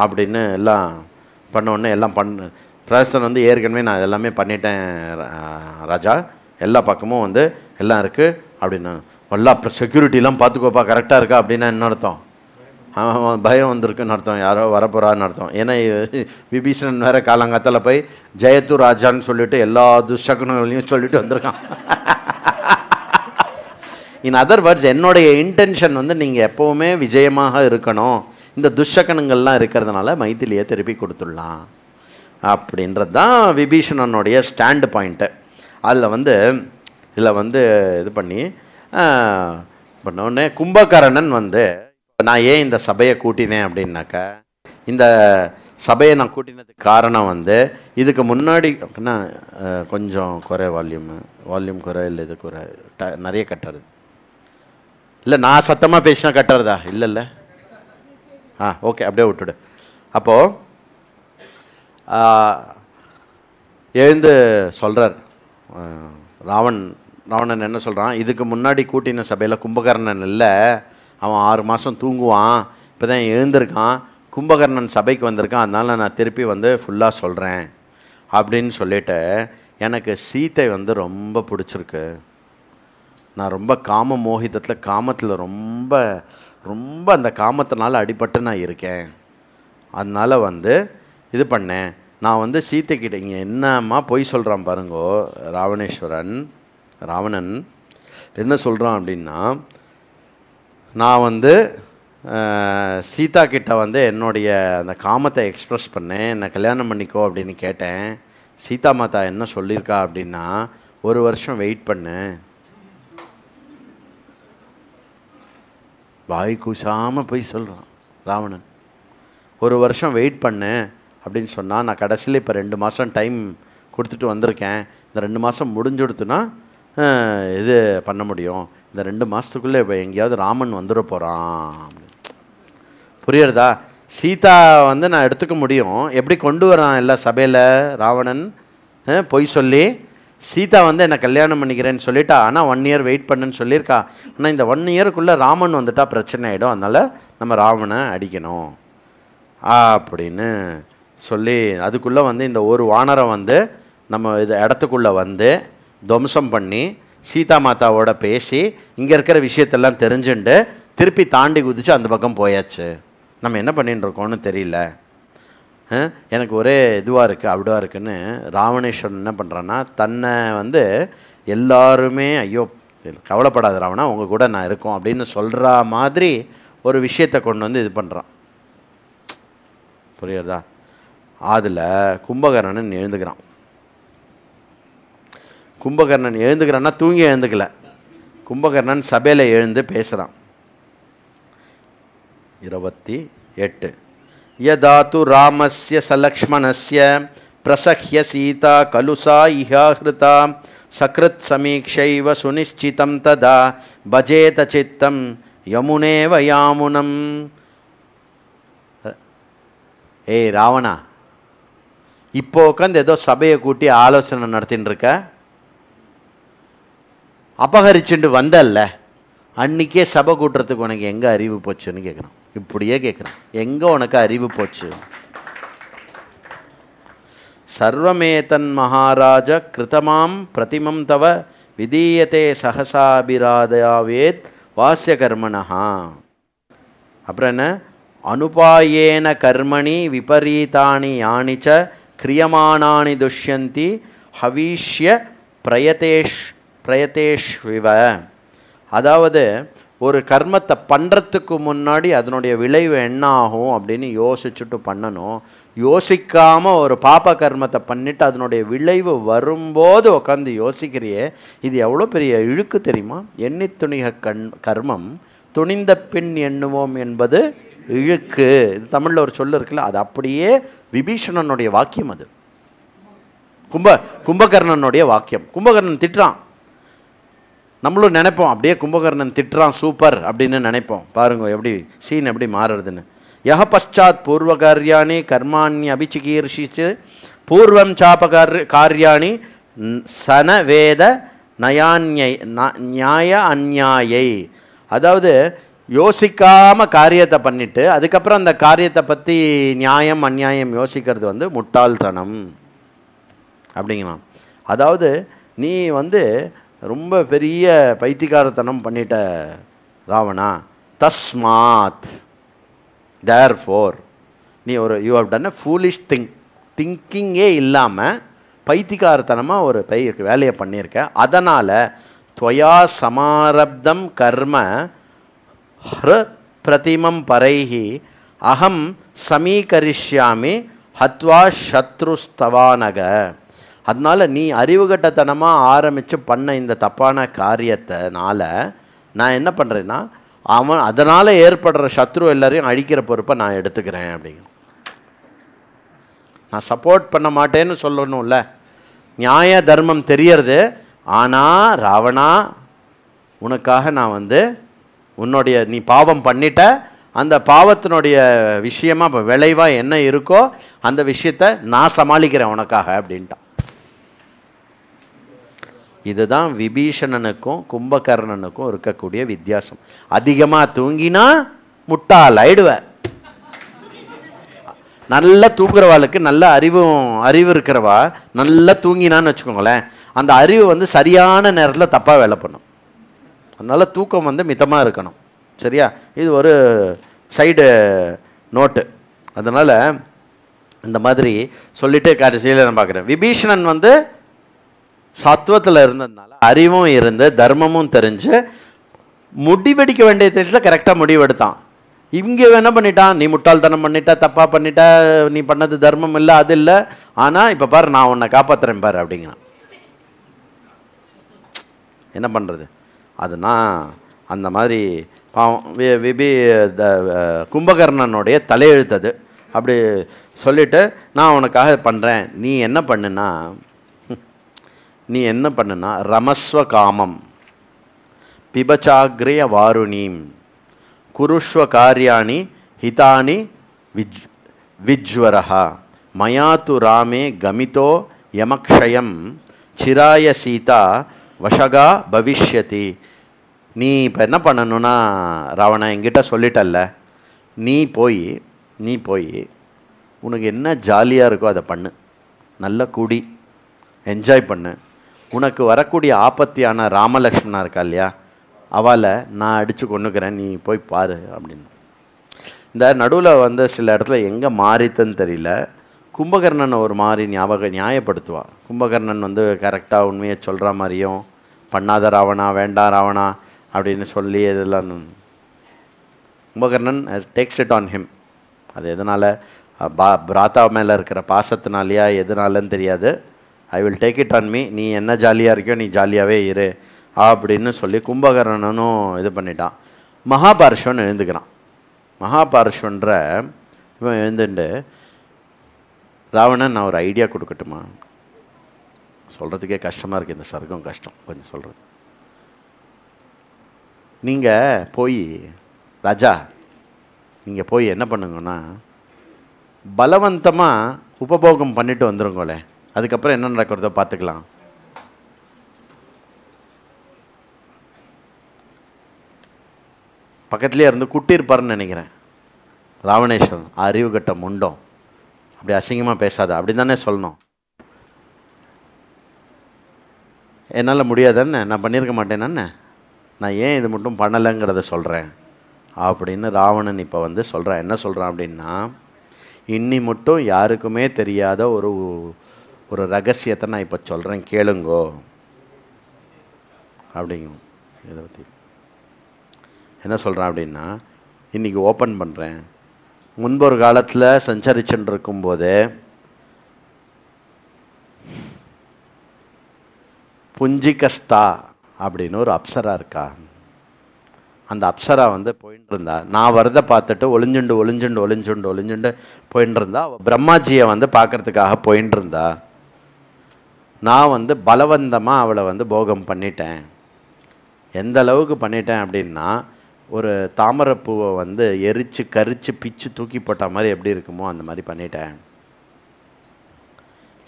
அப்படின்னு எல்லாம் பண்ண உடனே எல்லாம் பிரதர்சன் வந்து ஏற்கனவே நான் எல்லாமே பண்ணிட்டேன் ராஜா, எல்லா பக்கமும் வந்து எல்லாம் இருக்குது அப்படின்னா, எல்லாம் செக்யூரிட்டிலாம் பார்த்துக்கோப்பா கரெக்டாக இருக்கா அப்படின்னா என்ன அர்த்தம், பயம் வந்திருக்குன்னு அர்த்தம், யாரோ வரப்போறான்னு அர்த்தம். ஏன்னா விபீஷணன் வேறு காலங்காத்தால் போய் ஜெயத்து ராஜான்னு சொல்லிட்டு எல்லா துஷகுணங்களையும் சொல்லிட்டு வந்திருக்கான். இன் அதர் வேர்ட்ஸ், என்னுடைய இன்டென்ஷன் வந்து நீங்கள் எப்போவுமே விஜயமாக இருக்கணும், இந்த துஷகணங்கள்லாம் இருக்கிறதுனால மைத்திலியை திருப்பி கொடுத்துடலாம் அப்படின்றது தான் விபீஷணனுடைய ஸ்டாண்டு பாயிண்ட்டு. அதில் வந்து இதில் வந்து இது பண்ணி பண்ணோடனே கும்பகர்ணன் வந்து நான் ஏன் இந்த சபையை கூட்டினேன் அப்படின்னாக்கா, இந்த சபையை நான் கூட்டினதுக்கு காரணம் வந்து இதுக்கு முன்னாடி கொஞ்சம் குறை வால்யூம் குறை இல்லை, இது குறை நிறைய கட்டுறது இல்லை. நான் சத்தமாக பேசினா கட்டுறதா இல்லை? ஓகே, அப்படியே விட்டுடு. அப்போது எழுந்து சொல்கிறார் ராவணன் என்ன சொல்கிறான், இதுக்கு முன்னாடி கூட்டின சபையில் கும்பகர்ணன் இல்லை, அவன் 6 மாதம் தூங்குவான், இப்போ தான் எழுந்திருக்கான், கும்பகர்ணன் சபைக்கு வந்திருக்கான், அதனால் நான் திருப்பி வந்து ஃபுல்லாக சொல்கிறேன் அப்படின்னு சொல்லிவிட்டு, எனக்கு சீத்தை வந்து ரொம்ப பிடிச்சிருக்கு, நான் ரொம்ப காம மோகிதத்தில் காமத்தில் ரொம்ப ரொம்ப அந்த காமத்தினால அடிபட்டு நான் இருக்கேன், அதனால் வந்து இது பண்ணேன். நான் வந்து சீத்தைக்கிட்ட இங்கே என்னம்மா பொய் சொல்கிறான் பாருங்கோ ராவணன் என்ன சொல்கிறான் அப்படின்னா, நான் வந்து சீதா கிட்ட வந்து என்னுடைய அந்த காமத்தை எக்ஸ்ப்ரெஸ் பண்ணேன், என்னை கல்யாணம் பண்ணிக்கோ அப்படின்னு கேட்டேன். சீதா மாதா என்ன சொல்லியிருக்கா அப்படின்னா, 1 வருஷம் வெயிட் பண்ணு, வாய் கூசாமல் போய் சொல்கிறான் ராவணன். 1 வருஷம் வெயிட் பண்ணு அப்படின்னு சொன்னால், நான் கடைசியில் இப்போ 2 மாதம் டைம் கொடுத்துட்டு வந்திருக்கேன், இந்த 2 மாதம் முடிஞ்சுடுத்துனா இது பண்ண முடியும், இந்த 2 மாதத்துக்குள்ளே இப்போ எங்கேயாவது ராமன் வந்துட போகிறான். புரியுறதா? சீதா வந்து நான் எடுத்துக்க முடியும், எப்படி கொண்டு வரான் எல்லா சபையில் ராவணன் பொய் சொல்லி, சீதா வந்து என்னை கல்யாணம் பண்ணிக்கிறேன்னு சொல்லிட்டா, ஆனால் 1 இயர் வெயிட் பண்ணுன்னு சொல்லியிருக்கா. ஆனால் இந்த 1 இயருக்குள்ளே ராமன் வந்துட்டா பிரச்சனை ஆகிடும், அதனால் நம்ம ராவணை அடிக்கணும் அப்படின்னு சொல்லி, அதுக்குள்ளே வந்து இந்த ஒரு வானரம் வந்து நம்ம இது இடத்துக்குள்ளே வந்து துவம்சம் பண்ணி சீதா மாதாவோட பேசி இங்கே இருக்கிற விஷயத்தெல்லாம் தெரிஞ்சுண்டு திருப்பி தாண்டி குதிச்சு அந்த பக்கம் போயாச்சு. நம்ம என்ன பண்ணிட்டு இருக்கோம்னு தெரியல, எனக்கு ஒரே இதுவாக இருக்குது அப்படிவா இருக்குன்னு ராவணேஸ்வரன் என்ன பண்ணுறான்னா, தன்னை வந்து எல்லாருமே ஐயோ கவலைப்படாத ராவணா, உங்கள் கூட நான் இருக்கோம் அப்படின்னு சொல்கிற மாதிரி ஒரு விஷயத்தை கொண்டு வந்து இது பண்ணுறான். புரியுறதா? அதில் கும்பகர்ணன் எழுந்துக்கிறான். கும்பகர்ணன் எழுந்துக்கிறான்னா தூங்கி எழுந்துக்கல, கும்பகர்ணன் சபையில் எழுந்து பேசுகிறான். 28 யதாத்து ராமஸ்ய சலக்ஷ்மணஸ்ய பிரசஹ்ய சீதா கலுசா இஹாஹ்ருதா சக்ருத் சமீக்ஷைவ சுனிஷ்சிதம் ததா பஜேத சித்தம் யமுனேவ யாமுனம். ஏய் ராவணா, இப்போ உட்காந்து ஏதோ சபையை கூட்டி ஆலோசனை நடத்தின்னு இருக்க, அபகரிச்சுட்டு வந்தல்ல, அன்றைக்கே சபை கூட்டுறதுக்கு உனக்கு எங்கே அறிவு போச்சுன்னு கேட்குறான். இப்படியே கேட்குறான், எங்கே உனக்கு அறிவு போச்சு? சர்வமேதன் மகாராஜ கிருதமாம் பிரதிமம் தவ விதீயத்தே சகசாபிராதயாவேத் வாசிய கர்மணஹா. அப்புறம் என்ன, அனுபாயேன கர்மணி விபரீதானி யானிச்ச கிரியமானானி துஷ்யந்தி ஹவீஷ்ய பிரயதேஷ்விவ. அதாவது ஒரு கர்மத்தை பண்ணுறதுக்கு முன்னாடி அதனுடைய விளைவு என்ன ஆகும் அப்படின்னு யோசிச்சுட்டு பண்ணணும். யோசிக்காமல் ஒரு பாப கர்மத்தை பண்ணிவிட்டு அதனுடைய விளைவு வரும்போது உட்காந்து யோசிக்கிறியே, இது எவ்வளோ பெரிய இழுக்கு தெரியுமா? எண்ணி துணிக கர்மம் துணிந்த பின் எண்ணுவோம் என்பது இழுக்கு. இது தமிழில் ஒரு சொல்லு இருக்குல்ல, அது அப்படியே விபீஷணனுடைய வாக்கியம். அது கும்பகர்ணனுடைய வாக்கியம். கும்பகர்ணன் திட்டுறான், நம்மளும் நினைப்போம் அப்படியே கும்பகர்ணன் திட்டுறான் சூப்பர் அப்படின்னு நினைப்போம். பாருங்க எப்படி சீன் எப்படி மாறுறதுன்னு. யஹ பశ్చాத் பூர்வகாரியாணி கர்மாணி அபிச்சிகீர்ஷிச்சு பூர்வம் சாப காரியாணி சன வேத நியாய அந்நியாயை. அதாவது யோசிக்காமல் காரியத்தை பண்ணிவிட்டு அதுக்கப்புறம் அந்த காரியத்தை பற்றி நியாயம் அந்நியாயம் யோசிக்கிறது வந்து முட்டாள்தனம் அப்படிங்கலாம். அதாவது நீ வந்து ரொம்ப பெரிய பைத்தியக்காரத்தனம் பண்ணிட்ட ராவணா, தஸ்மாத் தேர்ஃபோர் நீ ஒரு you have done a foolish திங்கிங்கே இல்லாமல் பைத்தியக்காரத்தனமாக ஒரு வேலையை பண்ணியிருக்க. அதனால் துவயா சமாரப்தம் கர்ம ஹ்ர பிரதிமம் பரைஹி அகம் சமீகரிஷ்யாமி ஹத்வா சத்ருஸ்தவானக. அதனால் நீ அறிவுகட்டத்தனமாக ஆரம்பித்து பண்ண இந்த தப்பான காரியத்தினால நான் என்ன பண்ணுறேன்னா, அதனால் ஏற்படுற சத்ரு எல்லாரையும் அழிக்கிற பொறுப்பை நான் எடுத்துக்கிறேன் அப்படிங்க. நான் சப்போர்ட் பண்ண மாட்டேன்னு சொல்லணும்ல. நியாய தர்மம் தெரியறது. ஆனால் ராவணா, உனக்காக நான் வந்து உன்னுடைய நீ பாவம் பண்ணிட்ட, அந்த பாவத்தினுடைய விஷயமா இப்போ விளைவாக என்ன இருக்கோ அந்த விஷயத்தை நான் சமாளிக்கிறேன் உனக்காக அப்படின்ட்டான். இதுதான் விபீஷணனுக்கும் கும்பகர்ணனுக்கும் இருக்கக்கூடிய வித்தியாசம். அதிகமாக தூங்கினா முட்டாளாயிடுவேன். நல்லா தூங்குறவாளுக்கு நல்ல அறிவு இருக்கிறவா நல்லா தூங்கினான்னு வச்சுக்கோங்களேன், அந்த அறிவு வந்து சரியான நேரத்தில் தப்பாக வேலை பண்ணும். அதனால் தூக்கம் வந்து மிதமாக இருக்கணும். சரியா? இது ஒரு சைடு நோட்டு. அதனால் இந்த மாதிரி சொல்லிட்டு கடைசியில் நான் பார்க்குறேன், விபீஷணன் வந்து சத்துவத்தில் இருந்ததுனால அறிவும் இருந்து தர்மமும் தெரிஞ்சு முடிவெடிக்க வேண்டிய தேதியில் கரெக்டாக முடிவெடுத்தான். இங்கே என்ன பண்ணிட்டான், நீ முட்டாள்தனம் பண்ணிட்ட, தப்பாக பண்ணிட்ட, நீ பண்ணது தர்மம் இல்லை, அது இல்லை, ஆனால் இப்போ பாரு நான் உன்னை காப்பாற்றுறேன் பாரு அப்படிங்கிறான். என்ன பண்ணுறது? அதுனா அந்த மாதிரி கும்பகர்ணனுடைய தலையெழுத்தது. அப்படி சொல்லிவிட்டு நான் உனக்காக பண்ணுறேன், நீ என்ன பண்ணுனா ரமஸ்வ காமம் பிபச்சாக்ரிய வாருணீம் குருஷ்வ காரியாணி ஹிதானி விஜ்வரஹா மயாது ராமே கமிதோ யமக்ஷயம் சிராய சீதா வஷகா பவிஷ்யதி. நீ இப்போ என்ன பண்ணணும்னா ராவணா, என்கிட்ட சொல்லிட்டல்ல, நீ போய் உனக்கு என்ன ஜாலியாக இருக்கோ அதை பண்ணு, நல்ல குடி, என்ஜாய் பண்ணு. உனக்கு வரக்கூடிய ஆபத்தியான ராமலக்ஷ்மணா இருக்கா இல்லையா, அவளை நான் அடித்து கொண்டுக்கிறேன், நீ போய் பாரு அப்படின்னு. இந்த நடுவில் வந்து சில இடத்துல எங்கே மாறித்துன்னு தெரியல, கும்பகர்ணனை ஒரு மாதிரி நியாயப்படுத்துவாள். கும்பகர்ணன் வந்து கரெக்டாக உண்மையை சொல்கிற மாதிரியும், பண்ணாத ராவணா, வேண்டாம் ராவணா அப்படின்னு சொல்லி இதெல்லாம் Kumbhakarnan takes it on him. அது எதனால், பிராத்தா மேலே இருக்கிற பாசத்தினாலேயா எதனாலன்னு தெரியாது. I will take it on me, நீ என்ன ஜாலியாக இருக்கியோ நீ ஜாலியாகவே இரு அப்படின்னு சொல்லி கும்பகர்ணனும் இது பண்ணிட்டான். மகாபார்ஷ்வன் எழுந்துக்கிறான். மகாபார்ஷ்வன்ற இவன் எழுந்துட்டு, ராவணன் நான் ஒரு ஐடியா கொடுக்கட்டுமா? சொல்கிறதுக்கே கஷ்டமாக இருக்குது, இந்த சர்க்கம் கஷ்டம் கொஞ்சம் சொல்கிறது. நீங்கள் போய் ராஜா, நீங்கள் போய் என்ன பண்ணுங்கன்னா பலவந்தமாக உபபோகம் பண்ணிட்டு வந்துருங்களே, அதுக்கப்புறம் என்ன நடக்கிறதோ பார்த்துக்கலாம். பக்கத்துலேயே இருந்து குட்டிருப்பாருன்னு நினைக்கிறேன் ராவணேஸ்வரன். அறிவு கட்ட முண்டோம், அப்படி அசிங்கமாக பேசாத அப்படி தானே சொல்லணும். என்னால் முடியாதானே, நான் பண்ணியிருக்க மாட்டேனானே, நான் ஏன் இது மட்டும் பண்ணலைங்கிறத சொல்கிறேன் அப்படின்னு ராவணன் இப்போ வந்து சொல்கிறான். என்ன சொல்கிறான் அப்படின்னா, இன்னி மட்டும் யாருக்குமே தெரியாத ஒரு ரகசியத்தை நான் இப்போ சொல்கிறேன், கேளுங்கோ அப்படிங்கும். இதை பற்றி என்ன சொல்கிறான் அப்படின்னா, இன்றைக்கி ஓப்பன் பண்ணுறேன். முன்பொரு காலத்தில் சஞ்சரிச்சுட்டு இருக்கும்போது புஞ்சிகஸ்தா அப்படின்னு ஒரு அப்சரா இருக்கா. அந்த அப்சரா வந்து போயின்னு இருந்தா, நான் வரதை பார்த்துட்டு ஒளிஞ்சுண்டு போயின்னு இருந்தா. பிரம்மாஜியை வந்து பார்க்கறதுக்காக போயின்னு இருந்தா. நான் வந்து பலவந்தமாக அவளை வந்து போகம் பண்ணிட்டேன். எந்த அளவுக்கு பண்ணிட்டேன் அப்படின்னா, ஒரு தாமரைப்பூவை வந்து எரித்து கரித்து பிச்சு தூக்கி போட்ட மாதிரி எப்படி இருக்குமோ அந்த மாதிரி பண்ணிட்டேன்.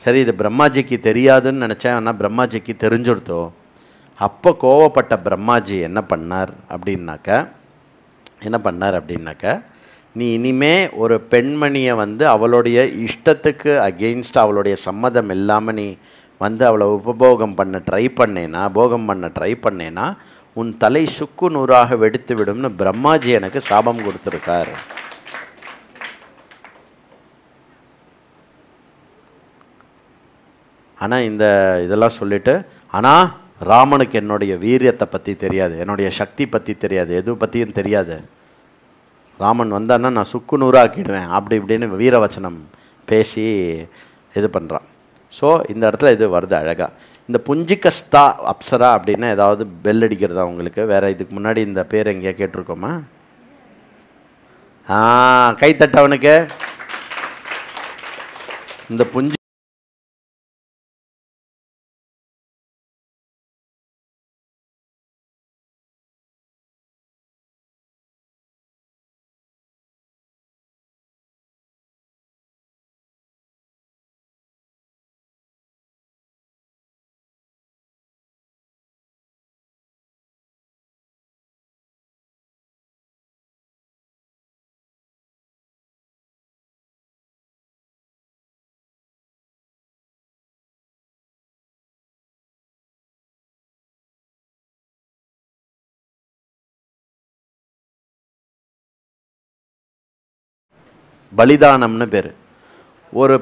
சரி, இது பிரம்மாஜிக்கு தெரியாதுன்னு நினச்சேன், ஆனால் பிரம்மாஜிக்கு தெரிஞ்சுடுத்தோ. அப்போ கோவப்பட்ட பிரம்மாஜி என்ன பண்ணார் அப்படின்னாக்க, நீ இனிமே ஒரு பெண்மணியை வந்து அவளுடைய இஷ்டத்துக்கு அகெயின்ஸ்ட், அவளுடைய சம்மதம் இல்லாமல் நீ வந்து அவளை போகம் பண்ண ட்ரை பண்ணேன்னா உன் தலை சுக்கு நூறாக வெடித்து விடும்னு பிரம்மாஜி எனக்கு சாபம் கொடுத்துருக்கார். ஆனால் இதெல்லாம் சொல்லிட்டு, ஆனால் ராமனுக்கு என்னுடைய வீரியத்தை பற்றி தெரியாது, என்னுடைய சக்தி பற்றி தெரியாது, எது பற்றியும் தெரியாது. ராமன் வந்தான்னா நான் சுக்கு நூறாக்கிடுவேன் அப்படி இப்படின்னு வீரவச்சனம் பேசி இது பண்ணுறான். ஸோ இந்த இடத்துல இது வருது அழகாக. இந்த புஞ்சிகஸ்தா அப்சரா அப்படின்னா ஏதாவது பெல் அடிக்கிறதா உங்களுக்கு? வேறு இதுக்கு முன்னாடி இந்த பேர் எங்கேயா கேட்டிருக்கோமா? கைத்தட்டவனுக்கு இந்த புஞ்சி பலிதானம்னு பேர். ஒரு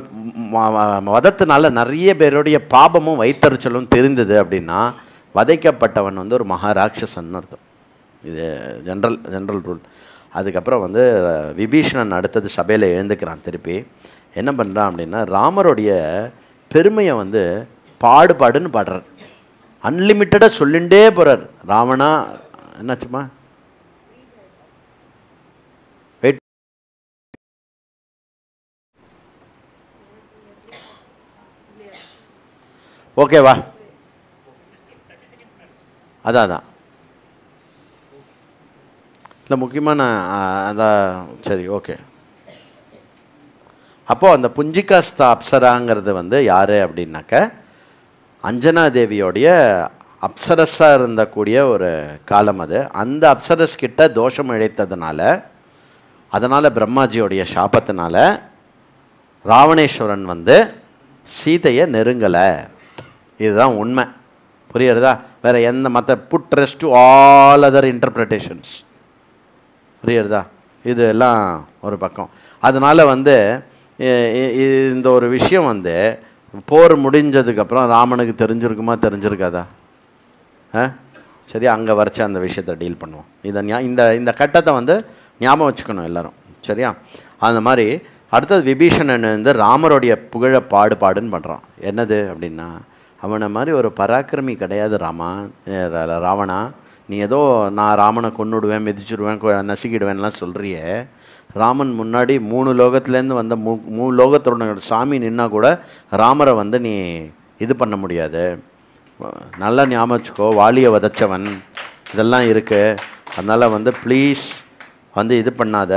வதத்தினால நிறைய பேருடைய பாபமும் வைத்தறிச்சலும் தெரிந்தது அப்படின்னா வதைக்கப்பட்டவன் வந்து ஒரு மகாராட்சசன் அர்த்தம். இது ஜென்ரல் ரூல். அதுக்கப்புறம் வந்து விபீஷணன் அடுத்தது சபையில் எழுந்துக்கிறான். திருப்பி என்ன பண்ணுறான் அப்படின்னா ராமருடைய பெருமையை வந்து பாடுன்னு பாடுறார். அன்லிமிட்டடாக சொல்லிகிட்டே போகிறார். ராவணா என்னாச்சுமா ஓகேவா? அதான் இல்லை முக்கியமான அதான். சரி, ஓகே. அப்போது அந்த புஞ்சிகாஸ்தா அப்சராங்கிறது வந்து யார் அப்படின்னாக்க அஞ்சனா தேவியோடைய அப்சரஸாக இருந்தக்கூடிய ஒரு காலம் அது. அந்த அப்சரஸ் கிட்ட தோஷம் இழைத்ததுனால, அதனால் பிரம்மாஜியோடைய சாபத்தினால ராவணேஸ்வரன் வந்து சீதையை நெருங்கலை. இதுதான் உண்மை. புரியுறதா? வேறு எந்த மற்ற put rest to all other interpretations. புரியுறதா? இது எல்லாம் ஒரு பக்கம். அதனால் வந்து இந்த ஒரு விஷயம் வந்து போர் முடிஞ்சதுக்கப்புறம் ராமனுக்கு தெரிஞ்சிருக்குமா தெரிஞ்சிருக்காதா? சரி, அங்கே வரைச்ச அந்த விஷயத்தை டீல் பண்ணுவோம். இந்த கட்டத்தை வந்து ஞாபகம் வச்சுக்கணும் எல்லோரும். சரியா? அந்த மாதிரி அடுத்தது விபீஷணன் வந்து ராமருடைய புகழை பாடுன்னு பண்ணுறான். என்னது அப்படின்னா, அவனை மாதிரி ஒரு பராக்கிரமி கிடையாது ராவணா. நீ ஏதோ நான் ராமனை கொன்னுடுவேன், மிதிச்சுடுவேன், நசுக்கிடுவேன்லாம் சொல்கிறியே. ராமன் முன்னாடி 3 லோகத்துலேருந்து வந்த 3 லோகத்தோட சாமி நின்னா கூட ராமரை வந்து நீ இது பண்ண முடியாது. நல்லா ஞாபகம் வச்சுக்கோ, வாலியை வதச்சவன் இதெல்லாம் இருக்குது. அதனால் வந்து ப்ளீஸ் வந்து இது பண்ணாத.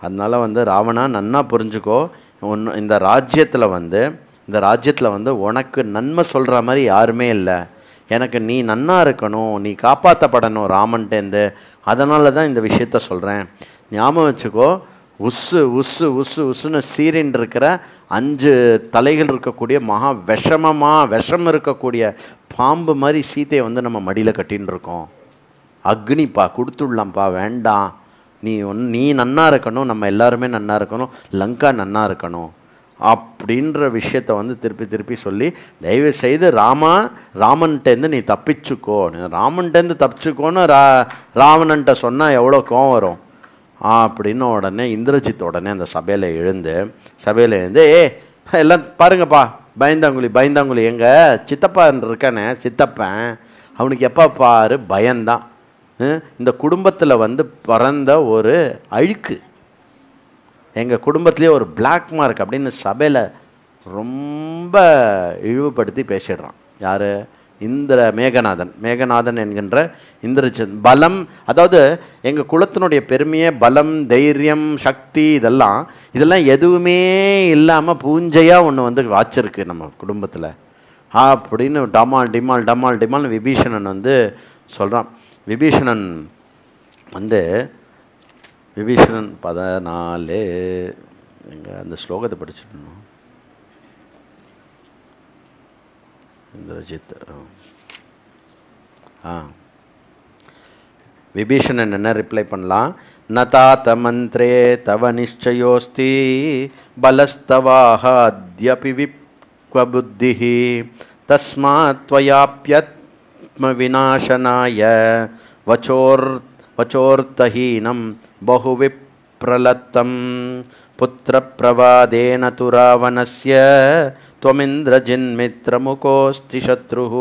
அதனால் வந்து ராவணா நன்னா புரிஞ்சுக்கோ, இந்த ராஜ்யத்தில் வந்து உனக்கு நன்மை சொல்கிற மாதிரி யாருமே இல்லை. எனக்கு நீ நன்னா இருக்கணும், நீ காப்பாற்றப்படணும் ராமன்ட்டேருந்து. அதனால தான் இந்த விஷயத்த சொல்கிறேன். ஞாபகம் வச்சுக்கோ, உஸ்ஸுன்னு சீரின்னு இருக்கிற 5 தலைகள் இருக்கக்கூடிய மகா விஷம் இருக்கக்கூடிய பாம்பு மாதிரி சீத்தையை வந்து நம்ம மடியில் கட்டின்னு இருக்கோம். அக்னிப்பா கொடுத்துடலாம்ப்பா, வேண்டாம். நீ நன்னா இருக்கணும், நம்ம எல்லாருமே நன்னா இருக்கணும், லங்கா நன்னா இருக்கணும் அப்படின்ற விஷயத்தை வந்து திருப்பி சொல்லி, தயவு செய்து ராமன்ட்டேருந்து நீ தப்பிச்சுக்கோ, ராமன்ட்டேருந்து தப்பிச்சுக்கோன்னு ராவணன்ட்ட சொன்னால் எவ்வளோ கோவம் வரும் அப்படின்னு உடனே இந்திரஜித் உடனே அந்த சபையில் எழுந்து எல்லாம் பாருங்கப்பா, பயந்தாங்குழி எங்கள் சித்தப்பா இருக்கானே சித்தப்பன், அவனுக்கு எப்போ பாரு பயந்தான். இந்த குடும்பத்தில் வந்து பிறந்த ஒரு அழுக்கு, எங்கள் குடும்பத்திலே ஒரு பிளாக் மார்க் அப்படின்னு சபையில் ரொம்ப இழிவுபடுத்தி பேசிடுறான். யார்? மேகநாதன் என்கின்ற இந்திரஜித். பலம், அதாவது எங்கள் குலத்தினுடைய பெருமையே பலம், தைரியம், சக்தி இதெல்லாம் எதுவுமே இல்லாமல் பூஞ்சையாக ஒன்று வந்து வாச்சிருக்கு நம்ம குடும்பத்தில் அப்படின்னு டமால் விபீஷணன் வந்து சொல்கிறான். விபீஷணன் 14 எங்கே அந்த ஸ்லோகத்தை படிச்சுடணும். இந்திரஜித் விபீஷணன் என்ன ரிப்ளை பண்ணலாம்? நதாத மந்த்ரே தவ நிச்சயோஸ்தி பலஸ்தவாஹ அத்யபி விப்வபுத்திஹி தஸ்மாத் த்வயாப்யத்ம விநாசனாய வச்சோர்த்தஹீனம் பகுவிப்ரலத்தம் புத்திரப்பிரவாதேன து ராவணஸ்ய त्वमिन्द्रजिन्मित्रमुकोऽस्ति शत्रुः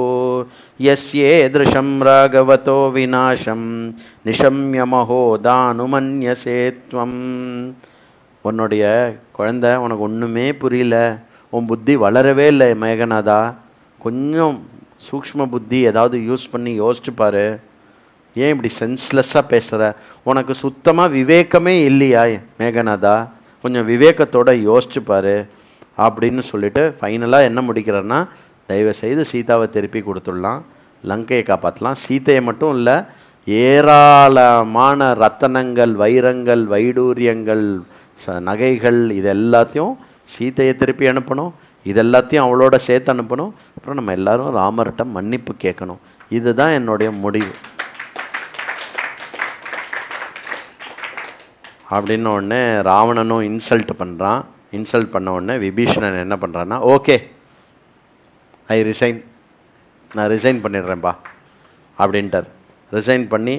यस्येदृशं राघवतो विनाशं निशम्य महोदानुमन्यसे त्वम्. உன்னுடைய குழந்தை உனக்கு ஒன்றுமே புரியல, உன் புத்தி வளரவே இல்லை மேகநாதா, கொஞ்சம் சூக்ஷ்ம புத்தி ஏதாவது யூஸ் பண்ணி யோசிச்சுப்பாரு, ஏன் இப்படி சென்ஸ்லெஸ்ஸாக பேசுகிற, உனக்கு சுத்தமாக விவேகமே இல்லையா மேகநாதா, கொஞ்சம் விவேகத்தோடு யோசிச்சுப்பாரு அப்படின்னு சொல்லிட்டு ஃபைனலாக என்ன முடிக்கிறேன்னா, தயவுசெய்து சீதாவை திருப்பி கொடுத்துடலாம், லங்கையை காப்பாற்றலாம். சீதையை மட்டும் இல்லை, ஏராளமான ரத்தனங்கள், வைரங்கள், வைடூரியங்கள், நகைகள், இது எல்லாத்தையும் சீதையை திருப்பி அனுப்பணும், இது எல்லாத்தையும் அவளோட சேர்த்து அனுப்பணும். அப்புறம் நம்ம எல்லாரும் ராமர்கிட்ட மன்னிப்பு கேட்கணும். இதுதான் என்னுடைய முடிவு. அப்படின்ன உடனே ராவணனும் இன்சல்ட் பண்ணுறான். இன்சல்ட் பண்ண உடனே விபீஷணன் என்ன பண்ணுறான்னா, ஓகே ஐ ரிசைன், நான் ரிசைன் பண்ணிடுறேன்ப்பா அப்படின்ட்டார். ரிசைன் பண்ணி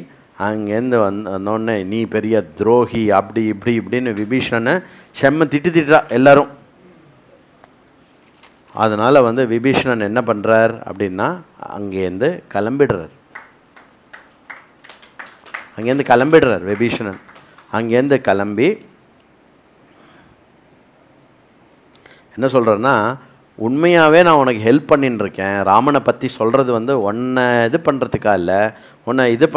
அங்கேருந்து வந்தோடனே நீ பெரிய துரோகி அப்படி இப்படி இப்படின்னு விபீஷணனை செம்ம திட்டுறா எல்லாரும். அதனால் விபீஷணன் என்ன பண்ணுறார் அப்படின்னா, அங்கேருந்து கிளம்பிடுறார் விபீஷணன். அங்கேருந்து கிளம்பி என்ன சொல்கிறேன்னா, உண்மையாகவே நான் உனக்கு ஹெல்ப் பண்ணிட்டுருக்கேன், ராமனை பற்றி சொல்கிறது உன்னை இது பண்ணுறதுக்காக இல்லை, உன்னை இது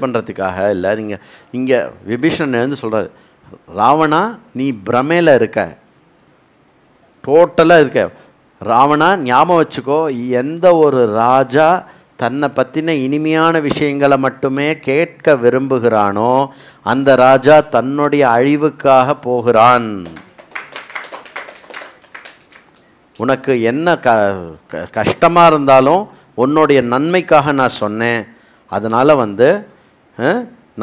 பண்ணுறதுக்காக இல்லை. இங்கே விபீஷணன் எழுந்து சொல்கிறார், ராவணா நீ பிரமையில் இருக்க, டோட்டலாக இருக்க. ராவணா ஞாபகம் வச்சுக்கோ, எந்த ஒரு ராஜா தன்னை பற்றின இனிமையான விஷயங்களை மட்டுமே கேட்க விரும்புகிறானோ அந்த ராஜா தன்னுடைய அழிவுக்காக போகிறான். உனக்கு என்ன கஷ்டமாக இருந்தாலும் உன்னுடைய நன்மைக்காக நான் சொன்னேன். அதனால்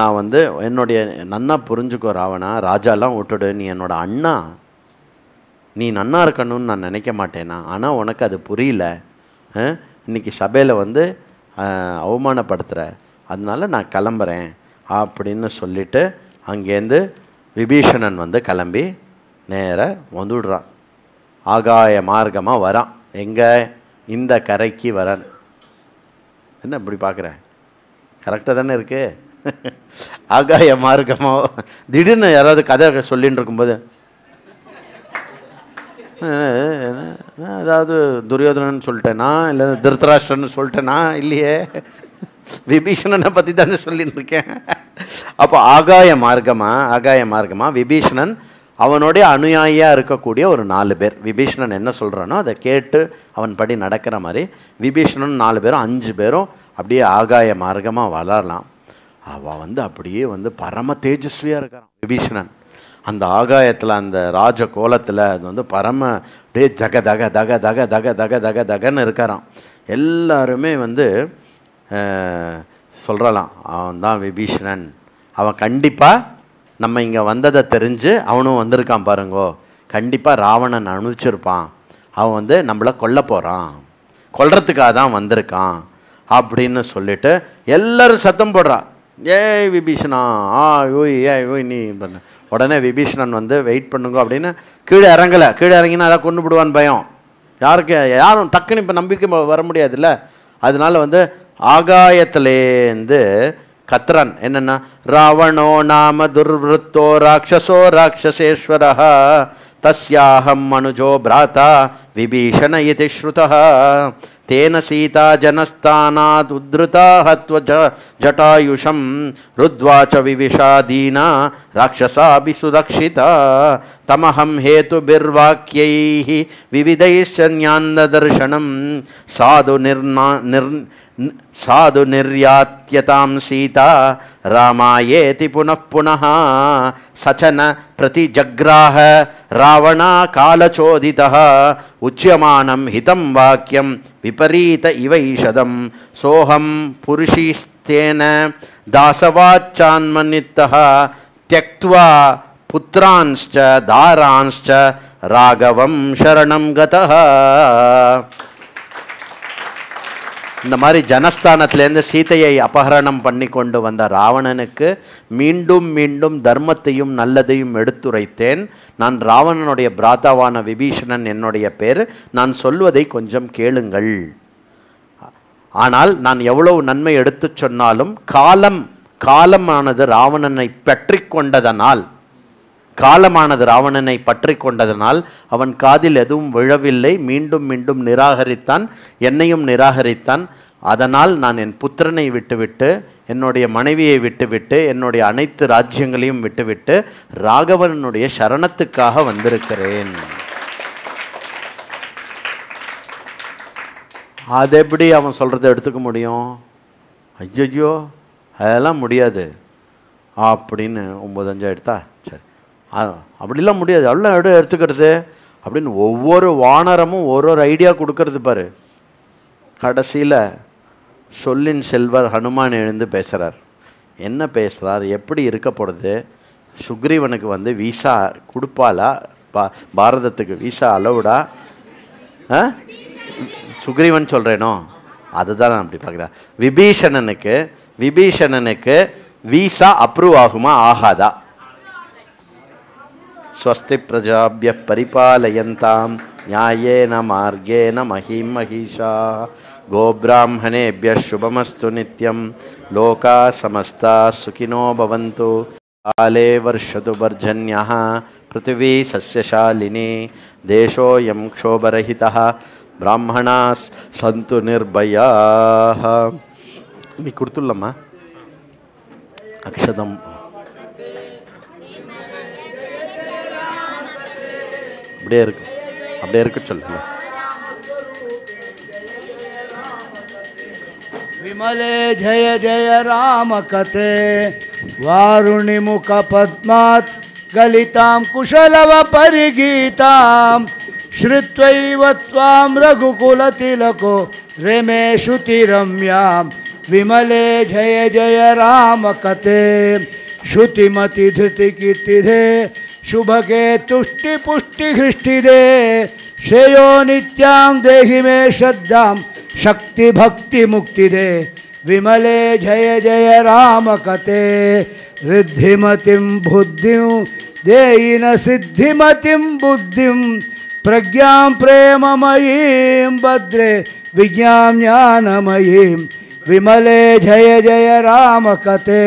நான் என்னுடைய நன்னா புரிஞ்சுக்கோ ராவணா, ராஜாலாம் விட்டுடு, நீ என்னோட அண்ணா, நீ நன்னா இருக்கணும்னு நான் நினைக்க மாட்டேனா, ஆனால் உனக்கு அது புரியல. இன்றைக்கி சபையில் அவமானப்படுத்துகிற, அதனால நான் கிளம்புறேன் அப்படின்னு சொல்லிவிட்டு அங்கேருந்து விபீஷணன் கிளம்பி நேராக வந்துடுறான். ஆகாய மார்க்கமாக வரான். எங்கே? இந்த கரைக்கு வரான். என்ன இப்படி பார்க்குற, கரெக்டாக தானே இருக்கு? ஆகாய மார்க்கமாக திடீர்னு யாராவது கதை சொல்லின்னு இருக்கும்போது அதாவது துரியோதனன் சொல்லிட்டேனா இல்லை திருத்தராஷ்டிரன்னு சொல்லிட்டேனா, இல்லையே, விபீஷணனை பற்றி தானே சொல்லின்னு இருக்கேன். அப்போ ஆகாய மார்க்கமாக விபீஷணன் அவனுடைய அனுயாயியாக இருக்கக்கூடிய ஒரு 4 பேர், விபீஷணன் என்ன சொல்கிறானோ அதை கேட்டு அவன் படி நடக்கிற மாதிரி விபீஷணன் 4 பேரும் 5 பேரும் அப்படியே ஆகாய மார்க்கமாக வளரலாம். அவன் அப்படியே பரம தேஜஸ்வியாக இருக்கான் விபீஷணன். அந்த ஆகாயத்தில் அந்த ராஜ கோலத்தில் அது பரம அப்படியே தக தக தக தக தக தக தக தகன்னு இருக்காரான். எல்லாருமே சொல்கிறாளாம், அவன் தான் விபீஷணன், அவன் கண்டிப்பாக நம்ம இங்கே வந்ததை தெரிஞ்சு அவனும் வந்திருக்கான் பாருங்கோ, கண்டிப்பாக ராவணன் அனுப்பிச்சிருப்பான், அவன் நம்மளை கொல்ல போகிறான், கொல்றதுக்காக தான் வந்திருக்கான் அப்படின்னு சொல்லிட்டு எல்லோரும் சத்தம் போடுறான், ஏய் விபீஷணா, ஓய் நீ பண்ண. உடனே விபீஷணன் வெயிட் பண்ணுங்க அப்படின்னு கீழே இறங்கினா அதை கொண்டு விடுவான்னு பயம். யாரும் டக்குன்னு இப்போ நம்பிக்கை வர முடியாதுல்ல. அதனால ஆகாயத்திலேருந்து கத்ரான் என்னன்னா, ராவணோ நாம துர்வృத்தோ ராட்சசோ ராட்சசேஸ்வரः தஸ்யாஹம் மனுஜோ பிராதா விபீஷண இதி ஸ்ருதः தேன சீதா ஜனஸ்தானாத் உத்ருதா ஹத்வ ஜட்டாயுஷம் ருத்வாச்ச விவிஷாதீனா ராட்சசாபி சுரக்ஷிதா தமஹம் ஹேதுபிர்வாக்யைஹி விவிதைश्च ஞானதர்ஷனம் சாது நிர்யாத்யதாம் சீதா ராமாயேதி புனః புனः சச்சன பிரதிஜக்ராஹ ராவணா காலச்சோதிதः உச்யமானம் ஹிதம் வாக்கியம் விபரீத இவைஷதம் சோஹம் புருஷிஸ்தேன தாசவாச்சான்மனித்தः த்யக்த்வா புத்ரான்ஸ்ச தாரான்ஸ்ச ராகவம் சரணம் கதः. இந்த மாதிரி ஜனஸ்தானத்திலேருந்து சீதையை அபகரணம் பண்ணி கொண்டு வந்த ராவணனுக்கு மீண்டும் மீண்டும் தர்மத்தையும் நல்லதையும் எடுத்துரைத்தேன். நான் ராவணனுடைய பிராதாவான விபீஷணன் என்னுடைய பேர், நான் சொல்வதை கொஞ்சம் கேளுங்கள். ஆனால் நான் எவ்வளவு நன்மை எடுத்து சொன்னாலும் காலமானது ராவணனை பற்றி கொண்டதனால், காலமானது ராவணனை பற்றி கொண்டதனால் அவன் காதில் எதுவும் விழவில்லை. மீண்டும் மீண்டும் நிராகரித்தான், என்னையும் நிராகரித்தான். அதனால் நான் என் புத்திரனை விட்டுவிட்டு, என்னுடைய மனைவியை விட்டுவிட்டு, என்னுடைய அனைத்து ராஜ்யங்களையும் விட்டுவிட்டு ராகவனுடைய சரணத்துக்காக வந்திருக்கிறேன். அது எப்படி அவன் சொல்கிறத எடுத்துக்க முடியும்? ஐயோ அதெல்லாம் முடியாது அப்படின்னு 9-5 எடுத்தா சரி, அப்படிலாம் முடியாது, அவ்வளோ எடுத்துக்கிறது அப்படின்னு ஒவ்வொரு வானரமும் ஒரு ஐடியா கொடுக்கறது பாரு. கடைசியில் சொல்லின் செல்வர் ஹனுமான் எழுந்து பேசுகிறார். என்ன பேசுகிறார்? எப்படி இருக்க போகிறது? சுக்ரீவனுக்கு வீசா கொடுப்பாளா? பாரதத்துக்கு வீசா அலவுடா? சுக்ரீவன் சொல்கிறேனோ அதுதான் நான் அப்படி பார்க்குறேன். விபீஷணனுக்கு வீசா அப்ரூவ் ஆகுமா ஆகாதா? ஸ்வஸ்தி பிரஜாபிய பரிபாலயந்தாம் நியாயேன மார்கேன மஹீம் மஹீஷா கோப்ராஹ்மணேபிய சுபமஸ்து நித்யம் லோகா சமஸ்தா சுகினோ பவந்து காலே வர்ஷது பர்ஜன்யः பிருத்திவி சஸ்யசாலினி தேசோயம் க்ஷோபரஹிதः பிராமணாஸ் சந்து நிர்பயாः. நீ கொடுத்துள்ளம்மா அக்ஷதம். அப்படியே இருக்கு சொல்லுங்க. विमले जय जय राम कथे वारुणि मुख पद्मात् गलितां कुशलव परिगीतां श्रुत्वैव त्वां रघुकुलतिलको रेमे श्रुतिरम्यां. विमले जय जय राम कथे श्रुतिमति धृति कीर्तिदे शुभगे तुष्टि पुष्टि हृष्टिदे श्रेयो नित्यां देहि मे श्रद्धां शक्ति भक्ति मुक्ति दे. विमले जय जय राम कथे रिद्धिमतिं बुद्धिं देयिन सिद्धिमतिं बुद्धिं प्रज्ञां प्रेममयीं भद्रे विज्ञां ज्ञानमयीं. विमले जय जय राम कथे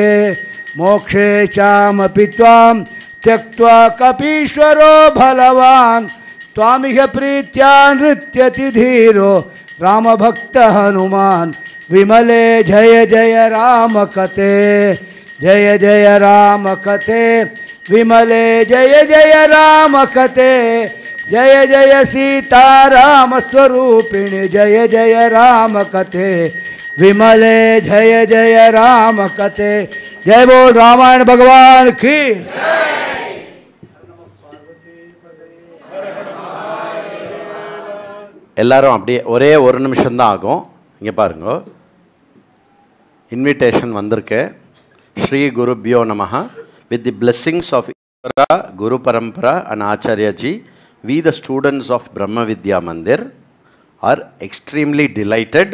मोक्षे चामपि त्वां त्यक्त्वा कपीश्वरो बलवान् त्वामिह प्रीत्या नृत्यति धीरो रामभक्त हनुमान्. विमले जय जय राम कथे जय जय राम कथे विमले जय जय राम कथे जय जय सीताराम स्वरूपिणि जय जय राम कथे. विमले जय जय राम कथे. जय बोल रामायण भगवान की. எல்லாரும் அப்படியே ஒரே ஒரு நிமிஷம்தான் ஆகும். இங்கே பாருங்க, இன்விடேஷன் வந்திருக்கு. ஸ்ரீ குருபியோ நமஹ. With the blessings of guru parampara and Acharyaji, we the students of Brahma Vidya Mandir are extremely delighted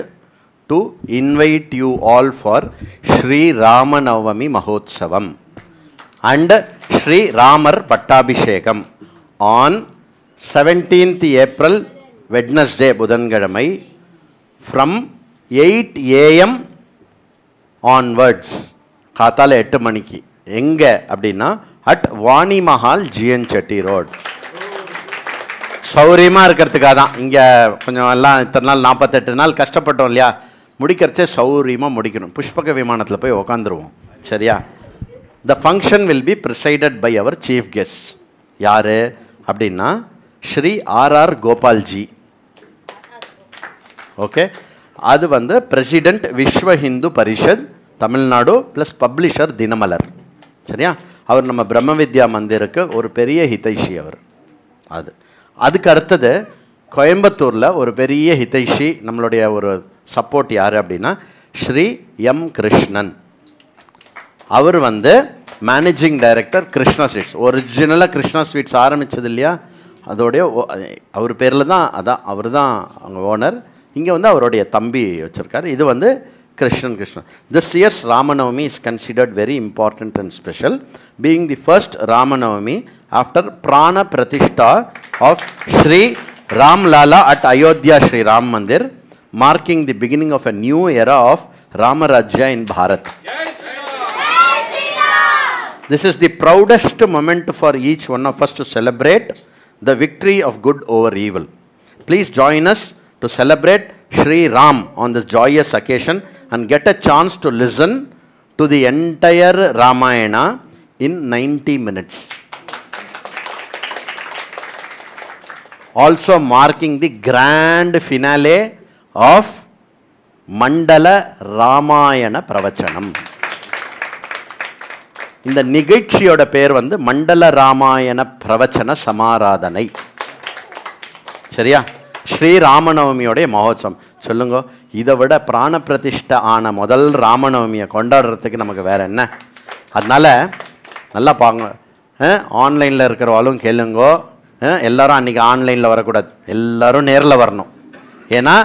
to invite you all for Shri Ramanavami Mahotsavam and Shri Ramar Pattabhishekam on 17th April Wednesday புதன்கிழமை from 8 AM onwards, காத்தால 8 மணிக்கு. எங்கே அப்படின்னா at Vani Mahal GN Chetty Road. சௌரியமாக இருக்கிறதுக்காக தான். இங்கே கொஞ்சம் எல்லாம் இத்தனை நாள் 48 நாள் கஷ்டப்பட்டோம் இல்லையா, முடிக்கிறச்சே சௌரியமாக முடிக்கணும். புஷ்பக விமானத்தில் போய் உக்காந்துருவோம். சரியா? The function will be presided by our chief guest. யார் அப்படின்னா ஸ்ரீ ஆர்ஆர் கோபால்ஜி. ஓகே, அது president Vishwa Hindu Parishad Tamil Nadu plus publisher Dinamalar. சரியா? அவர் நம்ம பிரம்ம வித்யா மந்திருக்கு ஒரு பெரிய ஹிதைஷி அவர். அதுக்கு அடுத்தது கோயம்புத்தூரில் ஒரு பெரிய ஹிதைஷி, நம்மளுடைய ஒரு சப்போர்ட் யார் அப்படின்னா ஸ்ரீ எம் கிருஷ்ணன். அவர் மேனேஜிங் டைரக்டர் கிருஷ்ணா ஸ்வீட்ஸ். ஒரிஜினலாக கிருஷ்ணா ஸ்வீட்ஸ் ஆரம்பித்தது இல்லையா, அதோடைய அவர் பேரில் தான், அதான் அவர் தான் அவங்க ஓனர். இங்கே அவருடைய தம்பி வச்சுருக்காரு. இது Krishnan. This year's Ramanavami is considered very important and special, being the first Ramanavami after Prana Pratishtha of Shri Ram Lala at Ayodhya Shri Ram Mandir, marking the beginning of a new era of Ramarajya in Bharat. This is the proudest moment for each one of us to celebrate the victory of good over evil. Please join us to celebrate Sri Ram on this joyous occasion and get a chance to listen to the entire Ramayana in 90 minutes. Also marking the grand finale of Mandala Ramayana Pravachanam. இந்த நிகழ்ச்சியோட பேர் வந்து மண்டல ராமாயண பிரவச்சன சமாராதனை. சரியா? ஸ்ரீ ராமநவமியோடைய மகோத்சவம். சொல்லுங்க, இதை விட பிராண பிரதிஷ்டை ஆன முதல் ராமநவமியை கொண்டாடுறதுக்கு நமக்கு வேற என்ன? அதனால நல்லா பாங்க, ஆன்லைனில் இருக்கிறவாலும் கேளுங்கோ. எல்லாரும் அன்றைக்கி ஆன்லைனில் வரக்கூடாது, எல்லோரும் நேரில் வரணும். ஏன்னா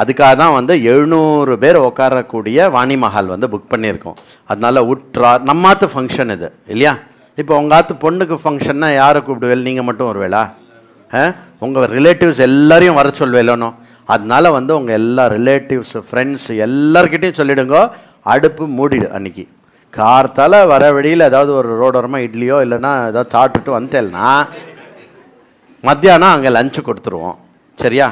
அதுக்காக தான் வந்து 700 பேர் உட்காரக்கூடிய வாணி மஹால் வந்து புக் பண்ணியிருக்கோம். அதனால் உற்றார் நம்மாத்து ஃபங்க்ஷன் இது இல்லையா? இப்போ உங்கள் ஆத்து பொண்ணுக்கு ஃபங்க்ஷன்னா யாரை கூப்பிடுவேல்? நீங்கள் மட்டும் வருவேலா? உங்கள் ரிலேட்டிவ்ஸ் எல்லாரையும் வர சொல்வேலனோ? அதனால் வந்து உங்கள் எல்லா ரிலேட்டிவ்ஸ் ஃப்ரெண்ட்ஸ் எல்லார்கிட்டையும் சொல்லிவிடுங்க, அடுப்பு மூடிடு. அன்றைக்கி கார்த்தால் வர வழியில் ஏதாவது ஒரு ரோடோரமாக இட்லியோ இல்லைன்னா ஏதாவது சாப்பிட்டுட்டு வந்துட்டேன்னா மத்தியானம் அங்கே லஞ்சு கொடுத்துருவோம். சரியா?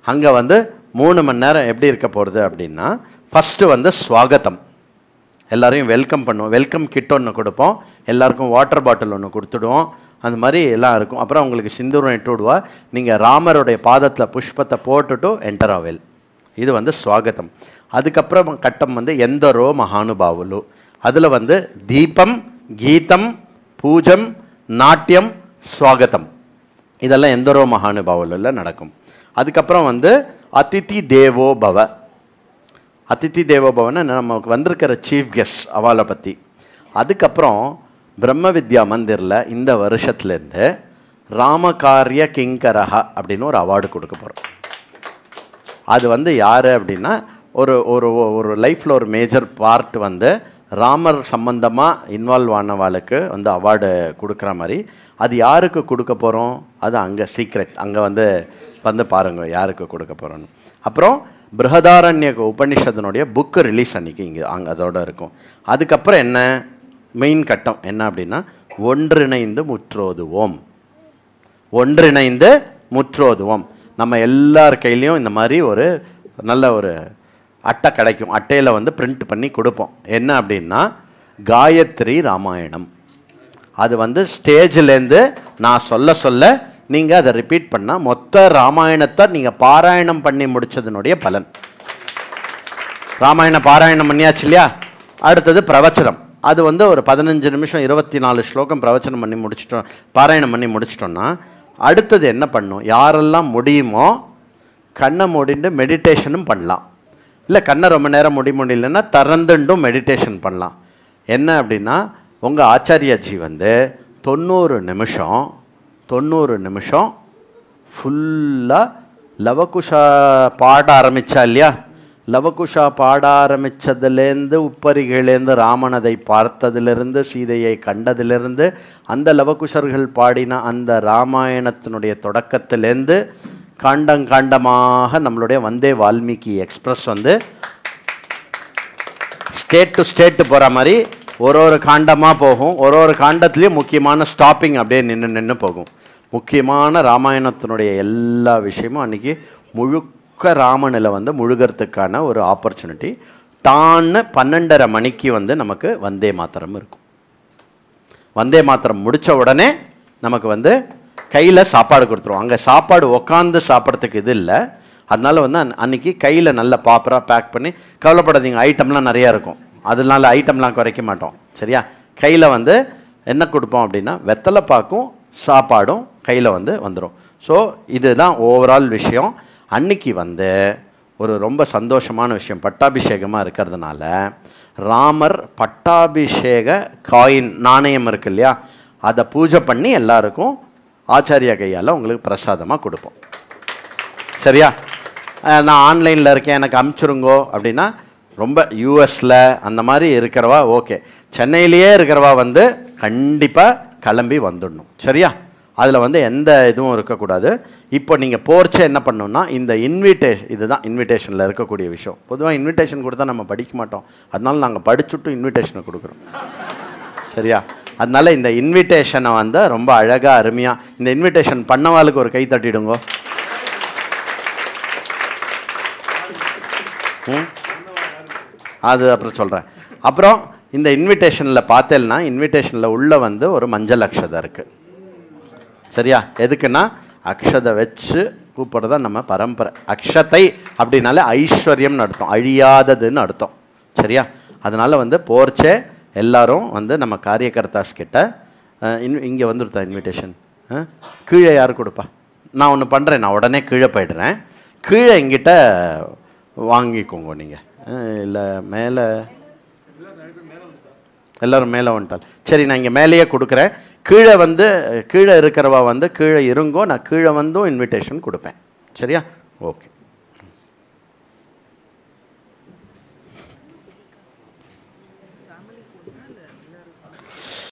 அங்கே வந்து 3 மணி நேரம் எப்படி இருக்க போகிறது அப்படின்னா, ஃபஸ்ட்டு வந்து ஸ்வாகத்தம், எல்லோரையும் வெல்கம் பண்ணுவோம். வெல்கம் கிட் ஒன்று கொடுப்போம், எல்லாருக்கும் வாட்டர் பாட்டில் ஒன்று கொடுத்துடுவோம். அந்த மாதிரி எல்லாம் இருக்கும். அப்புறம் உங்களுக்கு சிந்தூரம் இட்டு விடுவா. நீங்கள் ராமருடைய பாதத்தில் புஷ்பத்தை போட்டுட்டு என்டர் ஆவேல். இது வந்து ஸ்வாகத்தம். அதுக்கப்புறம் கட்டம் வந்து எந்தரோ மகானுபாவுலு. அதில் வந்து தீபம், கீதம், பூஜம், நாட்டியம், ஸ்வாகத்தம், இதெல்லாம் எந்தரோ மகானுபாவுல நடக்கும். அதுக்கப்புறம் வந்து அதிதி தேவோ பவ. அதிதி தேவோ பவன்னா நமக்கு வந்திருக்கிற சீஃப் கெஸ்ட் அவளை பற்றி. அதுக்கப்புறம் பிரம்ம வித்யா மந்திரில் இந்த வருஷத்துலேருந்து ராமகாரிய கிங்கரஹா அப்படின்னு ஒரு அவார்டு கொடுக்க போகிறோம். அது வந்து யார் அப்படின்னா, ஒரு ஒரு ஒரு லைஃப்பில் ஒரு மேஜர் பார்ட் வந்து ராமர் சம்பந்தமாக இன்வால்வ் ஆனவாளுக்கு வந்து அவார்டு கொடுக்குற மாதிரி. அது யாருக்கு கொடுக்க போகிறோம்? அது அங்கே சீக்ரெட், அங்கே வந்து பாருங்கள் யாருக்கு கொடுக்க போகிறோன்னு. அப்புறம் பிருஹதாரண்யக உபனிஷத்தினுடைய புக்கு ரிலீஸ் அன்றைக்கி இங்கே அங்கே அதோடு இருக்கும். அதுக்கப்புறம் என்ன மெயின் கட்டம் என்ன அப்படின்னா, ஒன்றிணைந்து முற்றோதுவோம். ஒன்றிணைந்து முற்றோதுவோம். நம்ம எல்லார் கையிலையும் இந்த மாதிரி ஒரு நல்ல ஒரு அட்டை கிடைக்கும். அட்டையில் வந்து பிரிண்ட் பண்ணி கொடுப்போம். என்ன அப்படின்னா, காயத்ரி ராமாயணம். அது வந்து ஸ்டேஜிலேருந்து நான் சொல்ல நீங்கள் அதை ரிப்பீட் பண்ணால் மொத்த ராமாயணத்தை நீங்கள் பாராயணம் பண்ணி முடித்ததுனுடைய பலன். ராமாயண பாராயணம் பண்ணியாச்சு இல்லையா? அடுத்தது பிரவச்சனம். அது வந்து ஒரு 15 நிமிஷம் 24 ஸ்லோகம் பிரவச்சனம் பண்ணி முடிச்சிட்டோம், பாராயணம் பண்ணி முடிச்சிட்டோன்னா அடுத்தது என்ன பண்ணும்? யாரெல்லாம் முடியுமோ கண்ணை மூடிண்டு மெடிடேஷனும் பண்ணலாம். இல்லை கண்ணை ரொம்ப நேரம் முடியலன்னா திறந்துண்டும் மெடிடேஷன் பண்ணலாம். என்ன அப்படின்னா, உங்கள் ஆச்சாரியாஜி வந்து 90 நிமிஷம் ஃபுல்லாக லவகுஷா பாட ஆரம்பித்தா இல்லையா? லவகுஷா பாட ஆரம்பித்ததுலேருந்து உப்பரிகளேருந்து ராமனதை பார்த்ததிலிருந்து சீதையை கண்டதிலிருந்து அந்த லவகுஷர்கள் பாடின அந்த ராமாயணத்தினுடைய தொடக்கத்திலேருந்து காண்டமாக நம்மளுடைய வந்தே வால்மீகி எக்ஸ்பிரஸ் வந்து ஸ்டேட் டு ஸ்டேட்டு போகிற மாதிரி ஒரு காண்டமாக போகும். ஒரு காண்டத்துலேயும் முக்கியமான ஸ்டாப்பிங் அப்படியே நின்று போகும். முக்கியமான ராமாயணத்தினுடைய எல்லா விஷயமும் அன்றைக்கி முழுக்க ராமனில் வந்து முழுகிறதுக்கான ஒரு ஆப்பர்ச்சுனிட்டி. டான்னு 12:30 மணிக்கு வந்து நமக்கு வந்தே மாத்திரம் இருக்கும். வந்தே மாத்திரம் முடித்த உடனே நமக்கு வந்து கையில் சாப்பாடு கொடுத்துருவோம். அங்கே சாப்பாடு உக்காந்து சாப்பிட்றதுக்கு இது இல்லை. அதனால் வந்து அன்றைக்கி கையில் நல்ல ப்ராப்பராக பேக் பண்ணி, கவலைப்படாதீங்க, ஐட்டம்லாம் நிறையா இருக்கும், அதனால ஐட்டம்லாம் குறைக்க மாட்டோம். சரியா? கையில் வந்து என்ன கொடுப்போம் அப்படின்னா, வெத்தலை பாக்கும் சாப்பாடும் கையில் வந்து வந்துடும். ஸோ இதுதான் ஓவரால் விஷயம். அன்னைக்கு வந்து ஒரு ரொம்ப சந்தோஷமான விஷயம், பட்டாபிஷேகமாக இருக்கிறதுனால ராமர் பட்டாபிஷேக காயின் நாணயம் இருக்கு இல்லையா, அதை பூஜை பண்ணி எல்லாருக்கும் ஆச்சாரியா கையால் உங்களுக்கு பிரசாதமாக கொடுப்போம். சரியா? நான் ஆன்லைனில் இருக்கேன் எனக்கு அனுப்பிச்சுருங்கோ அப்படின்னா, ரொம்ப யூஎஸில் அந்த மாதிரி இருக்கிறவா ஓகே, சென்னையிலேயே இருக்கிறவா வந்து கண்டிப்பாக கிளம்பி வந்துடணும். சரியா? அதில் வந்து எந்த இதுவும் இருக்கக்கூடாது. இப்போ நீங்கள் போர்ச்சே என்ன பண்ணணும்னா, இந்த இதுதான் இன்விடேஷனில் இருக்கக்கூடிய விஷயம். பொதுவாக இன்விடேஷன் கொடுத்தா நம்ம படிக்க மாட்டோம், அதனால நாங்கள் படிச்சுட்டு இன்விடேஷனை கொடுக்குறோம். சரியா? அதனால இந்த இன்விடேஷனை வந்து ரொம்ப அழகாக அருமையாக இந்த இன்விடேஷன் பண்ணவாளுக்கு ஒரு கை தட்டிடுங்கோ. அது அப்புறம் சொல்கிறேன். அப்புறம் இந்த இன்விடேஷனில் பார்த்தேன்னா இன்விடேஷனில் உள்ள வந்து ஒரு மஞ்சள் அக்ஷதை இருக்குது. சரியா? எதுக்குன்னா அக்ஷதை வச்சு கூப்பிட்றதா நம்ம பரம்பரை. அக்ஷதை அப்படின்னாலே ஐஸ்வர்யம்னு அர்த்தம், அழியாததுன்னு அர்த்தம். சரியா? அதனால் வந்து போர்ச்சே எல்லாரும் வந்து நம்ம காரியகர்த்தாஸ் கிட்ட இங்கே வந்துருத்தா இன்விடேஷன் கீழே யார் கொடுப்பா? நான் ஒன்று பண்ணுறேன், நான் உடனே கீழே போய்டுறேன். கீழே எங்கிட்ட வாங்கிக்கோங்க நீங்கள். இல்லை மேலே எல்லோரும் மேலே வந்துட்டால் சரி, நான் இங்கே மேலேயே கொடுக்குறேன். கீழே வந்து கீழே இருக்கிறவா வந்து கீழே இருங்கோ, நான் கீழே வந்தும் இன்விடேஷன் கொடுப்பேன். சரியா? ஓகே.